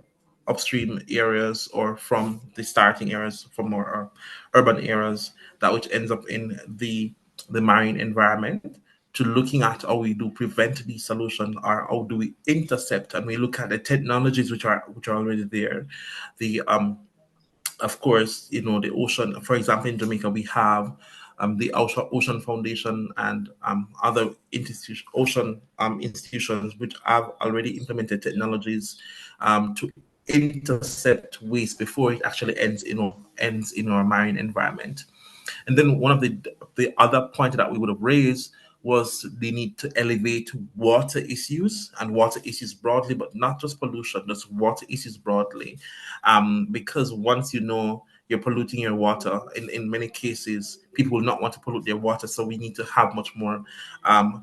upstream areas or from the starting areas, from our urban areas, that which ends up in the marine environment, to looking at how we do prevent the solution, or how do we intercept, and we look at the technologies which are already there. Of course, the ocean. For example, in Jamaica, we have the Ocean Foundation and other ocean institutions which have already implemented technologies to intercept waste before it actually ends in our marine environment. And then one of the other point that we would have raised was the need to elevate water issues and water issues broadly, but not just pollution, just water issues broadly. Because once you know you're polluting your water, in many cases, people will not want to pollute their water. So we need to have much more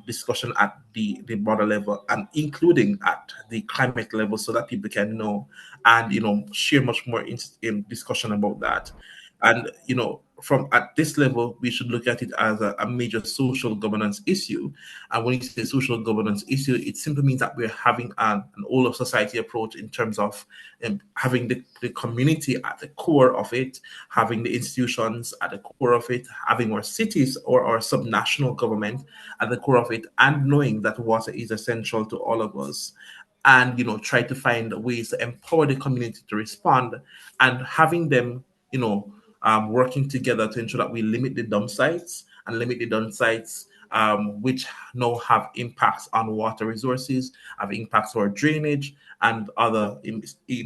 discussion at the broader level, and including at the climate level, so that people can know and, share much more in discussion about that. And, from at this level, we should look at it as a major social governance issue. And when you say social governance issue, it simply means that we're having an all of society approach in terms of having the community at the core of it, having the institutions at the core of it, having our cities or our subnational government at the core of it, and knowing that water is essential to all of us. And, try to find ways to empower the community to respond, and having them, working together to ensure that we limit the dump sites and limit the dump sites which now have impacts on water resources, have impacts on drainage and other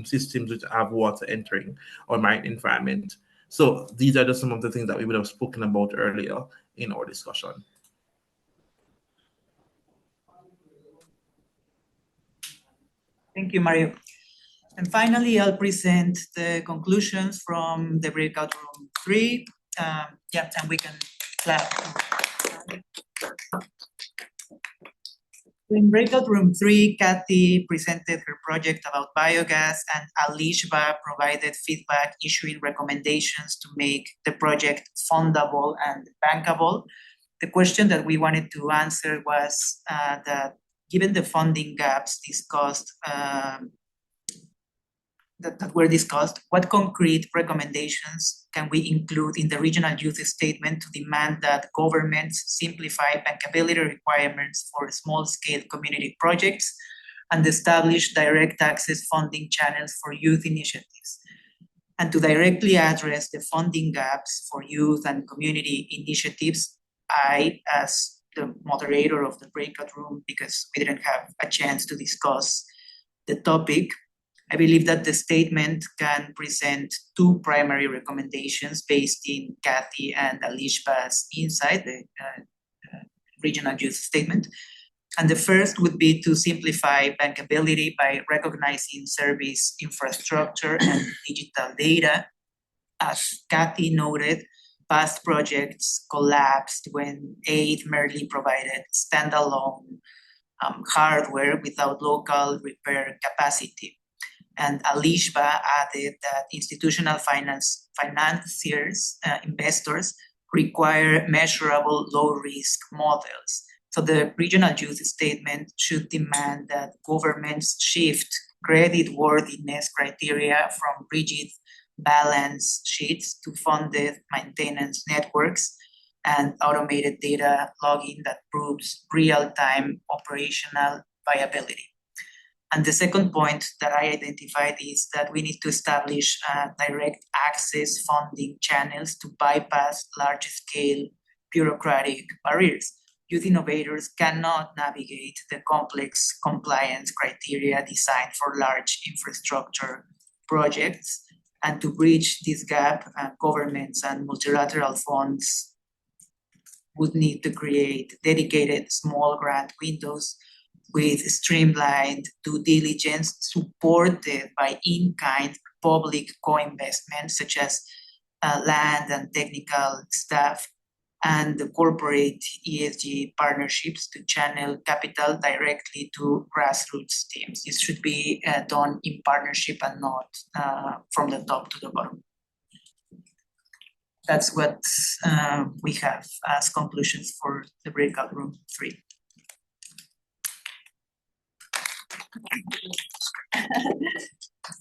systems which have water entering our marine environment. So these are just some of the things that we would have spoken about earlier in our discussion. Thank you, Mario. And finally, I'll present the conclusions from the breakout room 3. And we can clap. In breakout room 3, Kathy presented her project about biogas, and Alishba provided feedback, issuing recommendations to make the project fundable and bankable. The question that we wanted to answer was that given the funding gaps discussed, that were discussed, what concrete recommendations can we include in the regional youth statement to demand that governments simplify bankability requirements for small-scale community projects and establish direct access funding channels for youth initiatives? And to directly address the funding gaps for youth and community initiatives, I, as the moderator of the breakout room, because we didn't have a chance to discuss the topic, I believe that the statement can present 2 primary recommendations based in Kathy and Alishba's insight, the regional youth statement. And the first would be to simplify bankability by recognizing service infrastructure and digital data. As Kathy noted, past projects collapsed when aid merely provided standalone hardware without local repair capacity. And Alishba added that institutional financiers, investors, require measurable low-risk models. So the regional youth statement should demand that governments shift creditworthiness criteria from rigid balance sheets to funded maintenance networks and automated data logging that proves real-time operational viability. And the second point that I identified is that we need to establish direct access funding channels to bypass large-scale bureaucratic barriers. Youth innovators cannot navigate the complex compliance criteria designed for large infrastructure projects. And to bridge this gap, governments and multilateral funds would need to create dedicated small grant windows with streamlined due diligence supported by in-kind public co-investment, such as land and technical staff, and the corporate ESG partnerships to channel capital directly to grassroots teams. This should be done in partnership and not from the top to the bottom. That's what we have as conclusions for the breakout room 3.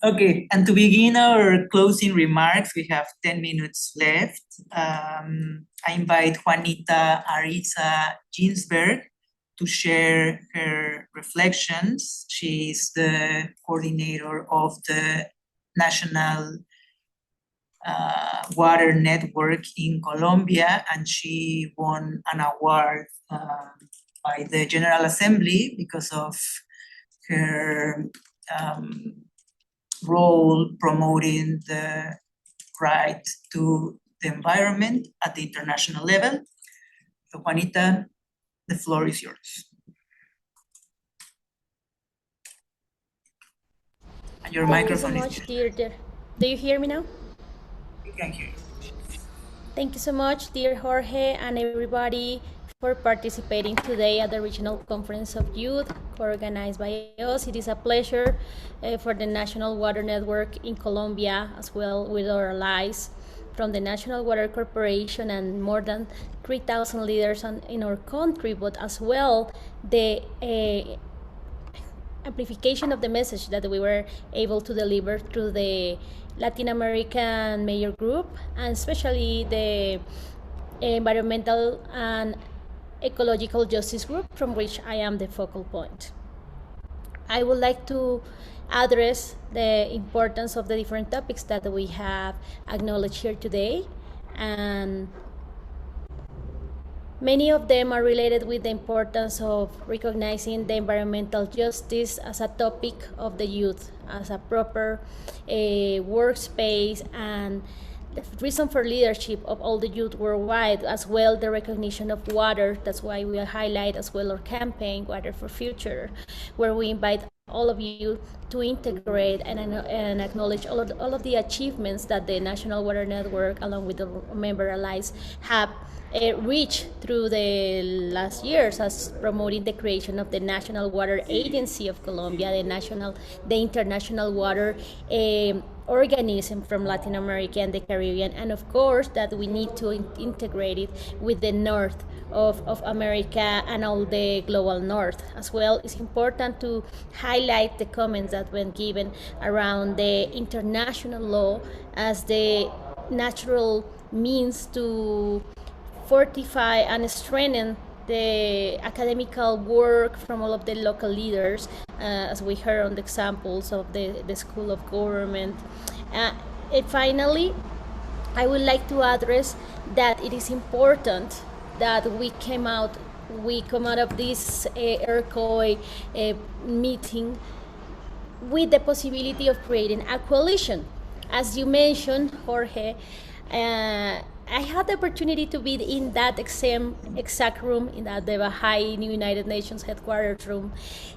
Okay, and to begin our closing remarks, we have 10 minutes left. I invite Juanita Ariza Ginsberg to share her reflections. She's the coordinator of the National Water Network in Colombia, and she won an award by the General Assembly because of her role promoting the right to the environment at the international level. So Juanita, The floor is yours. And your microphone is muted. Do you hear me now? We can hear you. Thank you so much, dear Jorge, and everybody for participating today at the Regional Conference of Youth organized by us. It is a pleasure for the National Water Network in Colombia, as well with our allies from the National Water Corporation and more than 3,000 leaders in our country, but as well the amplification of the message that we were able to deliver through the Latin American Mayor Group, and especially the Environmental and Ecological Justice Group, from which I am the focal point. I would like to address the importance of the different topics that we have acknowledged here today, and many of them are related with the importance of recognizing the environmental justice as a topic of the youth, as a proper workspace, and the reason for leadership of all the youth worldwide, as well the recognition of water. That's why we highlight as well our campaign, Water for Future, where we invite all of you to integrate and acknowledge all of the achievements that the National Water Network, along with the member allies, have reached through the last years, as promoting the creation of the National Water Agency of Colombia, the International Water organism from Latin America and the Caribbean, and of course that we need to integrate it with the north of America and all the global north as well. It's important to highlight the comments that were given around the international law as the natural means to fortify and strengthen the academical work from all of the local leaders, as we heard on the examples of the School of Government. And finally, I would like to address that it is important that we come out of this RCOY meeting with the possibility of creating a coalition. As you mentioned, Jorge, I had the opportunity to be in that exact room, in the Bahá'í United Nations headquarters room,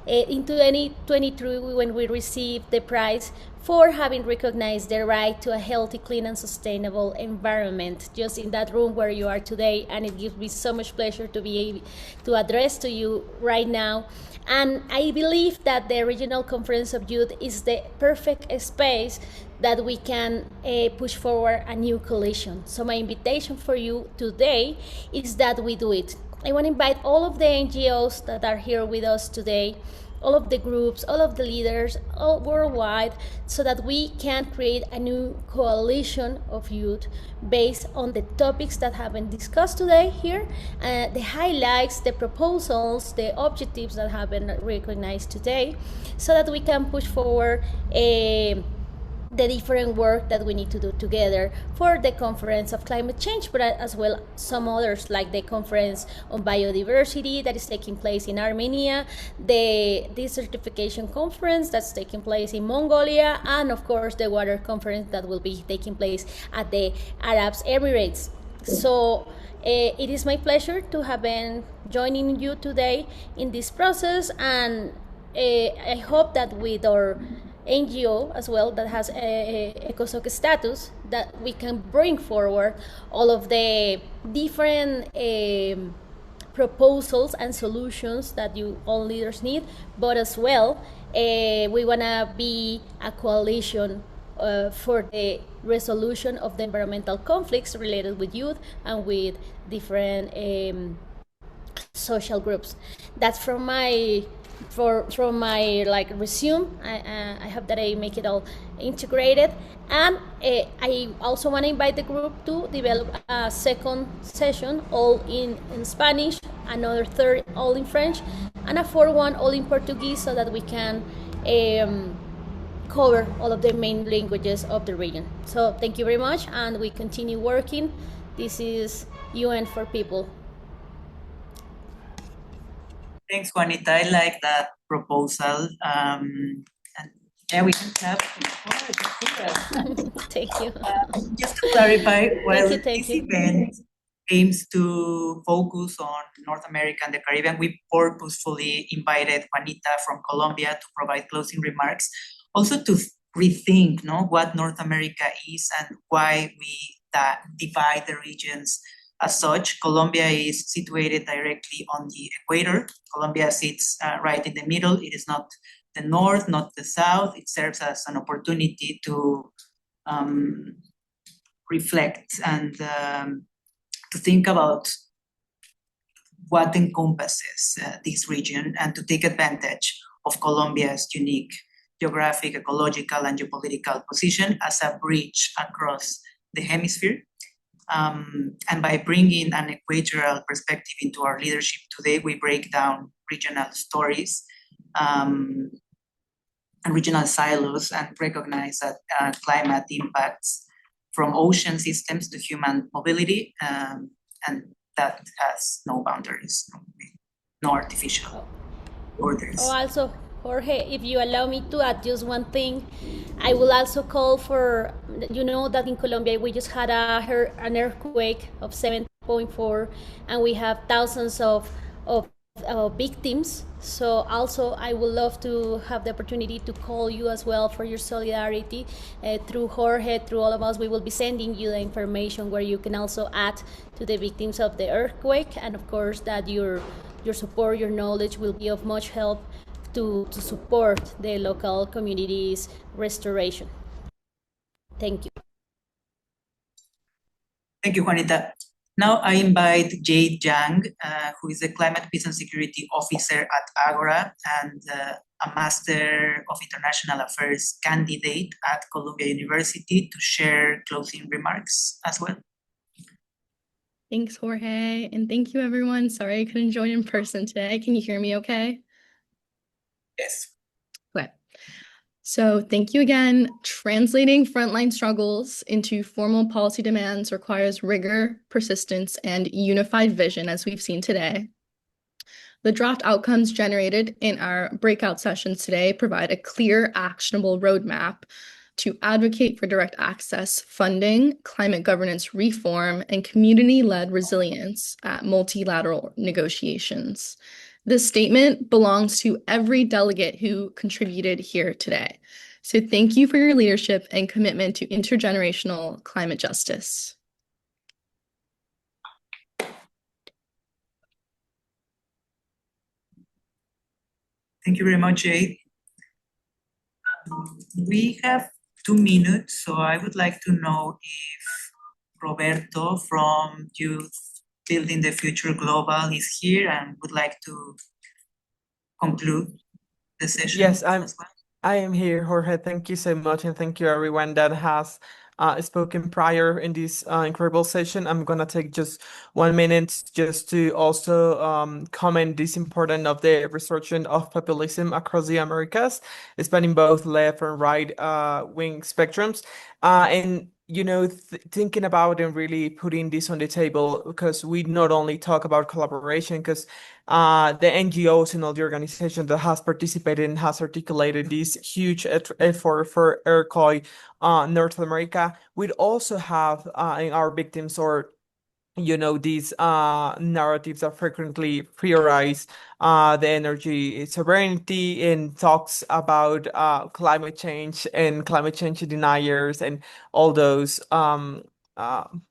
in 2023, when we received the prize for having recognized the right to a healthy, clean, and sustainable environment, just in that room where you are today. And it gives me so much pleasure to be able to address to you right now. And I believe that the Regional Conference of Youth is the perfect space that we can push forward a new coalition. So my invitation for you today is that we do it. I want to invite all of the NGOs that are here with us today, all of the groups, all of the leaders, all worldwide, so that we can create a new coalition of youth based on the topics that have been discussed today here, the highlights, the proposals, the objectives that have been recognized today, so that we can push forward the different work that we need to do together for the Conference of Climate Change, but as well some others, like the Conference on Biodiversity that is taking place in Armenia, the Desertification Conference that's taking place in Mongolia, and of course the Water Conference that will be taking place at the Arab Emirates. So it is my pleasure to have been joining you today in this process, and I hope that with our NGO as well that has a ECOSOC status, that we can bring forward all of the different proposals and solutions that you all leaders need, but as well we want to be a coalition for the resolution of the environmental conflicts related with youth and with different social groups. That's from my resume. I hope that I make it all integrated, and I also want to invite the group to develop a second session all in Spanish, another third all in French, and a fourth one all in Portuguese, so that we can cover all of the main languages of the region. So thank you very much, and we continue working. This is UN for People. Thanks, Juanita. I like that proposal. And yeah, we can clap. Thank you. Just to clarify, well, this event aims to focus on North America and the Caribbean. We purposefully invited Juanita from Colombia to provide closing remarks, also to rethink what North America is and why we divide the regions as such. Colombia is situated directly on the equator. Colombia sits right in the middle. It is not the north, not the south. It serves as an opportunity to reflect and to think about what encompasses this region and to take advantage of Colombia's unique geographic, ecological, and geopolitical position as a bridge across the hemisphere. And by bringing an equatorial perspective into our leadership today, we break down regional stories and regional silos and recognize that climate impacts from ocean systems to human mobility, and that has no boundaries, no artificial borders. Also, Jorge, if you allow me to add just one thing, I will also call for, that in Colombia we just had an earthquake of 7.4, and we have thousands of victims. So also I would love to have the opportunity to call you as well for your solidarity. Through Jorge, through all of us, we will be sending you the information where you can also add to the victims of the earthquake, and of course that your support, your knowledge will be of much help to support the local community's restoration. Thank you. Thank you, Juanita. Now I invite Jade Yang, who is the Climate Peace and Security Officer at Agora and a Master of International Affairs candidate at Columbia University, to share closing remarks as well. Thanks, Jorge, and thank you, everyone. Sorry I couldn't join in person today. Can you hear me okay? Yes. Okay. So thank you again. Translating frontline struggles into formal policy demands requires rigor, persistence, and unified vision, as we've seen today. The draft outcomes generated in our breakout sessions today provide a clear, actionable roadmap to advocate for direct access funding, climate governance reform, and community-led resilience at multilateral negotiations. This statement belongs to every delegate who contributed here today. So thank you for your leadership and commitment to intergenerational climate justice. Thank you very much, Jade. We have 2 minutes, so I would like to know if Roberto from Youth Building the Future Global is here and would like to conclude the session. Yes, I am here, Jorge. Thank you so much, and thank you everyone that has spoken prior in this incredible session. I'm gonna take just 1 minute just to also comment this important of the resurgence of populism across the Americas, spanning both left and right wing spectrums, and thinking about and really putting this on the table, because we not only talk about collaboration, because the NGOs and all the organizations that has participated and has articulated this huge effort for RCOY North America, we'd also have in our victims, or these narratives that frequently prioritize the energy sovereignty and talks about climate change and climate change deniers and all those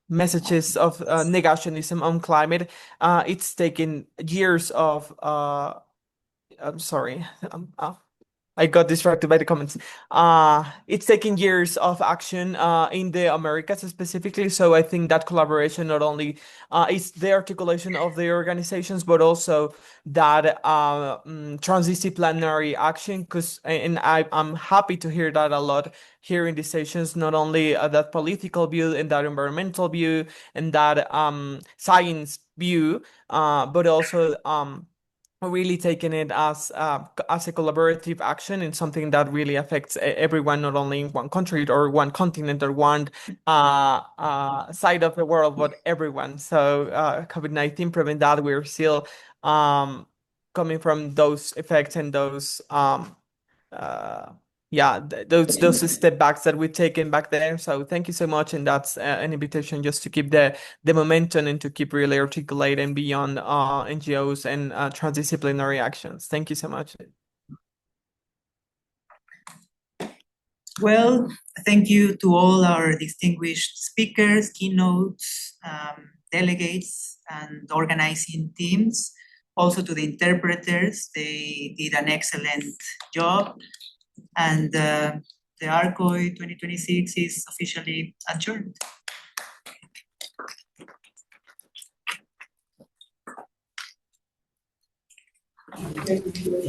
messages of negationism on climate. It's taken years of I'm sorry. I got distracted by the comments. It's taking years of action in the Americas specifically. So I think that collaboration not only is the articulation of the organizations, but also that transdisciplinary action. And I'm happy to hear that a lot here in these sessions, not only that political view and that environmental view and that science view, but also really taking it as a collaborative action and something that really affects everyone, not only in one country or one continent or one side of the world, but everyone. So COVID-19 prevent that. We're still coming from those effects and those those step backs that we've taken back there. So thank you so much, and that's an invitation just to keep the momentum and to keep really articulating beyond NGOs and transdisciplinary actions. Thank you so much. Well, thank you to all our distinguished speakers, keynotes, delegates, and organizing teams. Also to the interpreters, they did an excellent job. And the RCOY 2026 is officially adjourned.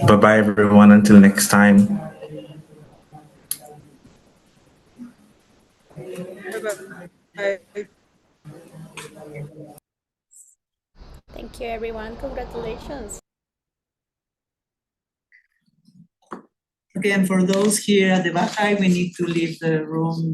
Bye-bye, everyone. Until next time. Bye-bye. Thank you, everyone. Congratulations. Okay, and for those here at the Bahá'í, we need to leave the room